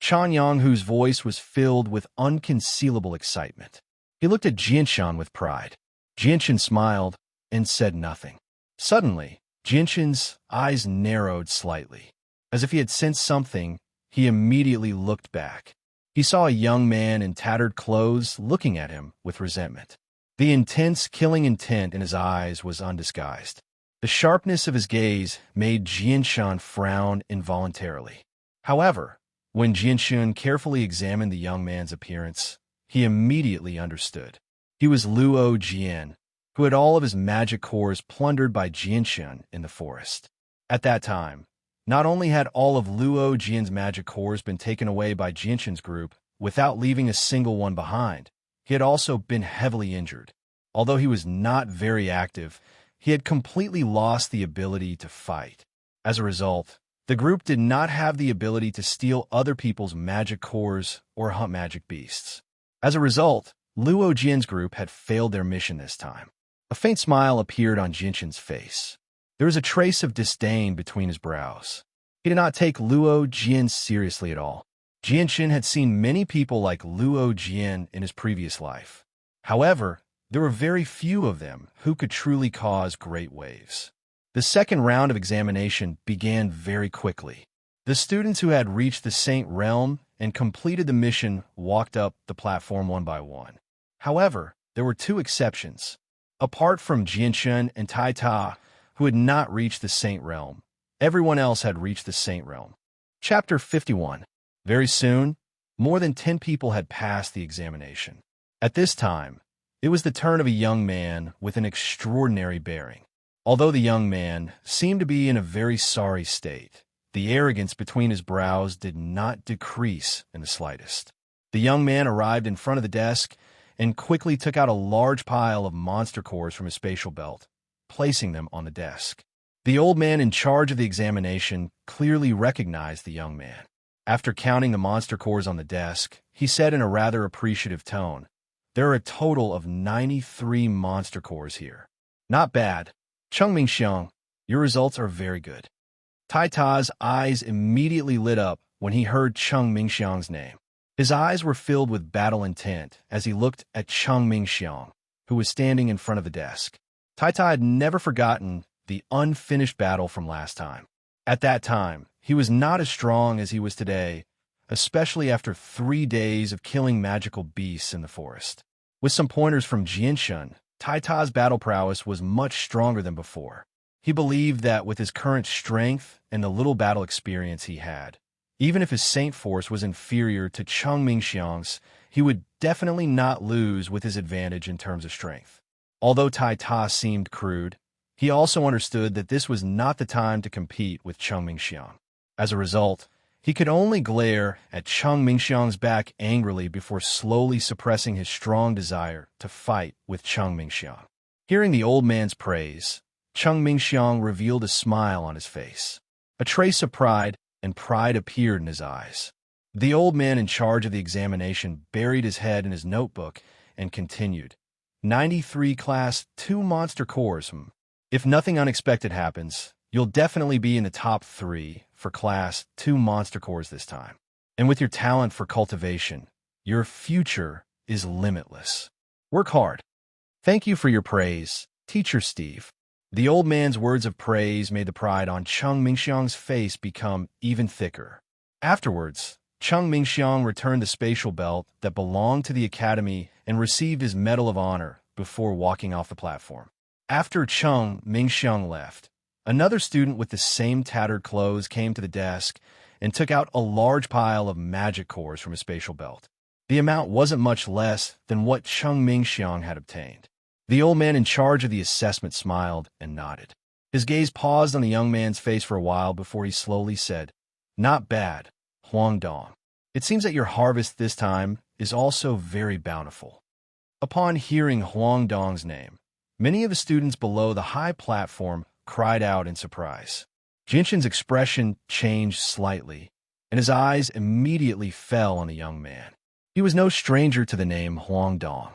Changyang, whose voice was filled with unconcealable excitement. He looked at Jianshun with pride. Jianshun smiled and said nothing. Suddenly, Jianshun's eyes narrowed slightly. As if he had sensed something, he immediately looked back. He saw a young man in tattered clothes looking at him with resentment. The intense, killing intent in his eyes was undisguised. The sharpness of his gaze made Jianshun frown involuntarily. However, when Jianshun carefully examined the young man's appearance, he immediately understood. He was Luo Jian, who had all of his magic cores plundered by Jianshun in the forest. At that time, not only had all of Luo Jian's magic cores been taken away by Jianshun's group without leaving a single one behind, he had also been heavily injured. Although he was not very active, he had completely lost the ability to fight. As a result, the group did not have the ability to steal other people's magic cores or hunt magic beasts. As a result, Luo Jian's group had failed their mission this time. A faint smile appeared on Jianshun's face. There was a trace of disdain between his brows. He did not take Luo Jian seriously at all. Jianshun had seen many people like Luo Jian in his previous life. However, there were very few of them who could truly cause great waves. The second round of examination began very quickly. The students who had reached the Saint Realm and completed the mission walked up the platform one by one. However, there were two exceptions. Apart from Jianshun and Tai Ta, who had not reached the Saint Realm, everyone else had reached the Saint Realm. Chapter 51. Very soon, more than 10 people had passed the examination. At this time, it was the turn of a young man with an extraordinary bearing. Although the young man seemed to be in a very sorry state, the arrogance between his brows did not decrease in the slightest. The young man arrived in front of the desk and quickly took out a large pile of monster cores from his spatial belt, placing them on the desk. The old man in charge of the examination clearly recognized the young man. After counting the monster cores on the desk, he said in a rather appreciative tone, "There are a total of 93 monster cores here. Not bad. Cheng Mingxiang, your results are very good." Tai Ta's eyes immediately lit up when he heard Cheng Mingxiang's name. His eyes were filled with battle intent as he looked at Cheng Mingxiang, who was standing in front of the desk. Tai Ta had never forgotten the unfinished battle from last time. At that time, he was not as strong as he was today, especially after 3 days of killing magical beasts in the forest. With some pointers from Jianshun, Tai Ta's battle prowess was much stronger than before. He believed that with his current strength and the little battle experience he had, even if his Saint Force was inferior to Cheng Mingxiang's, he would definitely not lose with his advantage in terms of strength. Although Tai Ta seemed crude, he also understood that this was not the time to compete with Cheng Mingxiang. As a result, he could only glare at Cheng Mingxiang's back angrily before slowly suppressing his strong desire to fight with Cheng Mingxiang. Hearing the old man's praise, Cheng Mingxiang revealed a smile on his face. A trace of pride appeared in his eyes. The old man in charge of the examination buried his head in his notebook and continued, 93 Class 2 monster cores. If nothing unexpected happens, you'll definitely be in the top 3 for Class 2 monster cores this time. And with your talent for cultivation, your future is limitless. Work hard. Thank you for your praise, Teacher Steve. The old man's words of praise made the pride on Cheng Mingxiang's face become even thicker. Afterwards, Cheng Mingxiang returned the spatial belt that belonged to the academy and received his Medal of Honor before walking off the platform. After Cheng Mingxiang left, another student with the same tattered clothes came to the desk and took out a large pile of magic cores from his spatial belt. The amount wasn't much less than what Cheng Mingxiang had obtained. The old man in charge of the assessment smiled and nodded. His gaze paused on the young man's face for a while before he slowly said, "Not bad, Huang Dong. It seems that your harvest this time is also very bountiful." Upon hearing Huang Dong's name, many of the students below the high platform cried out in surprise. Jinshin's expression changed slightly, and his eyes immediately fell on the young man. He was no stranger to the name Huang Dong.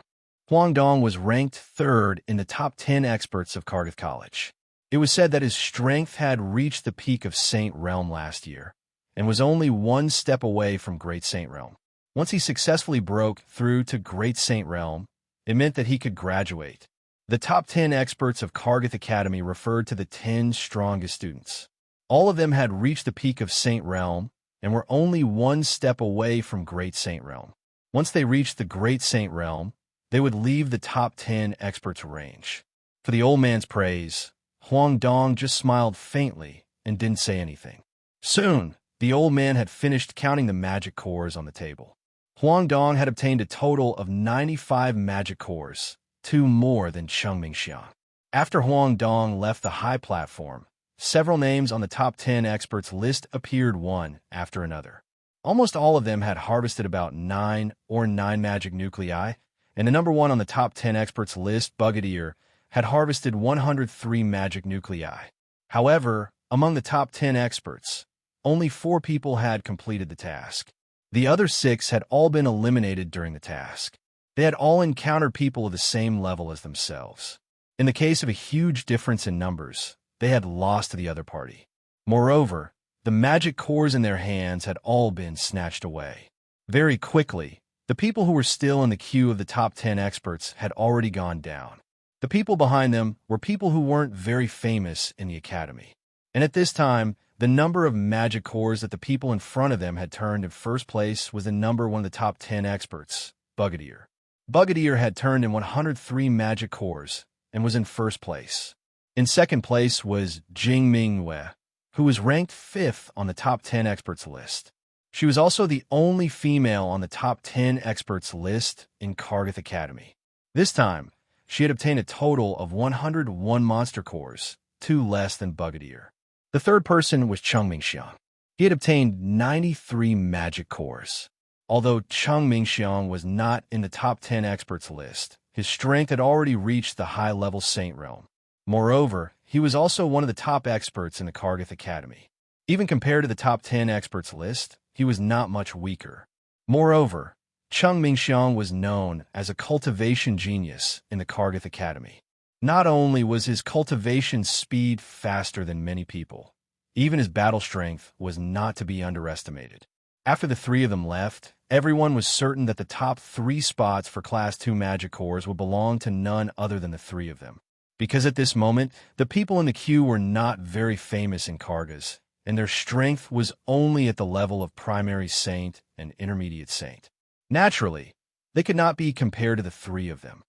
Huang Dong was ranked 3rd in the top 10 experts of Kargath College. It was said that his strength had reached the peak of Saint Realm last year, and was only 1 step away from Great Saint Realm. Once he successfully broke through to Great Saint Realm, it meant that he could graduate. The top 10 experts of Kargath Academy referred to the 10 strongest students. All of them had reached the peak of Saint Realm and were only 1 step away from Great Saint Realm. Once they reached the Great Saint Realm, they would leave the top 10 experts' range. For the old man's praise, Huang Dong just smiled faintly and didn't say anything. Soon, the old man had finished counting the magic cores on the table. Huang Dong had obtained a total of 95 magic cores, 2 more than Cheng Mingxiang. After Huang Dong left the high platform, several names on the top 10 experts list appeared one after another. Almost all of them had harvested about 9 magic nuclei, and the number 1 on the top 10 experts list, Bugadier, had harvested 103 magic nuclei. However, among the top 10 experts, only 4 people had completed the task. The other 6 had all been eliminated during the task. They had all encountered people of the same level as themselves. In the case of a huge difference in numbers, they had lost to the other party. Moreover, the magic cores in their hands had all been snatched away. Very quickly, the people who were still in the queue of the top 10 experts had already gone down. The people behind them were people who weren't very famous in the academy. And at this time, the number of magic cores that the people in front of them had turned in first place was the number one of the top 10 experts, Bugadier. Bugadier had turned in 103 magic cores and was in first place. In second place was Jing Mingwei, who was ranked 5th on the top 10 experts list. She was also the only female on the top 10 experts list in Kargath Academy. This time, she had obtained a total of 101 monster cores, 2 less than Bugadier. The third person was Cheng Mingxiang. He had obtained 93 magic cores. Although Cheng Mingxiang was not in the top 10 experts list, his strength had already reached the high-level Saint realm. Moreover, he was also one of the top experts in the Kargath Academy. Even compared to the top 10 experts list, he was not much weaker. Moreover, Cheng Mingxiang was known as a cultivation genius in the Kargath Academy. Not only was his cultivation speed faster than many people, even his battle strength was not to be underestimated. After the 3 of them left, everyone was certain that the top 3 spots for Class 2 magic cores would belong to none other than the 3 of them. Because at this moment, the people in the queue were not very famous in Kargas, and their strength was only at the level of primary saint and intermediate saint. Naturally, they could not be compared to the 3 of them.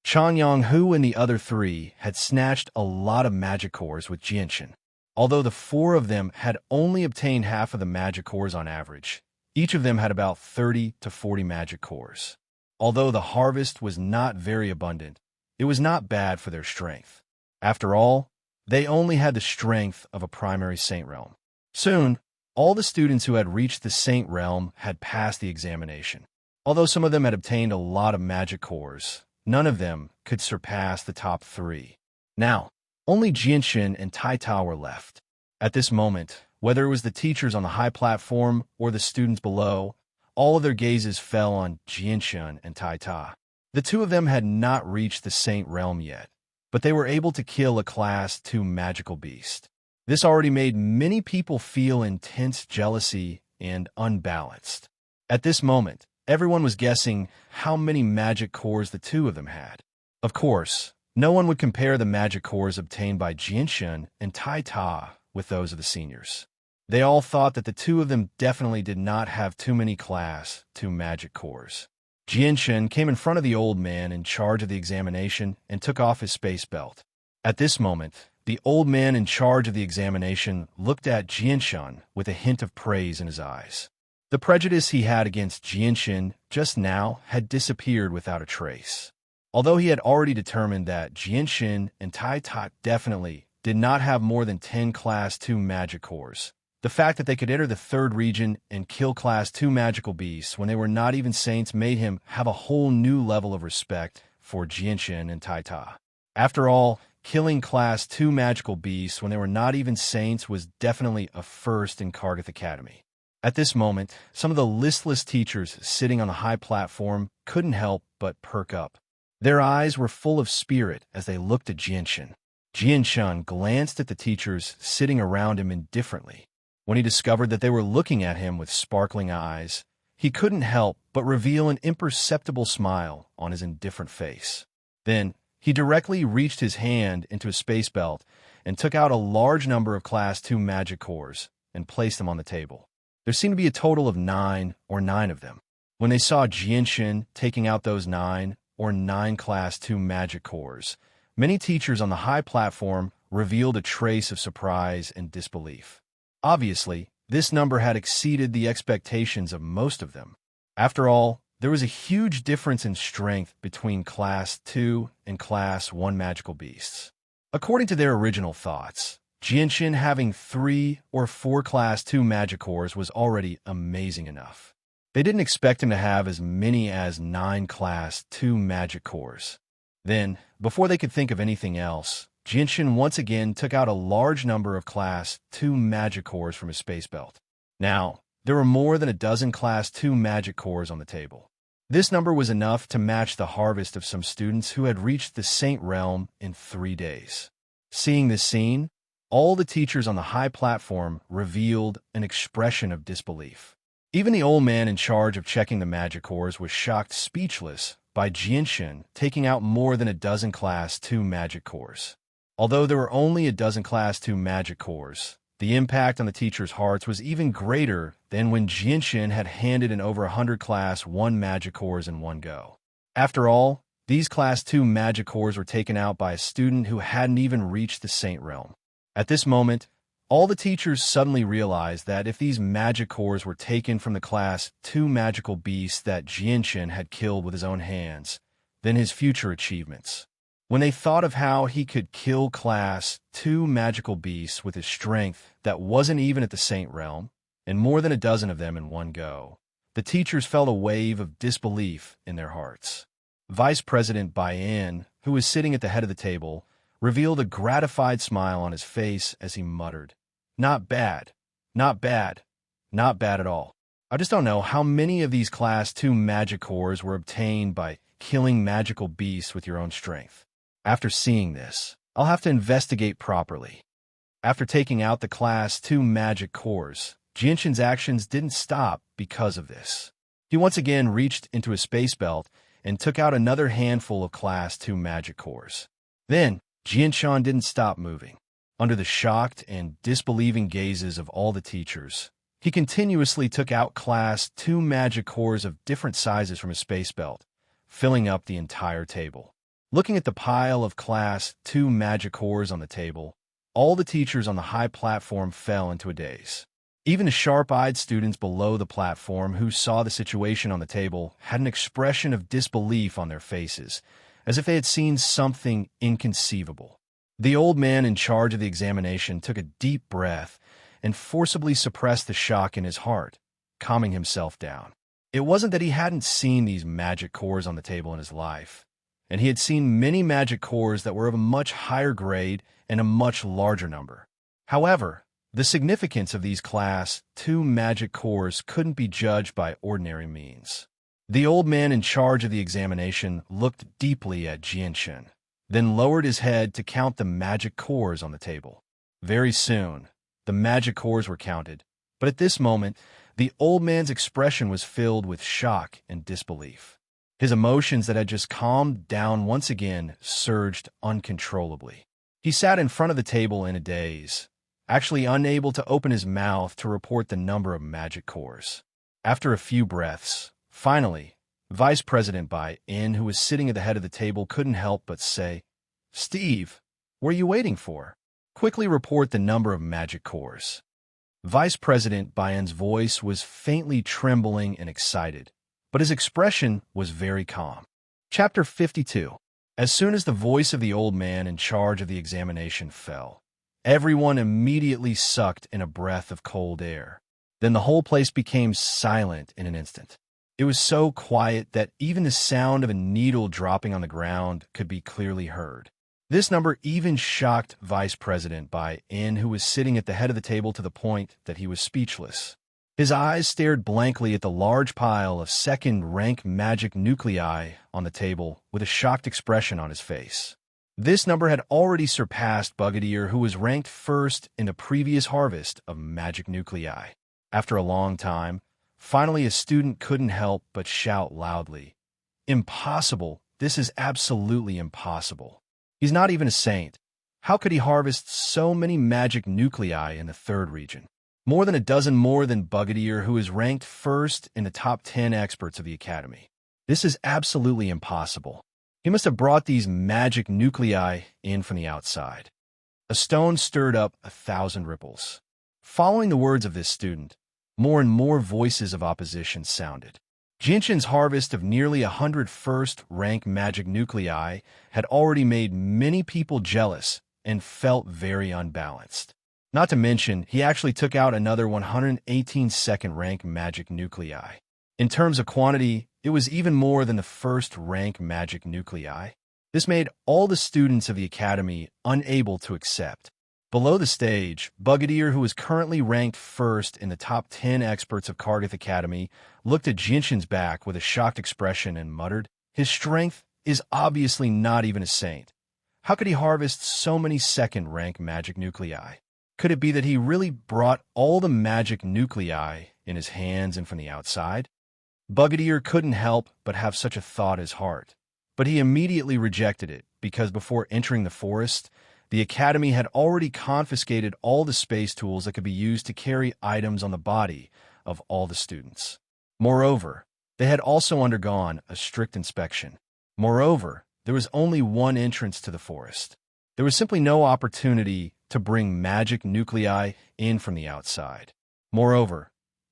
Chang Yonghu and the other 3 had snatched a lot of magic cores with Jianshan. Although the 4 of them had only obtained half of the magic cores on average, each of them had about 30 to 40 magic cores. Although the harvest was not very abundant, it was not bad for their strength. After all, they only had the strength of a primary saint realm. Soon, all the students who had reached the saint realm had passed the examination. Although some of them had obtained a lot of magic cores, none of them could surpass the top 3. Now, only Jianshan and Taita were left. At this moment, whether it was the teachers on the high platform or the students below, all of their gazes fell on Jianshan and Taita. The 2 of them had not reached the Saint Realm yet, but they were able to kill a Class 2 magical beast. This already made many people feel intense jealousy and unbalanced. At this moment, everyone was guessing how many magic cores the 2 of them had. Of course, no one would compare the magic cores obtained by Jianshan and Taita with those of the seniors. They all thought that the 2 of them definitely did not have too many Class 2 magic cores. Jianshan came in front of the old man in charge of the examination and took off his space belt. At this moment, the old man in charge of the examination looked at Jianshan with a hint of praise in his eyes. The prejudice he had against Jianshan just now had disappeared without a trace. Although he had already determined that Jianshan and Taita definitely did not have more than 10 Class 2 magic cores, the fact that they could enter the 3rd region and kill Class 2 magical beasts when they were not even saints made him have a whole new level of respect for Jianshan and Taita. After all, killing Class 2 magical beasts when they were not even saints was definitely a first in Kargath Academy. At this moment, some of the listless teachers sitting on the high platform couldn't help but perk up. Their eyes were full of spirit as they looked at Jianshan. Jianshan glanced at the teachers sitting around him indifferently. When he discovered that they were looking at him with sparkling eyes, he couldn't help but reveal an imperceptible smile on his indifferent face. Then, he directly reached his hand into his space belt and took out a large number of Class 2 magic cores and placed them on the table. There seemed to be a total of 9 of them. When they saw Jianshan taking out those 9 Class 2 magic cores, many teachers on the high platform revealed a trace of surprise and disbelief. Obviously, this number had exceeded the expectations of most of them. After all, there was a huge difference in strength between Class 2 and Class 1 magical beasts. According to their original thoughts, Jianshan having 3 or 4 Class 2 magic cores was already amazing enough. They didn't expect him to have as many as 9 Class 2 magic cores. Then, before they could think of anything else, Jianshan once again took out a large number of Class 2 magic cores from his space belt. Now, there were more than a dozen Class 2 magic cores on the table. This number was enough to match the harvest of some students who had reached the Saint Realm in 3 days. Seeing this scene, all the teachers on the high platform revealed an expression of disbelief. Even the old man in charge of checking the magic cores was shocked speechless by Jinshin, taking out more than a dozen Class 2 magic cores. Although there were only a dozen Class 2 magic cores, the impact on the teachers' hearts was even greater than when Jinshin had handed in over 100 Class 1 magic cores in one go. After all, these Class 2 magic cores were taken out by a student who hadn't even reached the Saint Realm. At this moment, all the teachers suddenly realized that if these magic cores were taken from the Class 2 magical beasts that Jinshin had killed with his own hands, then his future achievements. When they thought of how he could kill Class 2 magical beasts with his strength that wasn't even at the Saint Realm, and more than a dozen of them in one go, the teachers felt a wave of disbelief in their hearts. Vice President Bayan, who was sitting at the head of the table, revealed a gratified smile on his face as he muttered, "Not bad, not bad, not bad at all. I just don't know how many of these Class 2 magic cores were obtained by killing magical beasts with your own strength. After seeing this, I'll have to investigate properly." After taking out the Class 2 magic cores, Jinshin's actions didn't stop because of this. He once again reached into his space belt and took out another handful of Class 2 magic cores. Then, Jinshin didn't stop moving. Under the shocked and disbelieving gazes of all the teachers, he continuously took out Class 2 magic cores of different sizes from his space belt, filling up the entire table. Looking at the pile of Class 2 magic cores on the table, all the teachers on the high platform fell into a daze. Even the sharp-eyed students below the platform who saw the situation on the table had an expression of disbelief on their faces, as if they had seen something inconceivable. The old man in charge of the examination took a deep breath and forcibly suppressed the shock in his heart, calming himself down. It wasn't that he hadn't seen these magic cores on the table in his life, and he had seen many magic cores that were of a much higher grade and a much larger number. However, the significance of these Class 2 magic cores couldn't be judged by ordinary means. The old man in charge of the examination looked deeply at Jinshin, then lowered his head to count the magic cores on the table. Very soon, the magic cores were counted, but at this moment, the old man's expression was filled with shock and disbelief. His emotions that had just calmed down once again surged uncontrollably. He sat in front of the table in a daze, actually unable to open his mouth to report the number of magic cores. After a few breaths, finally, Vice President Bayan, who was sitting at the head of the table, couldn't help but say, "Steve, what are you waiting for? Quickly report the number of magic cores." Vice President Bayan's voice was faintly trembling and excited, but his expression was very calm. Chapter 52. As soon as the voice of the old man in charge of the examination fell, everyone immediately sucked in a breath of cold air. Then the whole place became silent in an instant. It was so quiet that even the sound of a needle dropping on the ground could be clearly heard. This number even shocked Vice President Bayan, who was sitting at the head of the table, to the point that he was speechless. His eyes stared blankly at the large pile of second-rank magic nuclei on the table with a shocked expression on his face. This number had already surpassed Brigadier, who was ranked first in the previous harvest of magic nuclei. After a long time, finally a student couldn't help but shout loudly, "Impossible! This is absolutely impossible. He's not even a saint. How could he harvest so many magic nuclei in the third region? More than a dozen more than Brigadier, who is ranked first in the top 10 experts of the Academy. This is absolutely impossible. He must have brought these magic nuclei in from the outside." A stone stirred up 1,000 ripples. Following the words of this student, more and more voices of opposition sounded. Jinshin's harvest of nearly 100 first-rank magic nuclei had already made many people jealous and felt very unbalanced. Not to mention, he actually took out another 118 second-rank magic nuclei. In terms of quantity, it was even more than the first-rank magic nuclei. This made all the students of the Academy unable to accept. Below the stage, Brigadier, who is currently ranked first in the top 10 experts of Kargath Academy, looked at Jinshin's back with a shocked expression and muttered, "His strength is obviously not even a saint. How could he harvest so many second-rank magic nuclei? Could it be that he really brought all the magic nuclei in his hands and from the outside?" Bugadier couldn't help but have such a thought in his heart, but he immediately rejected it because before entering the forest, the Academy had already confiscated all the space tools that could be used to carry items on the body of all the students. Moreover, they had also undergone a strict inspection. Moreover, there was only one entrance to the forest. There was simply no opportunity to bring magic nuclei in from the outside. Moreover,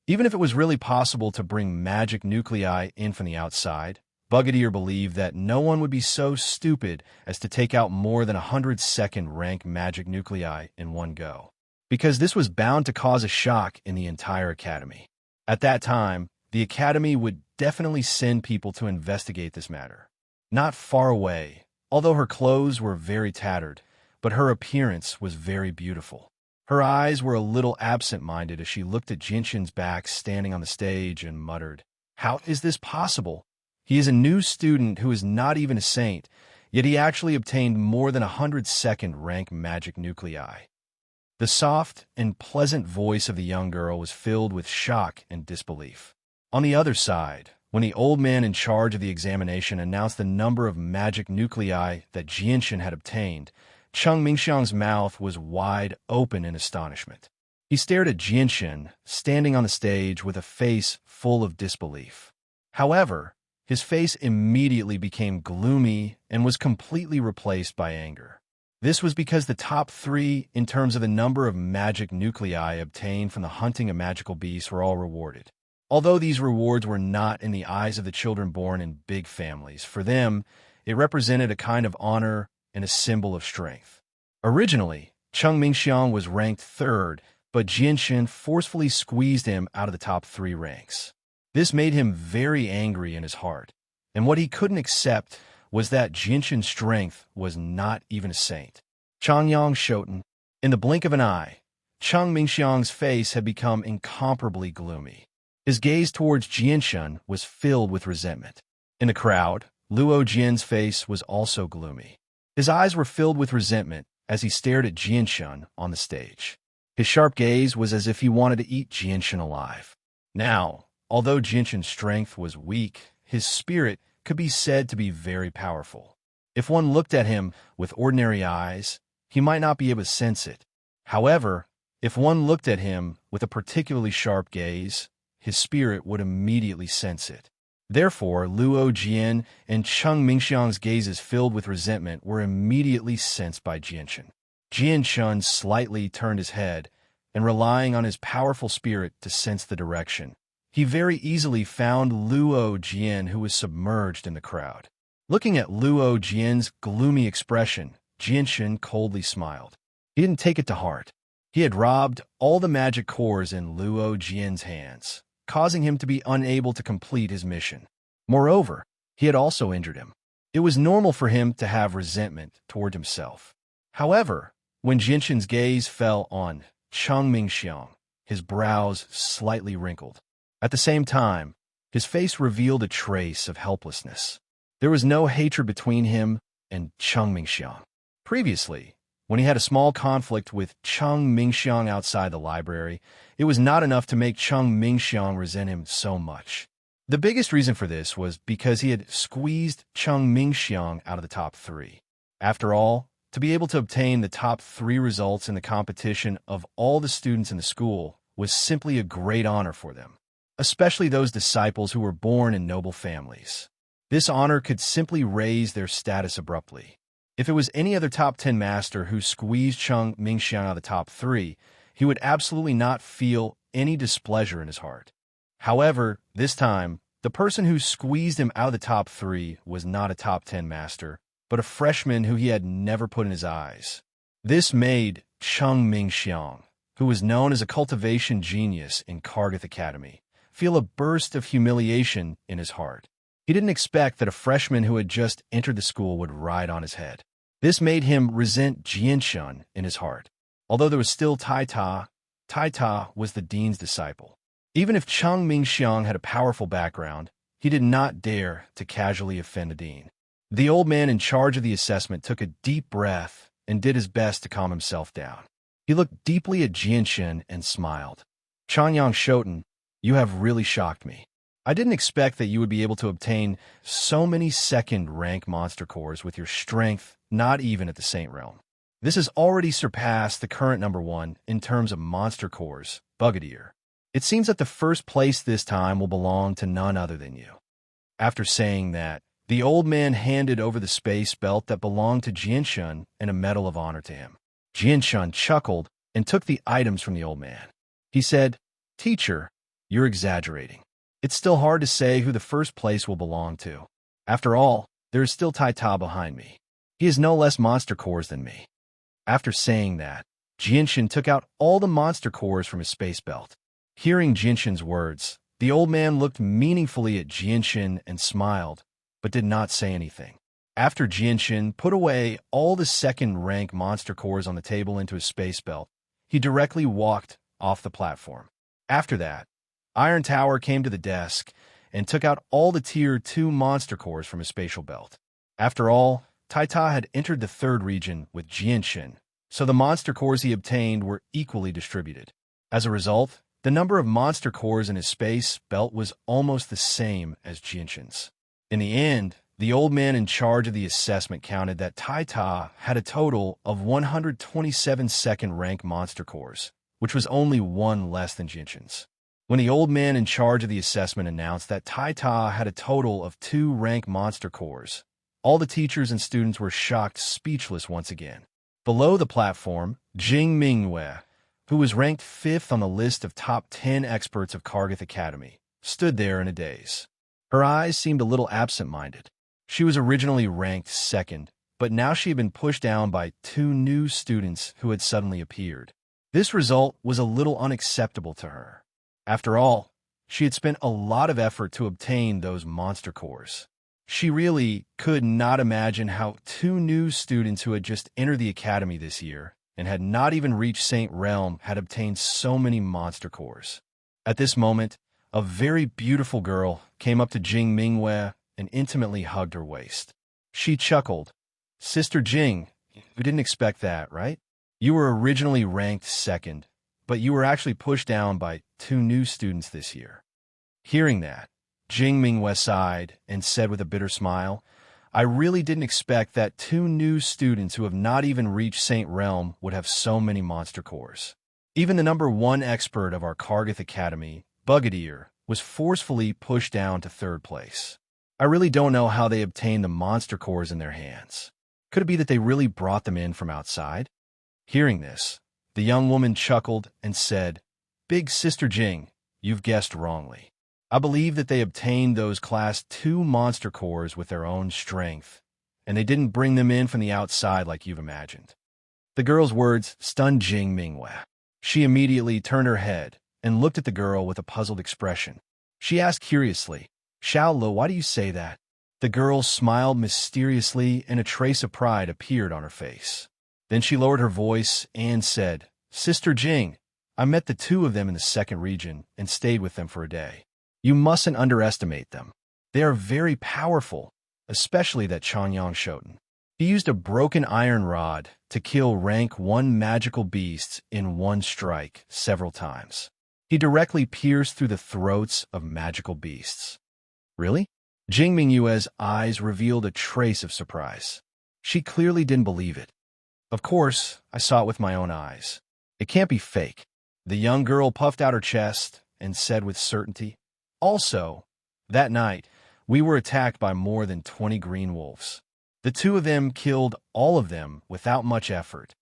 even if it was really possible to bring magic nuclei in from the outside, Bugadier believed that no one would be so stupid as to take out more than 100-second rank magic nuclei in one go, because this was bound to cause a shock in the entire Academy. At that time, the Academy would definitely send people to investigate this matter. Not far away, although her clothes were very tattered, but her appearance was very beautiful. Her eyes were a little absent-minded as she looked at Jinshin's back standing on the stage and muttered, "How is this possible? He is a new student who is not even a saint, yet he actually obtained more than 100-second rank magic nuclei." The soft and pleasant voice of the young girl was filled with shock and disbelief. On the other side, when the old man in charge of the examination announced the number of magic nuclei that Jinshin had obtained, Cheng Mingxiang's mouth was wide open in astonishment. He stared at Jinshin, standing on the stage with a face full of disbelief. However, his face immediately became gloomy and was completely replaced by anger. This was because the top 3 in terms of the number of magic nuclei obtained from the hunting of magical beasts were all rewarded. Although these rewards were not in the eyes of the children born in big families, for them, it represented a kind of honor and a symbol of strength. Originally, Cheng Mingxiang was ranked 3rd, but Jinshin forcefully squeezed him out of the top 3 ranks. This made him very angry in his heart, and what he couldn't accept was that Jinshin's strength was not even a saint. Changyang Shoten. In the blink of an eye, Cheng Mingxiang's face had become incomparably gloomy. His gaze towards Jinshin was filled with resentment. In the crowd, Luo Jian's face was also gloomy. His eyes were filled with resentment as he stared at Jinshin on the stage. His sharp gaze was as if he wanted to eat Jinshin alive. Now, although Jinshin's strength was weak, his spirit could be said to be very powerful. If one looked at him with ordinary eyes, he might not be able to sense it. However, if one looked at him with a particularly sharp gaze, his spirit would immediately sense it. Therefore, Luo Jian and Cheng Mingxiang's gazes filled with resentment were immediately sensed by Jinshin. Jinshin slightly turned his head, and relying on his powerful spirit to sense the direction, he very easily found Luo Jian, who was submerged in the crowd. Looking at Luo Jian's gloomy expression, Jinshin coldly smiled. He didn't take it to heart. He had robbed all the magic cores in Luo Jian's hands, causing him to be unable to complete his mission. Moreover, he had also injured him. It was normal for him to have resentment toward himself. However, when Jinshin's gaze fell on Cheng Mingxiang, his brows slightly wrinkled. At the same time, his face revealed a trace of helplessness. There was no hatred between him and Cheng Mingxiang. Previously, when he had a small conflict with Cheng Mingxiang outside the library, it was not enough to make Cheng Mingxiang resent him so much. The biggest reason for this was because he had squeezed Cheng Mingxiang out of the top 3. After all, to be able to obtain the top 3 results in the competition of all the students in the school was simply a great honor for them, especially those disciples who were born in noble families. This honor could simply raise their status abruptly. If it was any other top 10 master who squeezed Cheng Mingxiang out of the top 3, he would absolutely not feel any displeasure in his heart. However, this time, the person who squeezed him out of the top 3 was not a top 10 master, but a freshman who he had never put in his eyes. This made Cheng Mingxiang, who was known as a cultivation genius in Kargath Academy, feel a burst of humiliation in his heart. He didn't expect that a freshman who had just entered the school would ride on his head. This made him resent Jinshin in his heart. Although there was still Tai Ta was the dean's disciple. Even if Cheng Mingxiang had a powerful background, he did not dare to casually offend the dean. The old man in charge of the assessment took a deep breath and did his best to calm himself down. He looked deeply at Jinshin and smiled. "Changyang Shoten, you have really shocked me. I didn't expect that you would be able to obtain so many second rank monster cores with your strength, not even at the Saint Realm. This has already surpassed the current number one in terms of monster cores, Bugadier. It seems that the first place this time will belong to none other than you. After saying that, the old man handed over the space belt that belonged to Jianshun and a medal of honor to him. Jianshun chuckled and took the items from the old man. He said, "Teacher, you're exaggerating. It's still hard to say who the first place will belong to. After all, there is still Tai Ta behind me. He has no less monster cores than me." After saying that, Jianshun took out all the monster cores from his space belt. Hearing Jianshun's words, the old man looked meaningfully at Jianshun and smiled, but did not say anything. After Jianshun put away all the second-rank monster cores on the table into his space belt, he directly walked off the platform. After that, Iron Tower came to the desk and took out all the Tier 2 monster cores from his spatial belt. After all, Tai Ta had entered the third region with Jianshun, so the monster cores he obtained were equally distributed. As a result, the number of monster cores in his space belt was almost the same as Jianshun's. In the end, the old man in charge of the assessment counted that Tai Ta had a total of 127 second-rank monster cores, which was only one less than Jianshun's. When the old man in charge of the assessment announced that Tai Ta had a total of 2 rank monster cores, all the teachers and students were shocked speechless once again. Below the platform, Jing Mingyue, who was ranked 5th on the list of top 10 experts of Kargath Academy, stood there in a daze. Her eyes seemed a little absent-minded. She was originally ranked 2nd, but now she had been pushed down by 2 new students who had suddenly appeared. This result was a little unacceptable to her. After all, she had spent a lot of effort to obtain those monster cores. She really could not imagine how 2 new students who had just entered the academy this year and had not even reached Saint Realm had obtained so many monster cores. At this moment, a very beautiful girl came up to Jing Mingyue and intimately hugged her waist. She chuckled. "Sister Jing, you didn't expect that, right? You were originally ranked 2nd, but you were actually pushed down by 2 new students this year." Hearing that, Jing Mingyue sighed and said with a bitter smile, "I really didn't expect that 2 new students who have not even reached Saint Realm would have so many monster cores. Even the number 1 expert of our Kargath Academy, Bugadier, was forcefully pushed down to 3rd place. I really don't know how they obtained the monster cores in their hands. Could it be that they really brought them in from outside?" Hearing this, the young woman chuckled and said, "Big Sister Jing, you've guessed wrongly. I believe that they obtained those Class 2 monster cores with their own strength, and they didn't bring them in from the outside like you've imagined." The girl's words stunned Jing Mingyue. She immediately turned her head and looked at the girl with a puzzled expression. She asked curiously, "Xiaolo, why do you say that?" The girl smiled mysteriously and a trace of pride appeared on her face. Then she lowered her voice and said, "Sister Jing, I met the 2 of them in the 2nd region and stayed with them for a day. You mustn't underestimate them. They are very powerful, especially that Changyang Shoten. He used a broken iron rod to kill rank 1 magical beasts in 1 strike several times. He directly pierced through the throats of magical beasts." "Really?" Jing Mingyue's eyes revealed a trace of surprise. She clearly didn't believe it. "Of course, I saw it with my own eyes. It can't be fake." The young girl puffed out her chest and said with certainty, "Also, that night, we were attacked by more than 20 green wolves. The 2 of them killed all of them without much effort."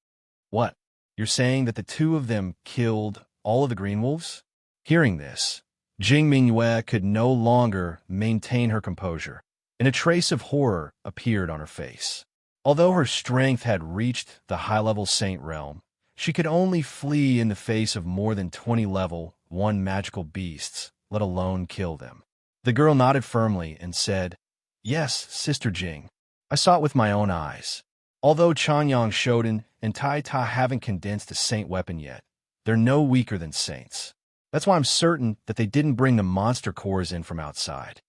"What? You're saying that the 2 of them killed all of the green wolves?" Hearing this, Jing Mingyue could no longer maintain her composure, and a trace of horror appeared on her face. Although her strength had reached the high-level Saint Realm, she could only flee in the face of more than 20 level 1 magical beasts, let alone kill them. The girl nodded firmly and said, "Yes, Sister Jing, I saw it with my own eyes. Although Changyang Shoten and Tai Ta haven't condensed a saint weapon yet, they're no weaker than saints. That's why I'm certain that they didn't bring the monster cores in from outside."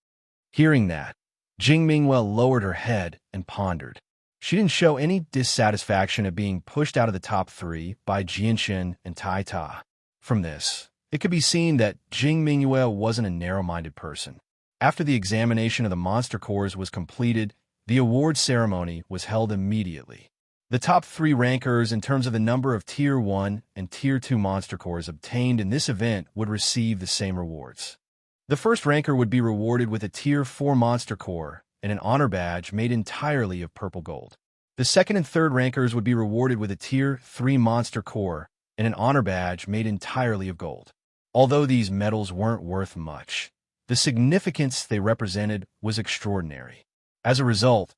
Hearing that, Jing Mingyue lowered her head and pondered. She didn't show any dissatisfaction at being pushed out of the top 3 by Jianshun and Tai Ta. From this, It could be seen that Jing Mingyue wasn't a narrow-minded person. After the examination of the monster cores was completed, the award ceremony was held immediately. The top 3 rankers in terms of the number of Tier 1 and Tier 2 monster cores obtained in this event would receive the same rewards. The first ranker would be rewarded with a Tier 4 monster core and an honor badge made entirely of purple gold. The second and third rankers would be rewarded with a Tier 3 monster core and an honor badge made entirely of gold. Although these medals weren't worth much, the significance they represented was extraordinary. As a result,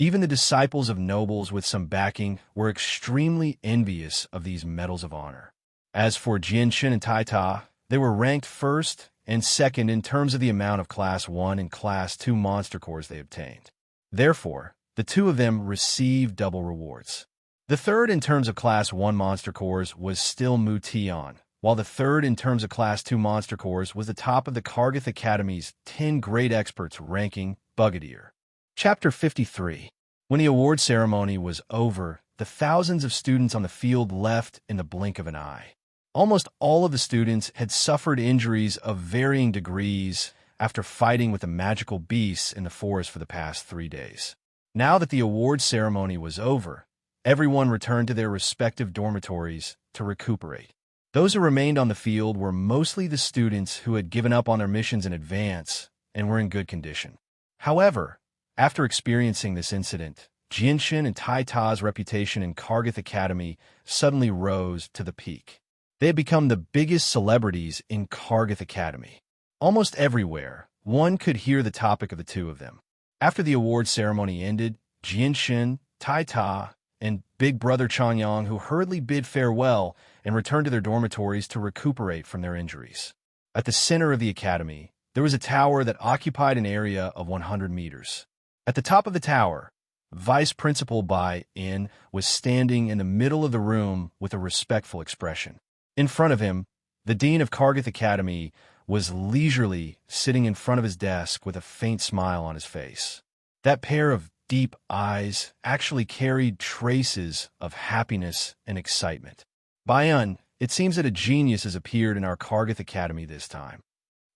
even the disciples of nobles with some backing were extremely envious of these medals of honor. As for Jianshin and Taita, they were ranked first and second in terms of the amount of Class 1 and Class 2 monster cores they obtained. Therefore, the two of them received double rewards. The third in terms of Class 1 monster cores was still Mu Tian, while the third in terms of Class 2 monster cores was the top of the Kargath Academy's 10 Great Experts ranking, Bugadier. Chapter 53. When the award ceremony was over, the thousands of students on the field left in the blink of an eye. Almost all of the students had suffered injuries of varying degrees after fighting with the magical beasts in the forest for the past 3 days. Now that the award ceremony was over, everyone returned to their respective dormitories to recuperate. Those who remained on the field were mostly the students who had given up on their missions in advance and were in good condition. However, after experiencing this incident, Jianshin and Taita's reputation in Kargath Academy suddenly rose to the peak. They had become the biggest celebrities in Kargath Academy. Almost everywhere, one could hear the topic of the two of them. After the award ceremony ended, Jianshin, Taita, and Big Brother Changyang, who hurriedly bid farewell and returned to their dormitories to recuperate from their injuries. At the center of the academy, there was a tower that occupied an area of 100 meters. At the top of the tower, Vice Principal Bai In was standing in the middle of the room with a respectful expression. In front of him, the Dean of Kargath Academy was leisurely sitting in front of his desk with a faint smile on his face. That pair of deep eyes actually carried traces of happiness and excitement. Bayan, it seems that a genius has appeared in our Kargath Academy this time.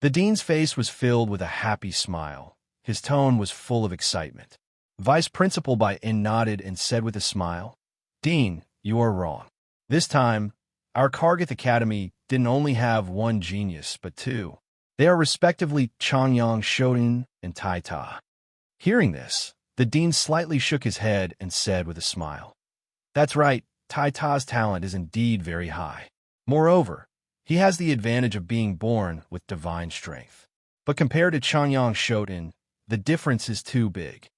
The dean's face was filled with a happy smile. His tone was full of excitement. Vice Principal Bayan nodded and said with a smile, "Dean, you are wrong. This time, our Kargath Academy didn't only have one genius, but two. They are respectively Changyang Shoten and Taita." Hearing this, the dean slightly shook his head and said with a smile, "That's right, Taita's talent is indeed very high. Moreover, he has the advantage of being born with divine strength. But compared to Changyang Shoten, the difference is too big."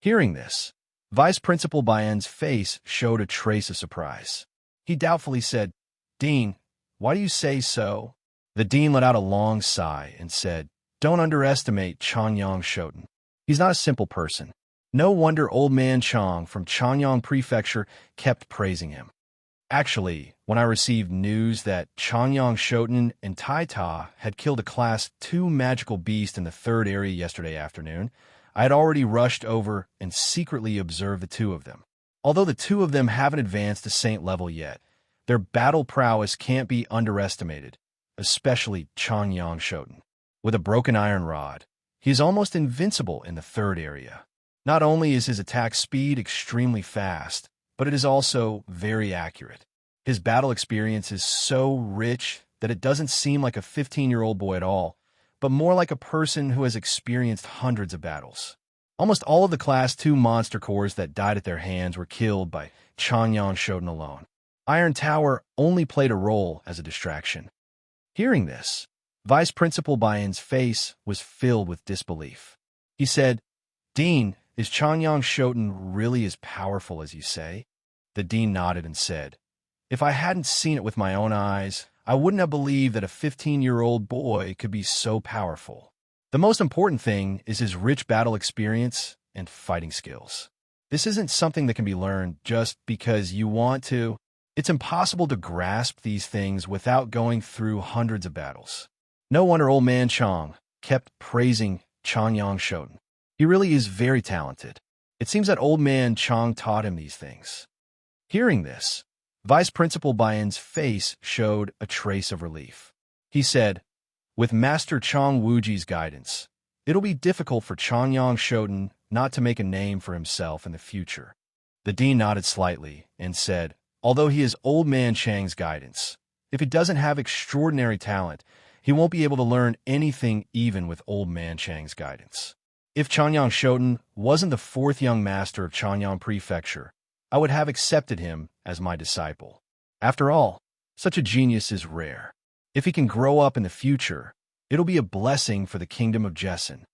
Hearing this, Vice Principal Bayan's face showed a trace of surprise. He doubtfully said, "Dean, why do you say so?" The dean let out a long sigh and said, "Don't underestimate Changyang Shoten. He's not a simple person. No wonder old man Chang from Changyang Prefecture kept praising him. Actually, when I received news that Changyang Shoten and Taita had killed a Class 2 magical beast in the 3rd area yesterday afternoon, I had already rushed over and secretly observed the two of them. Although the two of them haven't advanced to Saint level yet, their battle prowess can't be underestimated, especially Changyang Shoten. With a broken iron rod, he is almost invincible in the 3rd area. Not only is his attack speed extremely fast, but it is also very accurate. His battle experience is so rich that it doesn't seem like a 15-year-old boy at all, but more like a person who has experienced hundreds of battles. Almost all of the Class 2 monster cores that died at their hands were killed by Changyang Shoten alone. Iron Tower only played a role as a distraction. Hearing this, Vice Principal Bayan's face was filled with disbelief. He said, "Dean, is Changyang Shoten really as powerful as you say?" The dean nodded and said, "If I hadn't seen it with my own eyes, I wouldn't have believed that a 15-year-old boy could be so powerful. The most important thing is his rich battle experience and fighting skills. This isn't something that can be learned just because you want to. It's impossible to grasp these things without going through hundreds of battles." No wonder old man Chang kept praising Changyang Shoten. He really is very talented. It seems that old man Chang taught him these things. Hearing this, Vice Principal Bayan's face showed a trace of relief. He said, "With Master Chong Wuji's guidance, it'll be difficult for Changyang Shoten not to make a name for himself in the future." The dean nodded slightly and said, "Although he has Old Man Chang's guidance, if he doesn't have extraordinary talent, he won't be able to learn anything even with Old Man Chang's guidance. If Changyang Shoten wasn't the fourth young master of Changyang Prefecture, I would have accepted him as my disciple. After all, such a genius is rare. If he can grow up in the future, it'll be a blessing for the kingdom of Jessen."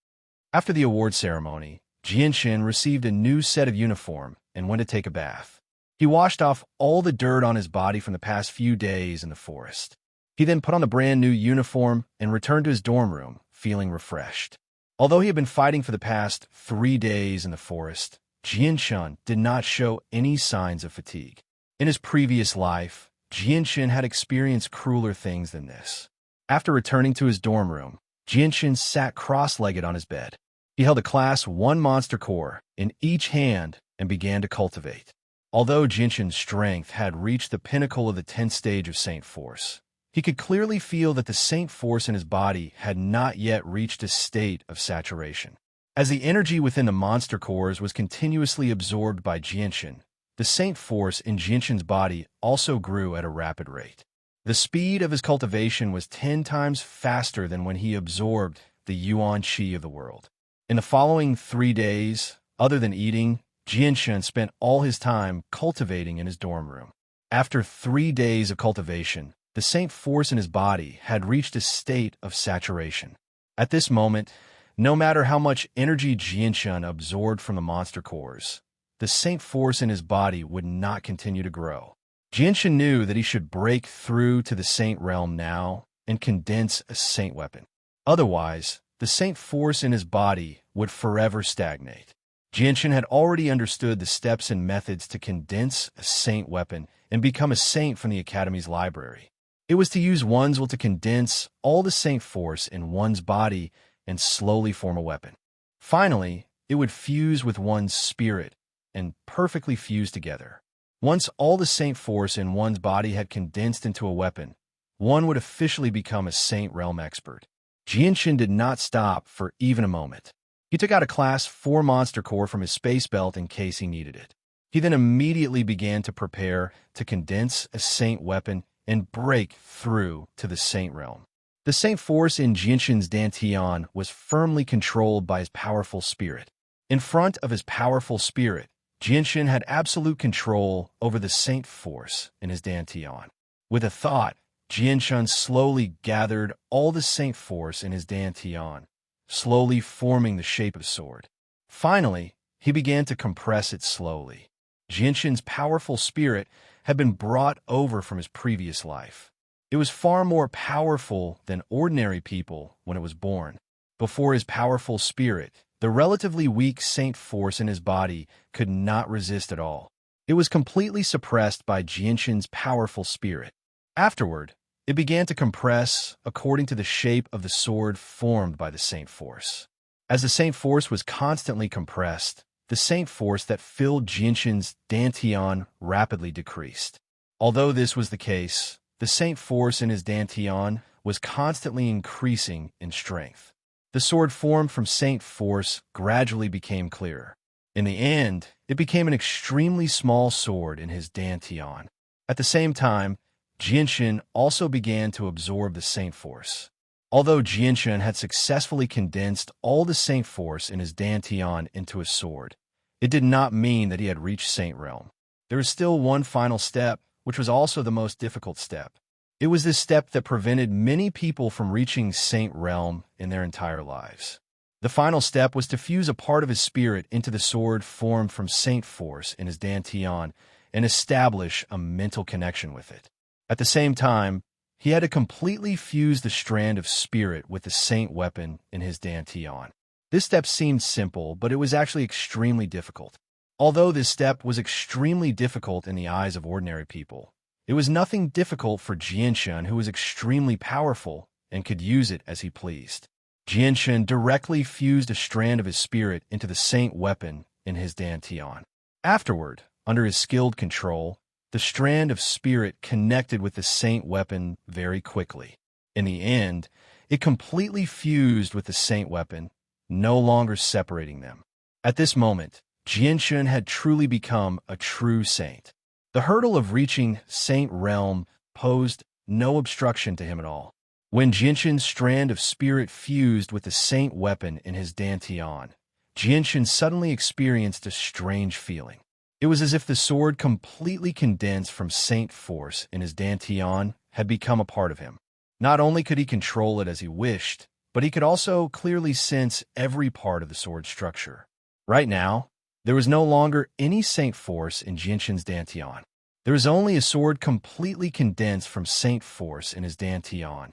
After the award ceremony, Jianshin received a new set of uniform and went to take a bath. He washed off all the dirt on his body from the past few days in the forest. He then put on the brand new uniform and returned to his dorm room, feeling refreshed. Although he had been fighting for the past 3 days in the forest, Jianshin did not show any signs of fatigue. In his previous life, Jianshin had experienced crueler things than this. After returning to his dorm room, Jianshin sat cross-legged on his bed. He held a Class 1 monster core in each hand and began to cultivate. Although Jianshin's strength had reached the pinnacle of the 10th stage of Saint Force, he could clearly feel that the Saint Force in his body had not yet reached a state of saturation. As the energy within the monster cores was continuously absorbed by Jianshin, the Saint Force in Jianshin's body also grew at a rapid rate. The speed of his cultivation was 10 times faster than when he absorbed the Yuan Qi of the world. In the following 3 days, other than eating, Jianshin spent all his time cultivating in his dorm room. After 3 days of cultivation, the Saint Force in his body had reached a state of saturation. At this moment, no matter how much energy Jianshin absorbed from the monster cores, the Saint Force in his body would not continue to grow. Jianshin knew that he should break through to the Saint realm now and condense a Saint weapon. Otherwise, the Saint Force in his body would forever stagnate. Jianshin had already understood the steps and methods to condense a Saint weapon and become a Saint from the Academy's library. It was to use one's will to condense all the Saint Force in one's body and slowly form a weapon. Finally, it would fuse with one's spirit and perfectly fuse together. Once all the Saint Force in one's body had condensed into a weapon, one would officially become a Saint Realm expert. Jianshin did not stop for even a moment. He took out a Class 4 monster core from his space belt in case he needed it. He then immediately began to prepare to condense a Saint weapon and break through to the Saint realm. The Saint Force in Jianshin's Dantian was firmly controlled by his powerful spirit. In front of his powerful spirit, Jianshin had absolute control over the Saint Force in his Dantian. With a thought, Jianshin slowly gathered all the Saint Force in his Dantian, slowly forming the shape of a sword. Finally, he began to compress it slowly. Jianshin's powerful spirit had been brought over from his previous life. It was far more powerful than ordinary people when it was born. Before his powerful spirit, the relatively weak Saint Force in his body could not resist at all. It was completely suppressed by Jianshin's powerful spirit. Afterward, it began to compress according to the shape of the sword formed by the Saint Force. As the Saint Force was constantly compressed, the Saint Force that filled Jianshin's Dantian rapidly decreased. Although this was the case, the Saint Force in his Dantian was constantly increasing in strength. The sword formed from Saint Force gradually became clearer. In the end, it became an extremely small sword in his Dantian. At the same time, Jianshin also began to absorb the Saint Force. Although Jianshin had successfully condensed all the Saint Force in his Dantian into a sword, it did not mean that he had reached Saint Realm. There was still one final step, which was also the most difficult step. It was this step that prevented many people from reaching Saint Realm in their entire lives. The final step was to fuse a part of his spirit into the sword formed from Saint Force in his Dantian and establish a mental connection with it. At the same time, he had to completely fuse the strand of spirit with the Saint weapon in his Dantian. This step seemed simple, but it was actually extremely difficult. Although this step was extremely difficult in the eyes of ordinary people, it was nothing difficult for Jianshin, who was extremely powerful and could use it as he pleased. Jianshin directly fused a strand of his spirit into the Saint weapon in his Dantian. Afterward, under his skilled control, the strand of spirit connected with the Saint weapon very quickly. In the end, it completely fused with the saint weapon, no longer separating them. At this moment, Jianshun had truly become a true saint. The hurdle of reaching saint realm posed no obstruction to him at all. When Jianshun's strand of spirit fused with the saint weapon in his dantian, Jianshun suddenly experienced a strange feeling. It was as if the sword completely condensed from saint force in his dantian had become a part of him. Not only could he control it as he wished, but he could also clearly sense every part of the sword's structure. Right now, there was no longer any saint force in Jianshun's dantian. There was only a sword completely condensed from saint force in his dantian,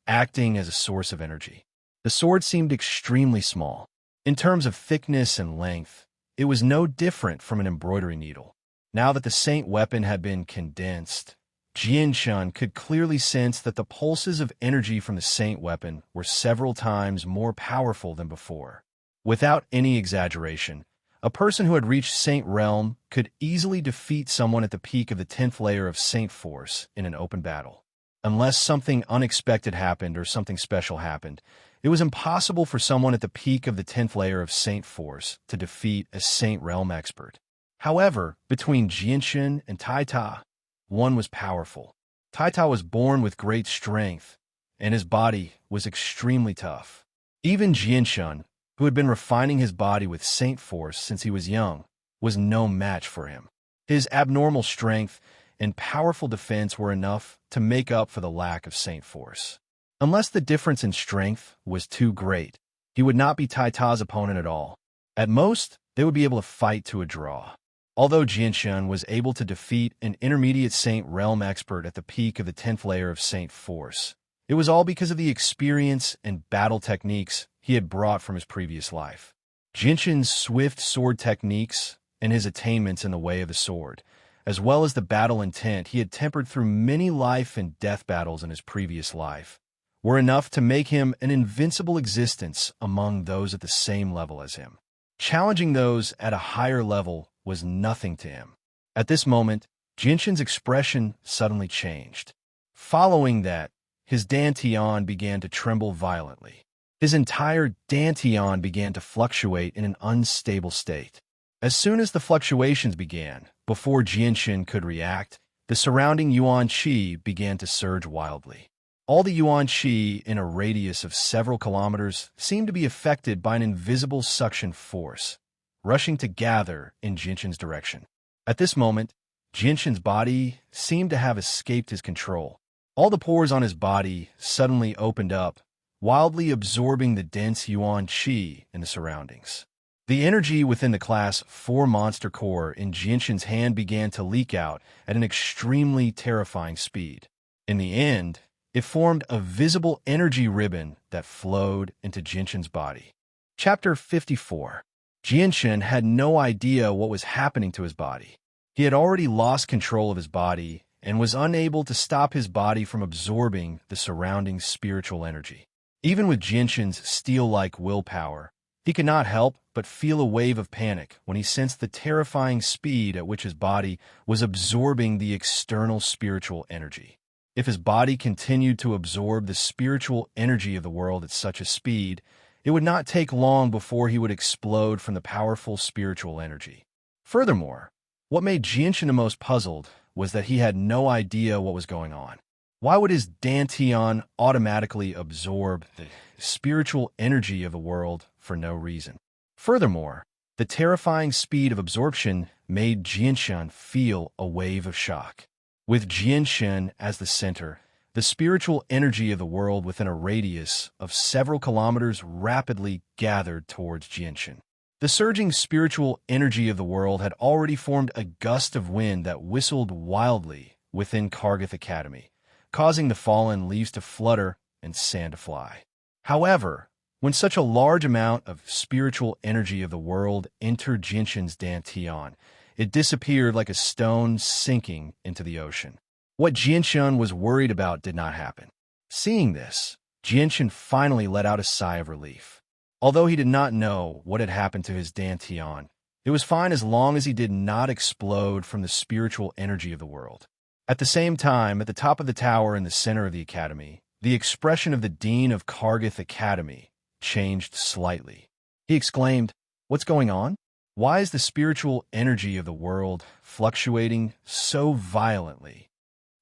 acting as a source of energy. The sword seemed extremely small. In terms of thickness and length, it was no different from an embroidery needle. Now that the saint weapon had been condensed, Jianshun could clearly sense that the pulses of energy from the saint weapon were several times more powerful than before. Without any exaggeration, a person who had reached Saint Realm could easily defeat someone at the peak of the 10th layer of Saint Force in an open battle. Unless something unexpected happened or something special happened, it was impossible for someone at the peak of the 10th layer of Saint Force to defeat a Saint Realm expert. However, between Jianshun and Taita, one was powerful. Taita was born with great strength, and his body was extremely tough. Even Jianshun, who had been refining his body with Saint Force since he was young, was no match for him. His abnormal strength and powerful defense were enough to make up for the lack of Saint Force. Unless the difference in strength was too great, he would not be Taita's opponent at all. At most, they would be able to fight to a draw. Although Jianshun was able to defeat an intermediate Saint Realm expert at the peak of the 10th layer of Saint Force, it was all because of the experience and battle techniques he had brought from his previous life. Jianshun's swift sword techniques and his attainments in the way of the sword, as well as the battle intent he had tempered through many life and death battles in his previous life, were enough to make him an invincible existence among those at the same level as him. Challenging those at a higher level was nothing to him. At this moment, Jianshun's expression suddenly changed. Following that, his dantian began to tremble violently. His entire dantian began to fluctuate in an unstable state. As soon as the fluctuations began, before Jianshun could react, the surrounding yuan qi began to surge wildly. All the yuan qi in a radius of several kilometers seemed to be affected by an invisible suction force, rushing to gather in Jianshun's direction. At this moment, Jianshun's body seemed to have escaped his control. All the pores on his body suddenly opened up, wildly absorbing the dense yuan qi in the surroundings. The energy within the Class 4 monster core in Jianshun's hand began to leak out at an extremely terrifying speed. In the end, it formed a visible energy ribbon that flowed into Jianshun's body. Chapter 54. Jianshun had no idea what was happening to his body. He had already lost control of his body and was unable to stop his body from absorbing the surrounding spiritual energy. Even with Jianshun's steel-like willpower, he could not help but feel a wave of panic when he sensed the terrifying speed at which his body was absorbing the external spiritual energy. If his body continued to absorb the spiritual energy of the world at such a speed, it would not take long before he would explode from the powerful spiritual energy. Furthermore, what made Jianshun the most puzzled was that he had no idea what was going on. Why would his dantian automatically absorb the spiritual energy of the world for no reason? Furthermore, the terrifying speed of absorption made Jianshun feel a wave of shock. With Jianshun as the center, the spiritual energy of the world within a radius of several kilometers rapidly gathered towards Jianshun. The surging spiritual energy of the world had already formed a gust of wind that whistled wildly within Kargath Academy, causing the fallen leaves to flutter and sand to fly. However, when such a large amount of spiritual energy of the world entered Jianshun's dantian, it disappeared like a stone sinking into the ocean. What Jianshun was worried about did not happen. Seeing this, Jianshun finally let out a sigh of relief. Although he did not know what had happened to his dantian, it was fine as long as he did not explode from the spiritual energy of the world. At the same time, at the top of the tower in the center of the academy, the expression of the Dean of Kargath Academy changed slightly. He exclaimed, "What's going on? Why is the spiritual energy of the world fluctuating so violently?"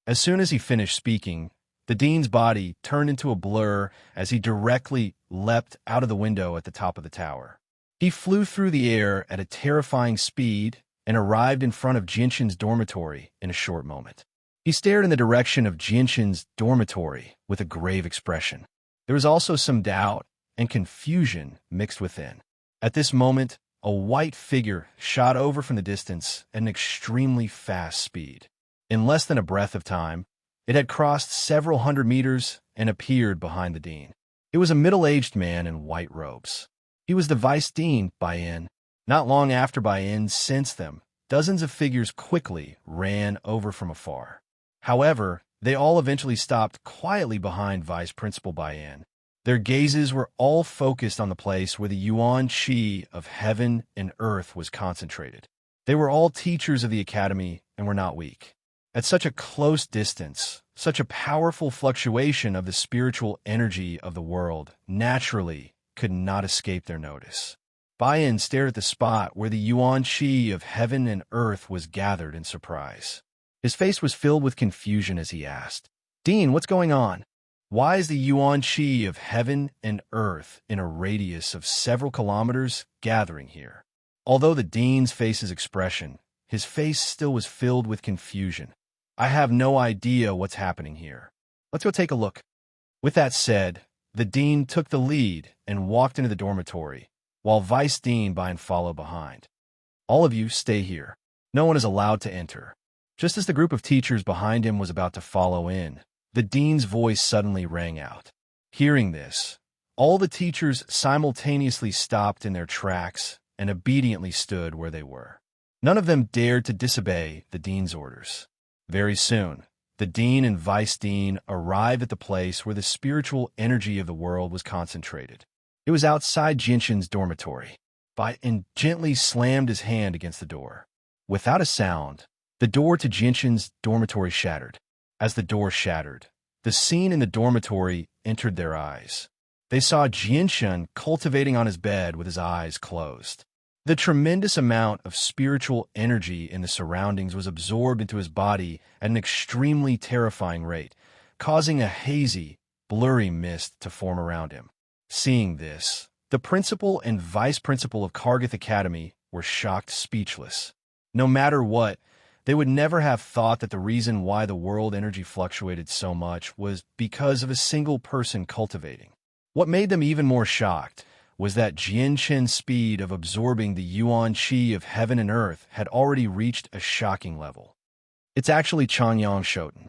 As soon as he finished speaking, the Dean's body turned into a blur as he directly leapt out of the window at the top of the tower. He flew through the air at a terrifying speed and arrived in front of Jinshin's dormitory in a short moment. He stared in the direction of Jinshin's dormitory with a grave expression. There was also some doubt and confusion mixed within. At this moment, a white figure shot over from the distance at an extremely fast speed. In less than a breath of time, it had crossed several hundred meters and appeared behind the Dean. It was a middle-aged man in white robes. He was the Vice Dean, Bayan. Not long after Bayan sensed them, dozens of figures quickly ran over from afar. However, they all eventually stopped quietly behind Vice Principal Bayan. Their gazes were all focused on the place where the Yuan Qi of heaven and earth was concentrated. They were all teachers of the academy and were not weak. At such a close distance, such a powerful fluctuation of the spiritual energy of the world naturally could not escape their notice. Bayan stared at the spot where the Yuan Qi of heaven and earth was gathered in surprise. His face was filled with confusion as he asked, "Dean, what's going on? Why is the Yuan Qi of heaven and earth in a radius of several kilometers gathering here?" Although the Dean's face's expression, his face still was filled with confusion. "I have no idea what's happening here. Let's go take a look." With that said, the Dean took the lead and walked into the dormitory, while Vice Dean Bayan followed behind. "All of you stay here. No one is allowed to enter." Just as the group of teachers behind him was about to follow in, the Dean's voice suddenly rang out. Hearing this, all the teachers simultaneously stopped in their tracks and obediently stood where they were. None of them dared to disobey the Dean's orders. Very soon, the Dean and Vice Dean arrived at the place where the spiritual energy of the world was concentrated. It was outside Jinshin's dormitory. Bayan gently slammed his hand against the door. Without a sound, the door to Jinshin's dormitory shattered. As the door shattered, the scene in the dormitory entered their eyes. They saw Jinshin cultivating on his bed with his eyes closed. The tremendous amount of spiritual energy in the surroundings was absorbed into his body at an extremely terrifying rate, causing a hazy, blurry mist to form around him. Seeing this, the principal and vice principal of Kargath Academy were shocked speechless. No matter what, they would never have thought that the reason why the world energy fluctuated so much was because of a single person cultivating. What made them even more shocked was that Jinshin's speed of absorbing the Yuan Qi of heaven and earth had already reached a shocking level. "It's actually Changyang Shoten.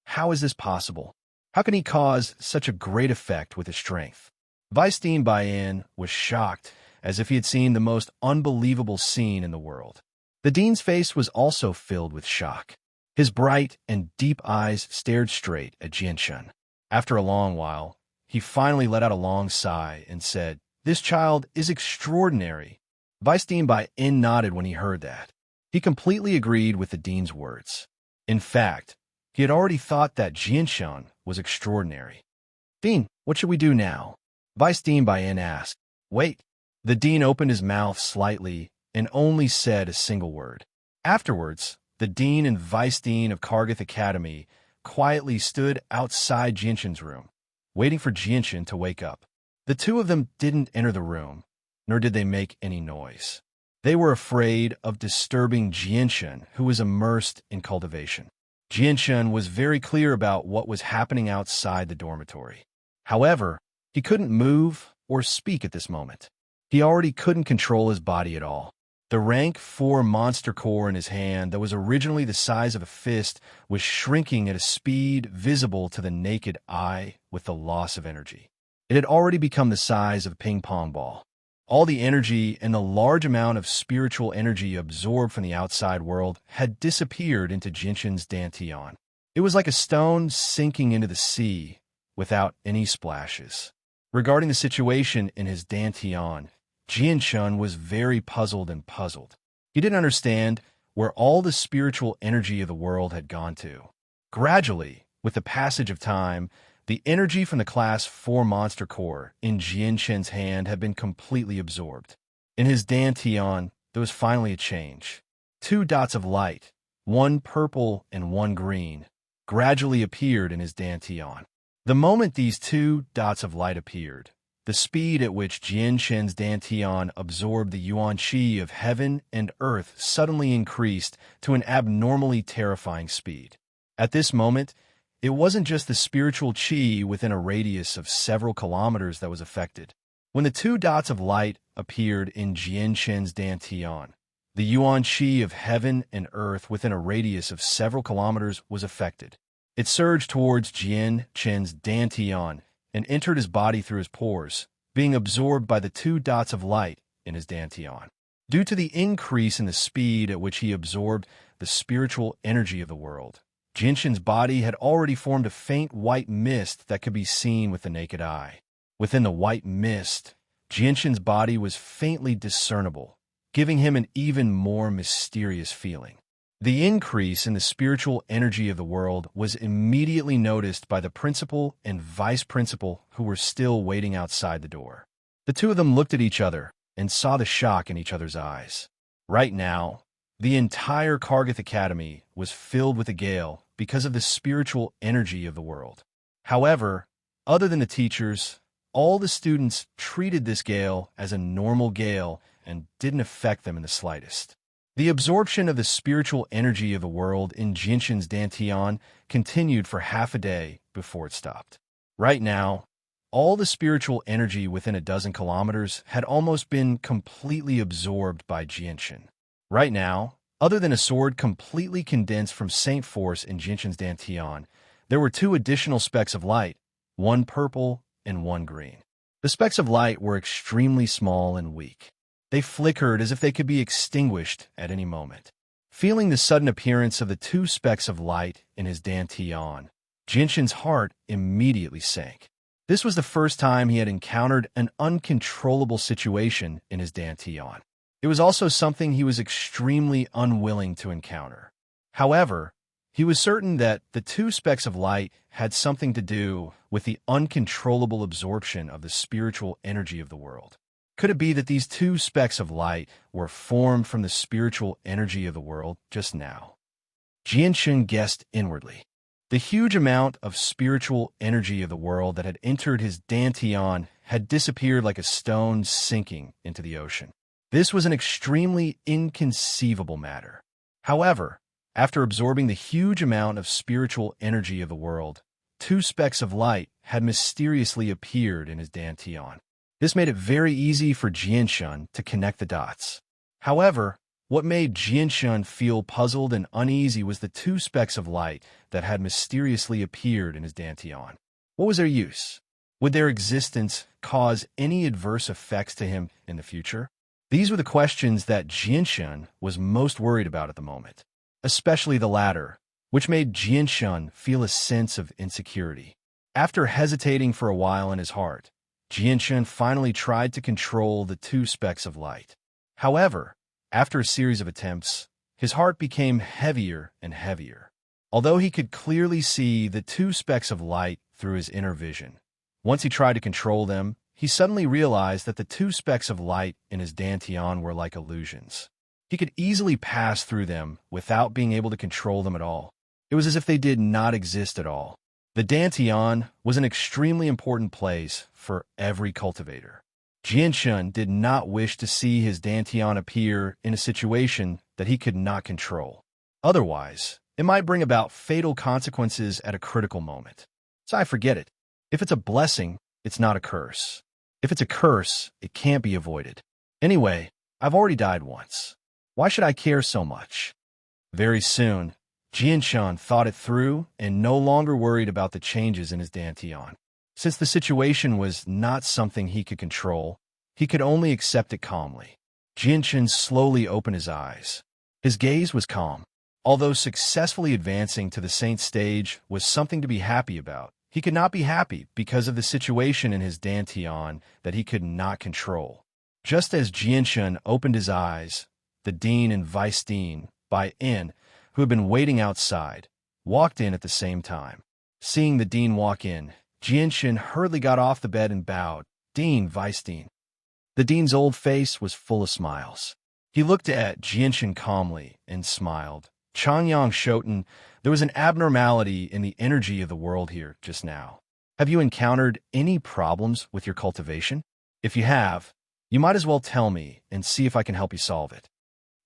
How is this possible? How can he cause such a great effect with his strength?" Vice Dean Bayan was shocked, as if he had seen the most unbelievable scene in the world. The Dean's face was also filled with shock. His bright and deep eyes stared straight at Jinshin. After a long while, he finally let out a long sigh and said, "This child is extraordinary." Vice Dean Bayan nodded when he heard that. He completely agreed with the Dean's words. In fact, he had already thought that Jinshin was extraordinary. "Dean, what should we do now?" Vice Dean Bayan asked. "Wait." The Dean opened his mouth slightly and only said a single word. Afterwards, the Dean and Vice Dean of Kargath Academy quietly stood outside Jinshin's room, waiting for Jinshin to wake up. The two of them didn't enter the room, nor did they make any noise. They were afraid of disturbing Jinshin, who was immersed in cultivation. Jinshin was very clear about what was happening outside the dormitory. However, he couldn't move or speak at this moment. He already couldn't control his body at all. The rank 4 monster core in his hand that was originally the size of a fist was shrinking at a speed visible to the naked eye with the loss of energy. It had already become the size of a ping-pong ball. All the energy and the large amount of spiritual energy absorbed from the outside world had disappeared into Jinshin's dantian. It was like a stone sinking into the sea without any splashes. Regarding the situation in his dantian, Jinshin was very puzzled. He didn't understand where all the spiritual energy of the world had gone to. Gradually, with the passage of time, The energy from the Class 4 monster core in Jianshen's hand had been completely absorbed. In his dantian, there was finally a change. Two dots of light, one purple and one green, gradually appeared in his dantian. The moment these two dots of light appeared, the speed at which Jianshen's dantian absorbed the yuan qi of heaven and earth suddenly increased to an abnormally terrifying speed. At this moment, it wasn't just the spiritual qi within a radius of several kilometers that was affected. When the two dots of light appeared in Jianshen's dantian, the yuan qi of heaven and earth within a radius of several kilometers was affected. It surged towards Jianshen's dantian and entered his body through his pores, being absorbed by the two dots of light in his dantian. Due to the increase in the speed at which he absorbed the spiritual energy of the world, Jianshen's body had already formed a faint white mist that could be seen with the naked eye. Within the white mist, Jianshen's body was faintly discernible, giving him an even more mysterious feeling. The increase in the spiritual energy of the world was immediately noticed by the principal and vice principal who were still waiting outside the door. The two of them looked at each other and saw the shock in each other's eyes. Right now, the entire Kargath Academy was filled with a gale because of the spiritual energy of the world. However, other than the teachers, all the students treated this gale as a normal gale and didn't affect them in the slightest. The absorption of the spiritual energy of the world in Jianshen's dantian continued for half a day before it stopped. Right now, all the spiritual energy within a dozen kilometers had almost been completely absorbed by Jianshen. Right now, other than a sword completely condensed from Saint Force in Jianshen's dantian, there were two additional specks of light, one purple and one green. The specks of light were extremely small and weak. They flickered as if they could be extinguished at any moment. Feeling the sudden appearance of the two specks of light in his dantian, Jianshen's heart immediately sank. This was the first time he had encountered an uncontrollable situation in his dantian. It was also something he was extremely unwilling to encounter. However, he was certain that the two specks of light had something to do with the uncontrollable absorption of the spiritual energy of the world. Could it be that these two specks of light were formed from the spiritual energy of the world just now? Jianshen guessed inwardly. The huge amount of spiritual energy of the world that had entered his dantian had disappeared like a stone sinking into the ocean. This was an extremely inconceivable matter. However, after absorbing the huge amount of spiritual energy of the world, two specks of light had mysteriously appeared in his dantian. This made it very easy for Jianshen to connect the dots. However, what made Jianshen feel puzzled and uneasy was the two specks of light that had mysteriously appeared in his dantian. What was their use? Would their existence cause any adverse effects to him in the future? These were the questions that Jianshen was most worried about at the moment, especially the latter, which made Jianshen feel a sense of insecurity. After hesitating for a while in his heart, Jianshen finally tried to control the two specks of light. However, after a series of attempts, his heart became heavier and heavier. Although he could clearly see the two specks of light through his inner vision, once he tried to control them, he suddenly realized that the two specks of light in his dantian were like illusions. He could easily pass through them without being able to control them at all. It was as if they did not exist at all. The dantian was an extremely important place for every cultivator. Jianshen did not wish to see his dantian appear in a situation that he could not control. Otherwise, it might bring about fatal consequences at a critical moment. So I forget it. If it's a blessing, it's not a curse. If it's a curse, it can't be avoided. Anyway, I've already died once. Why should I care so much? Very soon, Jianshen thought it through and no longer worried about the changes in his dantian. Since the situation was not something he could control, he could only accept it calmly. Jianshen slowly opened his eyes. His gaze was calm. Although successfully advancing to the saint stage was something to be happy about, he could not be happy because of the situation in his dantian that he could not control. Just as Jianshen opened his eyes, the dean and vice dean, by N, who had been waiting outside, walked in at the same time. Seeing the dean walk in, Jianshin hurriedly got off the bed and bowed. "Dean, Vice Dean." The dean's old face was full of smiles. He looked at Jianshin calmly and smiled. "Changyang Shoten, there was an abnormality in the energy of the world here just now. Have you encountered any problems with your cultivation? If you have, you might as well tell me and see if I can help you solve it."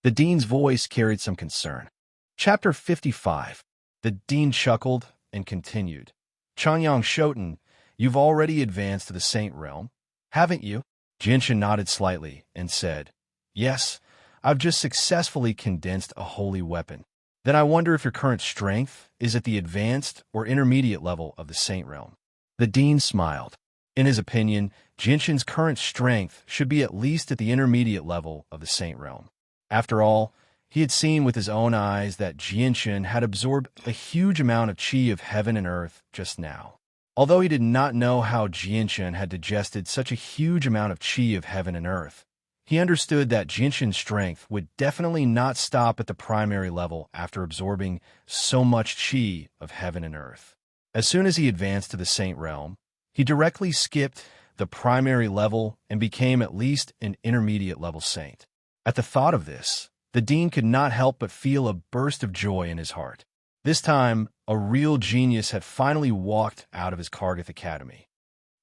The dean's voice carried some concern. Chapter 55. The dean chuckled and continued. "Changyang Shoten, you've already advanced to the Saint Realm, haven't you?" Jianshin nodded slightly and said, "Yes, I've just successfully condensed a holy weapon. Then I wonder if your current strength is at the advanced or intermediate level of the Saint Realm." The dean smiled. In his opinion, Jianshin's current strength should be at least at the intermediate level of the Saint Realm. After all, he had seen with his own eyes that Jianshin had absorbed a huge amount of chi of heaven and earth just now. Although he did not know how Jianshin had digested such a huge amount of chi of heaven and earth, he understood that Jianshin's strength would definitely not stop at the primary level after absorbing so much chi of heaven and earth. As soon as he advanced to the Saint Realm, he directly skipped the primary level and became at least an intermediate level saint. At the thought of this, the dean could not help but feel a burst of joy in his heart. This time, a real genius had finally walked out of his Kargath Academy.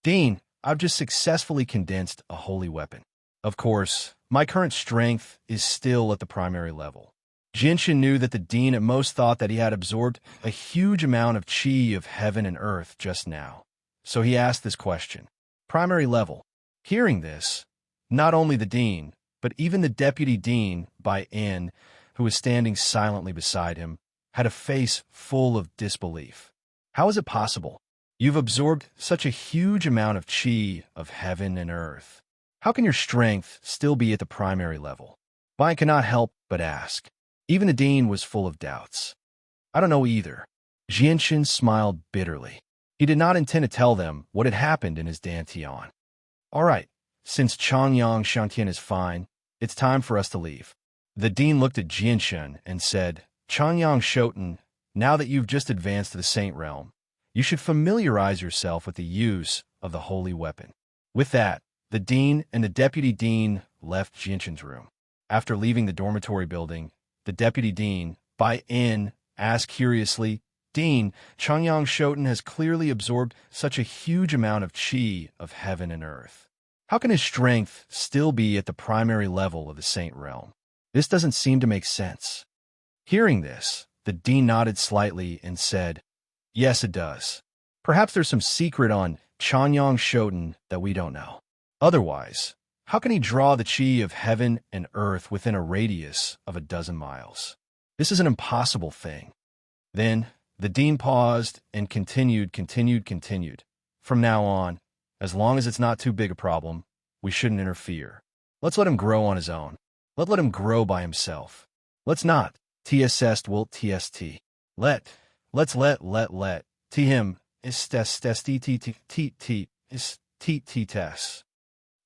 "Dean, I've just successfully condensed a holy weapon. Of course, my current strength is still at the primary level." Jianshin knew that the dean at most thought that he had absorbed a huge amount of chi of heaven and earth just now. So he asked this question. "Primary level." Hearing this, not only the dean, but even the deputy dean, Bai En, who was standing silently beside him, had a face full of disbelief. "How is it possible? You've absorbed such a huge amount of chi of heaven and earth. How can your strength still be at the primary level?" Bai could not help but ask. Even the dean was full of doubts. "I don't know either." Jianshin smiled bitterly. He did not intend to tell them what had happened in his dantian. "All right, since Changyang Shantian is fine, it's time for us to leave." The dean looked at Jianshin and said, "Changyang Shoten, now that you've just advanced to the Saint Realm, you should familiarize yourself with the use of the holy weapon." With that, the dean and the deputy dean left Jianshin's room. After leaving the dormitory building, the deputy dean, Bai En, asked curiously, "Dean, Changyang Shoten has clearly absorbed such a huge amount of chi of heaven and earth. How can his strength still be at the primary level of the Saint Realm? This doesn't seem to make sense." Hearing this, the dean nodded slightly and said, "Yes, it does. Perhaps there's some secret on Changyang Shoten that we don't know. Otherwise, how can he draw the chi of heaven and earth within a radius of 12 miles? This is an impossible thing." Then the dean paused and continued. "From now on, as long as it's not too big a problem, we shouldn't interfere. Let's let him grow on his own. Let him grow by himself. Let's not TSS wilt TST. Let's let T him is test T is T test.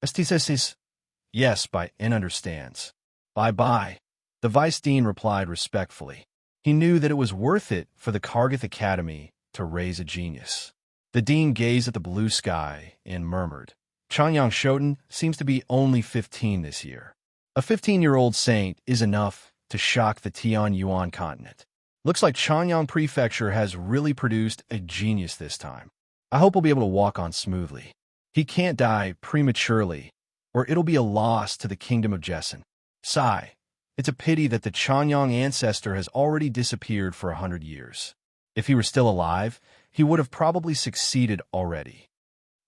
Estis. Yes, by N understands. Bye. The vice dean replied respectfully. He knew that it was worth it for the Kargath Academy to raise a genius. The dean gazed at the blue sky and murmured, "Changyang Shoten seems to be only 15 this year. A 15-year-old saint is enough to shock the Tian Yuan continent. Looks like Changyang Prefecture has really produced a genius this time. I hope he'll be able to walk on smoothly. He can't die prematurely, or it'll be a loss to the kingdom of Jessen. Sigh. It's a pity that the Changyang ancestor has already disappeared for 100 years. If he were still alive, he would have probably succeeded already."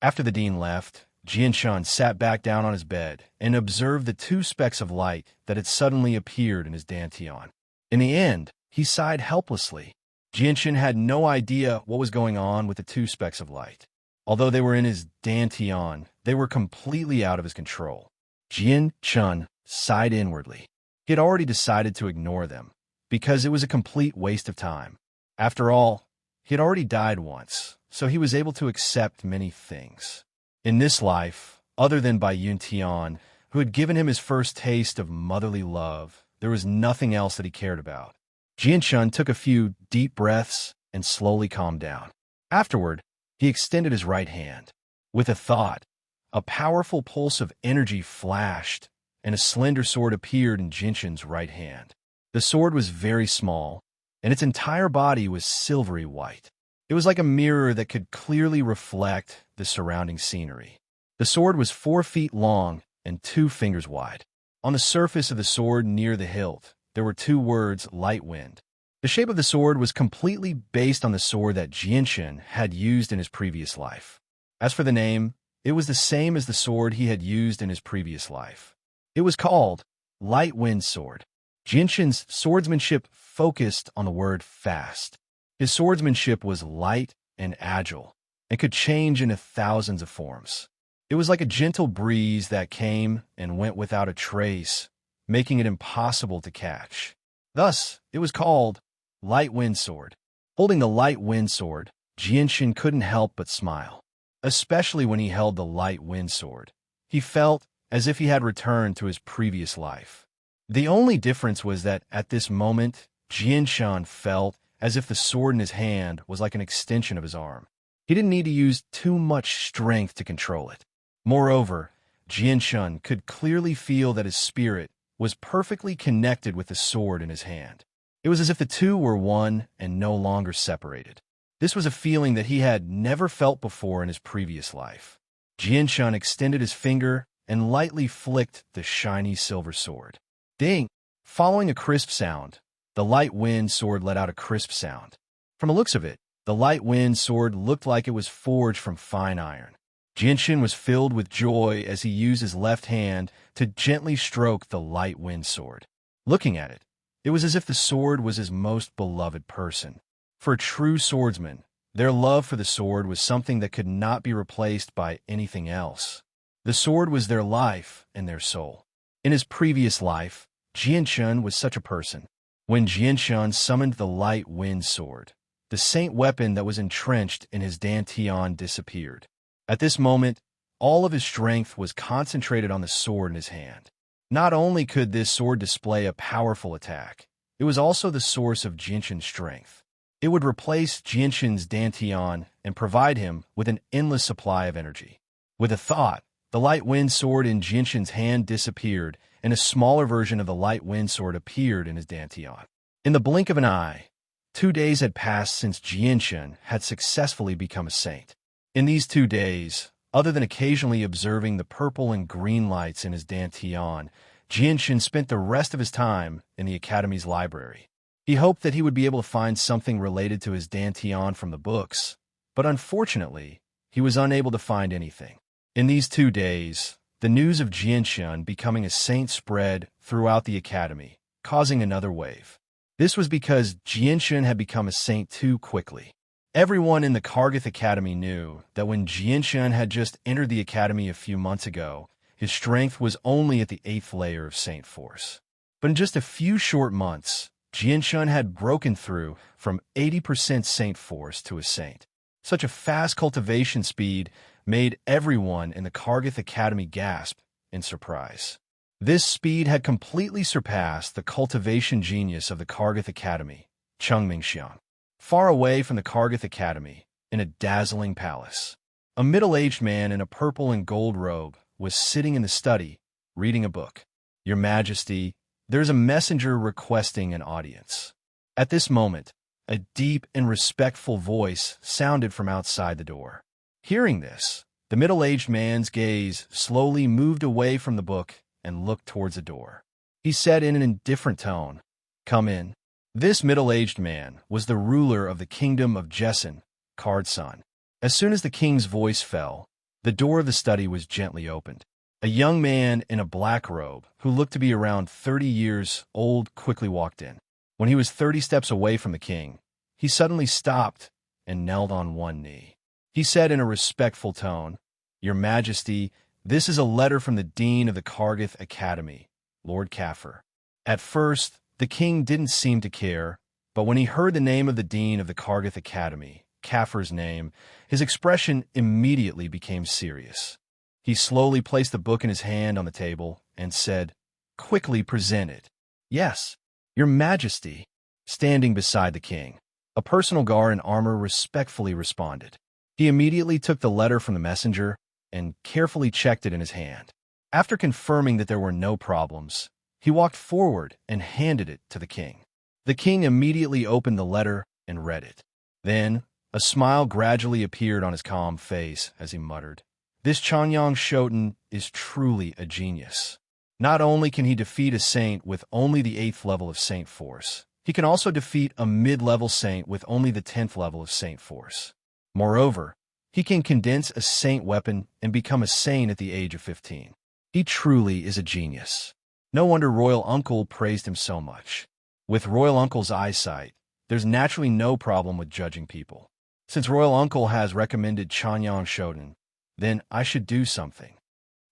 After the dean left, Jianshin sat back down on his bed and observed the 2 specks of light that had suddenly appeared in his dantian. In the end, he sighed helplessly. Jianshin had no idea what was going on with the 2 specks of light. Although they were in his dantian, they were completely out of his control. Jianshin sighed inwardly. He had already decided to ignore them, because it was a complete waste of time. After all, he had already died once, so he was able to accept many things. In this life, other than by Yuntian, who had given him his first taste of motherly love, there was nothing else that he cared about. Jianshin took a few deep breaths and slowly calmed down. Afterward, He extended his right hand. With a thought, a powerful pulse of energy flashed, and a slender sword appeared in Jinshin's right hand. The sword was very small, and its entire body was silvery white. It was like a mirror that could clearly reflect the surrounding scenery. The sword was 4 feet long and 2 fingers wide. On the surface of the sword near the hilt, there were 2 words, light wind. The shape of the sword was completely based on the sword that Jinshin had used in his previous life. As for the name, it was the same as the sword he had used in his previous life. It was called Light Wind Sword. Jinshin's swordsmanship focused on the word fast. His swordsmanship was light and agile, and could change into thousands of forms. It was like a gentle breeze that came and went without a trace, making it impossible to catch. Thus, it was called Light Wind Sword. Holding the Light Wind Sword, Jinshin couldn't help but smile. Especially when he held the Light Wind Sword. He felt as if he had returned to his previous life. The only difference was that at this moment, Jinshin felt as if the sword in his hand was like an extension of his arm. He didn't need to use too much strength to control it. Moreover, Jinshin could clearly feel that his spirit was perfectly connected with the sword in his hand. It was as if the two were one and no longer separated. This was a feeling that he had never felt before in his previous life. Jinshin extended his finger and lightly flicked the shiny silver sword. Ding! Following a crisp sound, the Light Wind Sword let out a crisp sound. From the looks of it, the Light Wind Sword looked like it was forged from fine iron. Jinshin was filled with joy as he used his left hand to gently stroke the Light Wind Sword. Looking at it, it was as if the sword was his most beloved person. For a true swordsman, their love for the sword was something that could not be replaced by anything else. The sword was their life and their soul. In his previous life, Jinshin was such a person. When Jinshin summoned the Light Wind Sword, the saint weapon that was entrenched in his dantian disappeared. At this moment, all of his strength was concentrated on the sword in his hand. Not only could this sword display a powerful attack, it was also the source of Jinshin's strength. It would replace Jinshin's dantian and provide him with an endless supply of energy. With a thought, the Light Wind Sword in Jinshin's hand disappeared, and a smaller version of the Light Wind Sword appeared in his dantian. In the blink of an eye, 2 days had passed since Jinshin had successfully become a saint. In these 2 days, other than occasionally observing the purple and green lights in his dantian, Jinshin spent the rest of his time in the Academy's library. He hoped that he would be able to find something related to his dantian from the books, but unfortunately, he was unable to find anything. In these 2 days, the news of Jinshin becoming a saint spread throughout the Academy, causing another wave. This was because Jinshin had become a saint too quickly. Everyone in the Kargath Academy knew that when Jinshin had just entered the Academy a few months ago, his strength was only at the 8th layer of Saint Force. But in just a few short months, Jinshin had broken through from 80% Saint Force to a saint. Such a fast cultivation speed made everyone in the Kargath Academy gasp in surprise. This speed had completely surpassed the cultivation genius of the Kargath Academy, Chungmingxiang. Far away from the Kargath Academy, in a dazzling palace, a middle-aged man in a purple and gold robe was sitting in the study, reading a book. "Your Majesty, there is a messenger requesting an audience." At this moment, a deep and respectful voice sounded from outside the door. Hearing this, the middle-aged man's gaze slowly moved away from the book and looked towards the door. He said in an indifferent tone, "Come in." This middle-aged man was the ruler of the kingdom of Jessen, Cardson. As soon as the king's voice fell, the door of the study was gently opened. A young man in a black robe, who looked to be around 30 years old, quickly walked in. When he was 30 steps away from the king, he suddenly stopped and knelt on one knee. He said in a respectful tone, "Your Majesty, this is a letter from the Dean of the Kargath Academy, Lord Kafir." At first, the king didn't seem to care, but when he heard the name of the Dean of the Kargath Academy, Kafir's name, his expression immediately became serious. He slowly placed the book in his hand on the table and said, "Quickly present it." "Yes, Your Majesty." Standing beside the king, a personal guard in armor respectfully responded. He immediately took the letter from the messenger and carefully checked it in his hand. After confirming that there were no problems, he walked forward and handed it to the king. The king immediately opened the letter and read it. Then, a smile gradually appeared on his calm face as he muttered, "This Chanyang Shoten is truly a genius. Not only can he defeat a saint with only the 8th level of saint force, he can also defeat a mid-level saint with only the 10th level of saint force. Moreover, he can condense a saint weapon and become a saint at the age of 15. He truly is a genius." No wonder Royal Uncle praised him so much. With Royal Uncle's eyesight, there's naturally no problem with judging people. Since Royal Uncle has recommended Chanyang Shoten, then I should do something.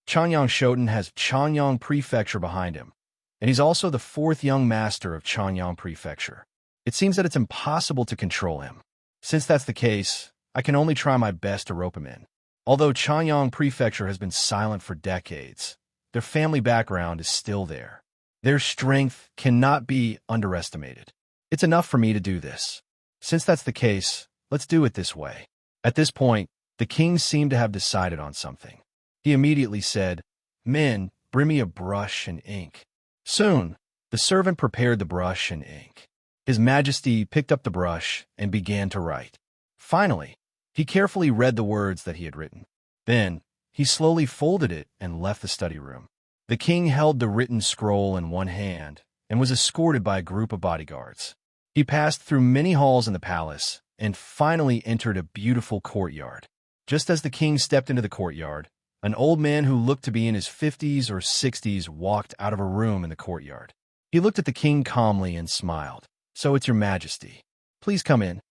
Chanyang Shoten has Chanyang Prefecture behind him, and he's also the 4th young master of Chanyang Prefecture. It seems that it's impossible to control him. Since that's the case, I can only try my best to rope him in. Although Chanyang Prefecture has been silent for decades, their family background is still there. Their strength cannot be underestimated. It's enough for me to do this. Since that's the case, let's do it this way. At this point, the king seemed to have decided on something. He immediately said, "Men, bring me a brush and ink." Soon, the servant prepared the brush and ink. His Majesty picked up the brush and began to write. Finally, he carefully read the words that he had written. Then, he slowly folded it and left the study room. The king held the written scroll in one hand and was escorted by a group of bodyguards. He passed through many halls in the palace and finally entered a beautiful courtyard. Just as the king stepped into the courtyard, an old man who looked to be in his 50s or 60s walked out of a room in the courtyard. He looked at the king calmly and smiled. "So it's your Majesty. Please come in."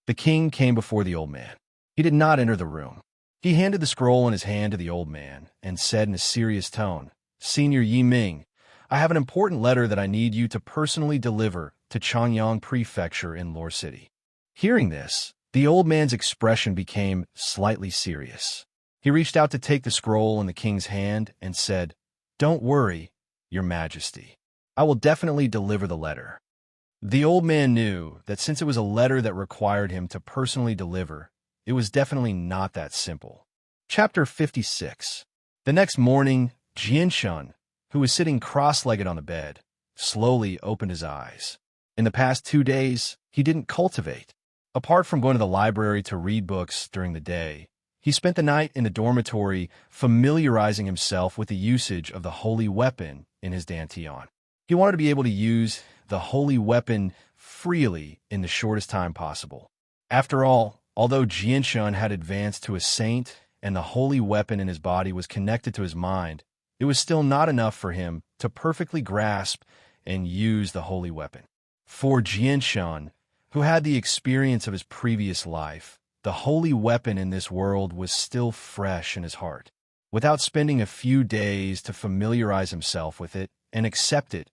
The king came before the old man. He did not enter the room. He handed the scroll in his hand to the old man and said in a serious tone, "Senior Yi Ming, I have an important letter that I need you to personally deliver to Chanyang Prefecture in Lore City." Hearing this, the old man's expression became slightly serious. He reached out to take the scroll in the king's hand and said, "Don't worry, your Majesty. I will definitely deliver the letter." The old man knew that since it was a letter that required him to personally deliver, it was definitely not that simple. Chapter 56. The next morning, Jianshun, who was sitting cross-legged on the bed, slowly opened his eyes. In the past 2 days, he didn't cultivate. Apart from going to the library to read books during the day, he spent the night in the dormitory familiarizing himself with the usage of the holy weapon in his dantian. He wanted to be able to use the holy weapon freely in the shortest time possible. After all, although Jianshun had advanced to a saint and the holy weapon in his body was connected to his mind, it was still not enough for him to perfectly grasp and use the holy weapon. For Jianshun, who had the experience of his previous life, the holy weapon in this world was still fresh in his heart. Without spending a few days to familiarize himself with it and accept it,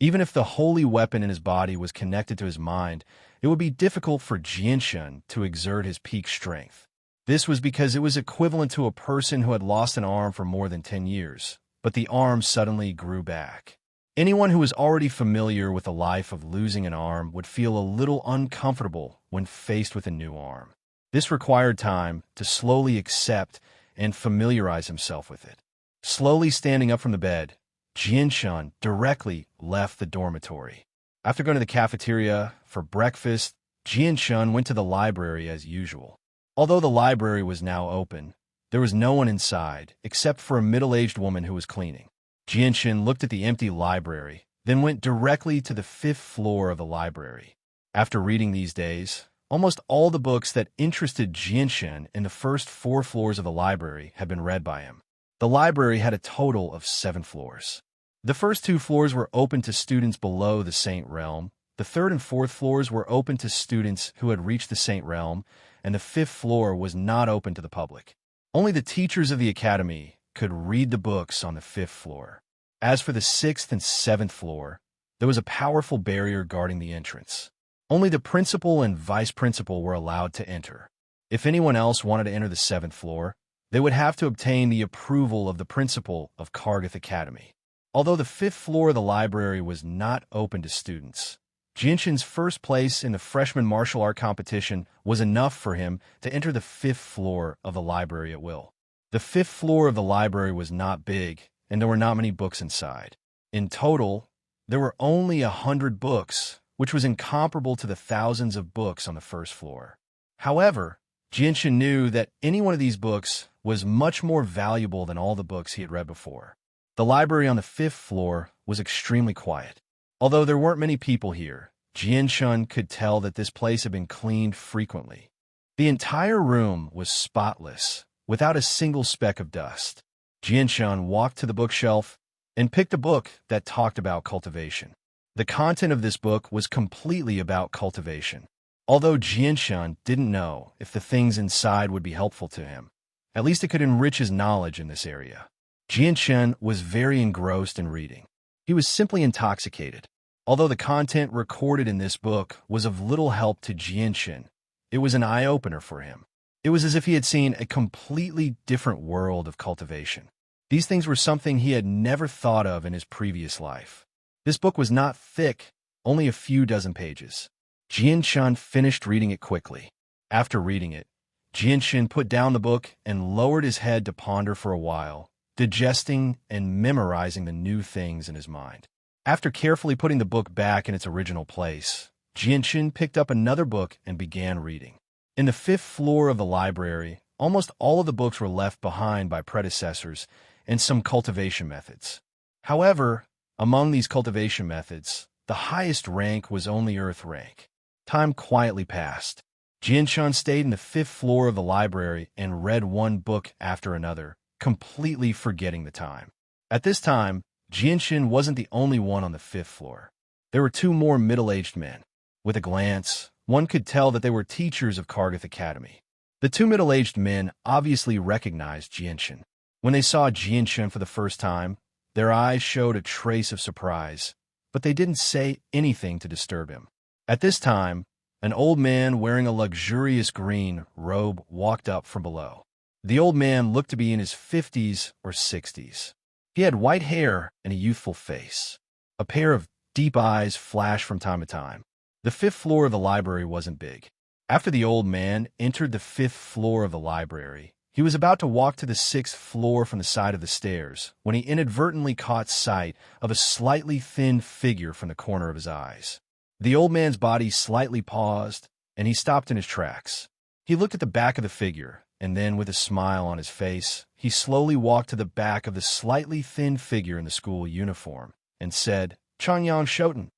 even if the holy weapon in his body was connected to his mind, it would be difficult for Jianshun to exert his peak strength. This was because it was equivalent to a person who had lost an arm for more than 10 years, but the arm suddenly grew back. Anyone who was already familiar with the life of losing an arm would feel a little uncomfortable when faced with a new arm. This required time to slowly accept and familiarize himself with it. Slowly standing up from the bed, Jianshun directly left the dormitory. After going to the cafeteria for breakfast, Jianshun went to the library as usual. Although the library was now open, there was no one inside except for a middle-aged woman who was cleaning. Jianshun looked at the empty library, then went directly to the 5th floor of the library. After reading these days, almost all the books that interested Jianshun in the first 4 floors of the library had been read by him. The library had a total of 7 floors. The first 2 floors were open to students below the Saint Realm, the 3rd and 4th floors were open to students who had reached the Saint Realm, and the 5th floor was not open to the public. Only the teachers of the academy could read the books on the 5th floor. As for the 6th and 7th floor, there was a powerful barrier guarding the entrance. Only the principal and vice principal were allowed to enter. If anyone else wanted to enter the 7th floor, they would have to obtain the approval of the principal of Kargath Academy. Although the 5th floor of the library was not open to students, Jianshan's first place in the freshman martial art competition was enough for him to enter the 5th floor of the library at will. The 5th floor of the library was not big, and there were not many books inside. In total, there were only 100 books, which was incomparable to the thousands of books on the 1st floor. However, Jianshan knew that any one of these books was much more valuable than all the books he had read before. The library on the 5th floor was extremely quiet. Although there weren't many people here, Jianshan could tell that this place had been cleaned frequently. The entire room was spotless, without a single speck of dust. Jianshan walked to the bookshelf and picked a book that talked about cultivation. The content of this book was completely about cultivation. Although Jianshan didn't know if the things inside would be helpful to him, at least it could enrich his knowledge in this area. Jianshan was very engrossed in reading. He was simply intoxicated. Although the content recorded in this book was of little help to Jianshan, it was an eye-opener for him. It was as if he had seen a completely different world of cultivation. These things were something he had never thought of in his previous life. This book was not thick, only a few dozen pages. Jianshan finished reading it quickly. After reading it, Jianshan put down the book and lowered his head to ponder for a while, digesting and memorizing the new things in his mind. After carefully putting the book back in its original place, Jianshan picked up another book and began reading. In the 5th floor of the library, almost all of the books were left behind by predecessors and some cultivation methods. However, among these cultivation methods, the highest rank was only Earth rank. Time quietly passed. Jianshan stayed in the 5th floor of the library and read one book after another, completely forgetting the time. At this time, Jianshan wasn't the only one on the 5th floor. There were 2 more middle-aged men. With a glance, one could tell that they were teachers of Kargath Academy. The 2 middle-aged men obviously recognized Jianshan. When they saw Jianshan for the first time, their eyes showed a trace of surprise, but they didn't say anything to disturb him. At this time, an old man wearing a luxurious green robe walked up from below. The old man looked to be in his 50s or 60s. He had white hair and a youthful face. A pair of deep eyes flashed from time to time. The 5th floor of the library wasn't big. After the old man entered the 5th floor of the library, he was about to walk to the 6th floor from the side of the stairs when he inadvertently caught sight of a slightly thin figure from the corner of his eyes. The old man's body slightly paused, and he stopped in his tracks. He looked at the back of the figure, and then, with a smile on his face, he slowly walked to the back of the slightly thin figure in the school uniform and said, "Changyang Shoten."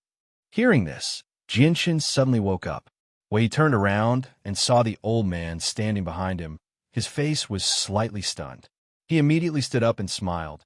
Hearing this, Jianshan suddenly woke up. When he turned around and saw the old man standing behind him, his face was slightly stunned. He immediately stood up and smiled.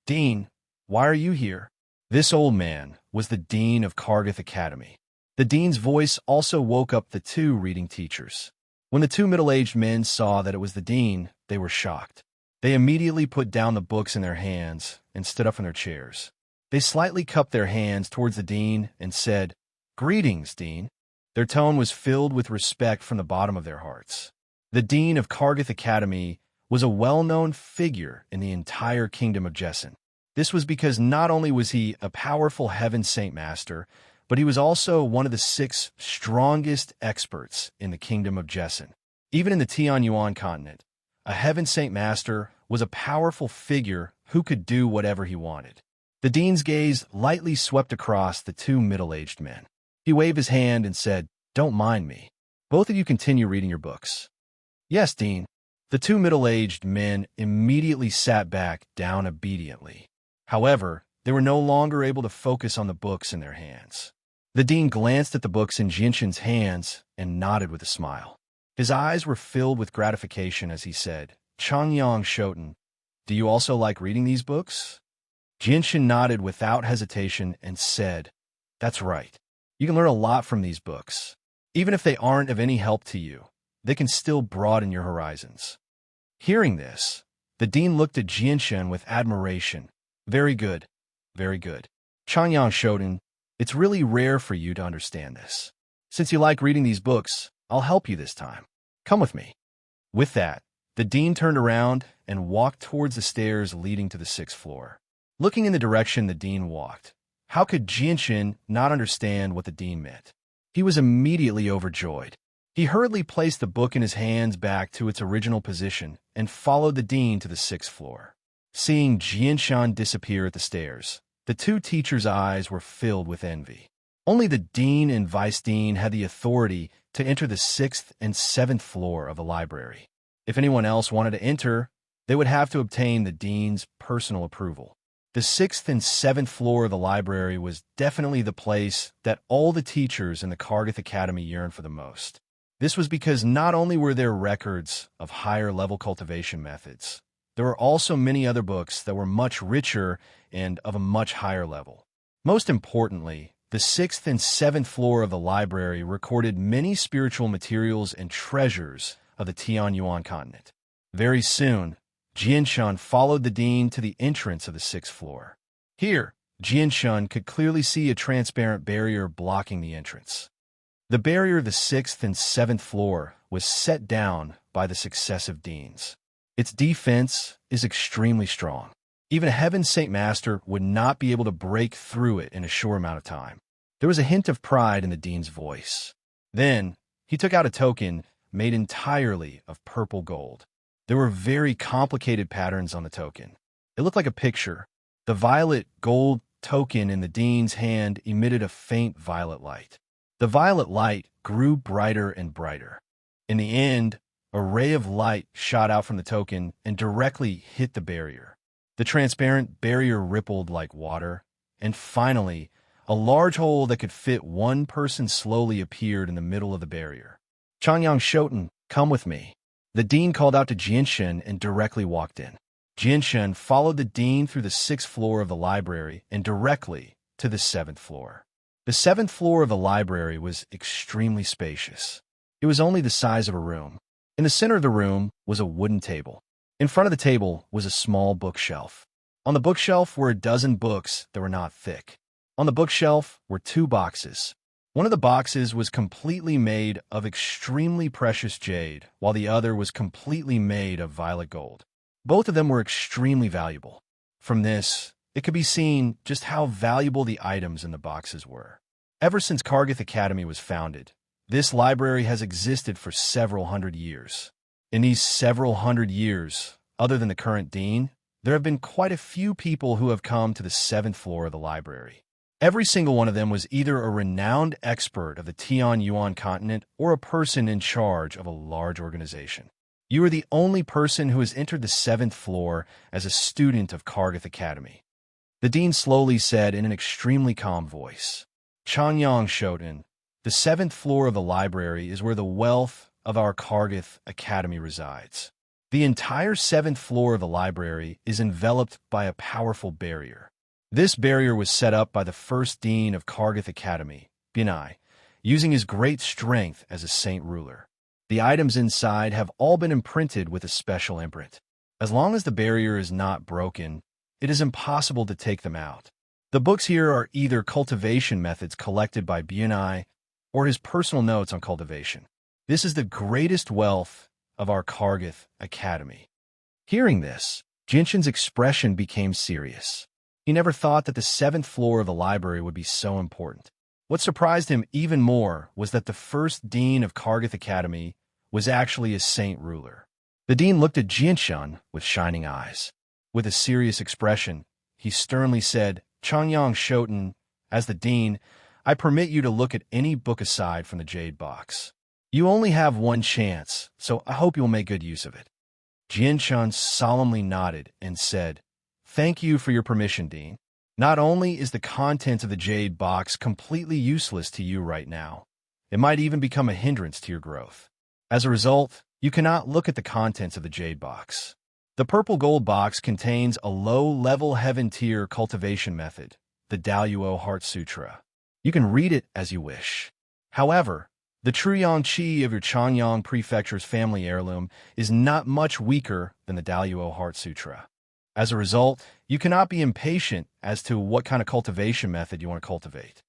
"Dean, why are you here?" This old man was the dean of Kargath Academy. The dean's voice also woke up the 2 reading teachers. When the 2 middle-aged men saw that it was the dean, they were shocked. They immediately put down the books in their hands and stood up from their chairs. They slightly cupped their hands towards the dean and said, "Greetings, Dean." Their tone was filled with respect from the bottom of their hearts. The dean of Kargath Academy was a well-known figure in the entire kingdom of Jessin. This was because not only was he a powerful Heaven Saint Master, but he was also one of the 6 strongest experts in the kingdom of Jessin. Even in the Tianyuan continent, a Heaven Saint Master was a powerful figure who could do whatever he wanted. The dean's gaze lightly swept across the 2 middle-aged men. He waved his hand and said, "Don't mind me. Both of you continue reading your books." "Yes, Dean." The 2 middle-aged men immediately sat back down obediently. However, they were no longer able to focus on the books in their hands. The dean glanced at the books in Jianshan's hands and nodded with a smile. His eyes were filled with gratification as he said, "Changyang Shoten, do you also like reading these books?" Jianshan nodded without hesitation and said, "That's right. You can learn a lot from these books. Even if they aren't of any help to you, they can still broaden your horizons." Hearing this, the dean looked at Jianshan with admiration. "Very good, very good. Changyang Shoten, it's really rare for you to understand this. Since you like reading these books, I'll help you this time. Come with me." With that, the dean turned around and walked towards the stairs leading to the 6th floor. Looking in the direction the dean walked, How could Jianshan not understand what the dean meant? He was immediately overjoyed. He hurriedly placed the book in his hands back to its original position and followed the dean to the 6th floor. Seeing Jianshan disappear at the stairs, the two teachers' eyes were filled with envy. Only the dean and vice dean had the authority to enter the 6th and 7th floor of the library. If anyone else wanted to enter, they would have to obtain the dean's personal approval. The 6th and 7th floor of the library was definitely the place that all the teachers in the Kargath Academy yearned for the most. This was because not only were there records of higher-level cultivation methods, there were also many other books that were much richer and of a much higher level. Most importantly, the 6th and 7th floor of the library recorded many spiritual materials and treasures of the Tianyuan continent. Very soon, Jianshan followed the dean to the entrance of the 6th floor. Here, Jianshan could clearly see a transparent barrier blocking the entrance. The barrier of the 6th and 7th floor was set down by the successive deans. Its defense is extremely strong. Even a Heaven Saint Master would not be able to break through it in a short amount of time. There was a hint of pride in the dean's voice. Then, he took out a token made entirely of purple gold. There were very complicated patterns on the token. It looked like a picture. The violet gold token in the dean's hand emitted a faint violet light. The violet light grew brighter and brighter. In the end, a ray of light shot out from the token and directly hit the barrier. The transparent barrier rippled like water, and finally, a large hole that could fit one person slowly appeared in the middle of the barrier. Changyang Shoten, come with me. The dean called out to Jianshan and directly walked in. Jianshan followed the dean through the 6th floor of the library and directly to the 7th floor. The 7th floor of the library was extremely spacious. It was only the size of a room. In the center of the room was a wooden table. In front of the table was a small bookshelf. On the bookshelf were a dozen books that were not thick. On the bookshelf were 2 boxes. One of the boxes was completely made of extremely precious jade, while the other was completely made of violet gold. Both of them were extremely valuable. From this, it could be seen just how valuable the items in the boxes were. Ever since Kargath Academy was founded, this library has existed for several hundred years. In these several hundred years, other than the current dean, there have been quite a few people who have come to the 7th floor of the library. Every single one of them was either a renowned expert of the Tianyuan continent or a person in charge of a large organization. You are the only person who has entered the 7th floor as a student of Kargath Academy. The dean slowly said in an extremely calm voice, Changyang Shoten, the 7th floor of the library is where the wealth of our Kargath Academy resides. The entire 7th floor of the library is enveloped by a powerful barrier. This barrier was set up by the first dean of Kargath Academy, Binai, using his great strength as a saint ruler. The items inside have all been imprinted with a special imprint. As long as the barrier is not broken, it is impossible to take them out. The books here are either cultivation methods collected by Binai or his personal notes on cultivation. This is the greatest wealth of our Kargath Academy. Hearing this, Jinshan's expression became serious. He never thought that the 7th floor of the library would be so important. What surprised him even more was that the first dean of Kargath Academy was actually a saint ruler. The dean looked at Jianshan with shining eyes. With a serious expression, he sternly said, Changyang Shoten, as the dean, I permit you to look at any book aside from the jade box. You only have one chance, so I hope you'll make good use of it. Jianshan solemnly nodded and said, Thank you for your permission, Dean. Not only is the contents of the jade box completely useless to you right now, it might even become a hindrance to your growth. As a result, you cannot look at the contents of the jade box. The purple gold box contains a low-level heaven tier cultivation method, the Daluo Heart Sutra. You can read it as you wish. However, the Truyang Qi of your Changyang Prefecture's family heirloom is not much weaker than the Daluo Heart Sutra. As a result, you cannot be impatient as to what kind of cultivation method you want to cultivate.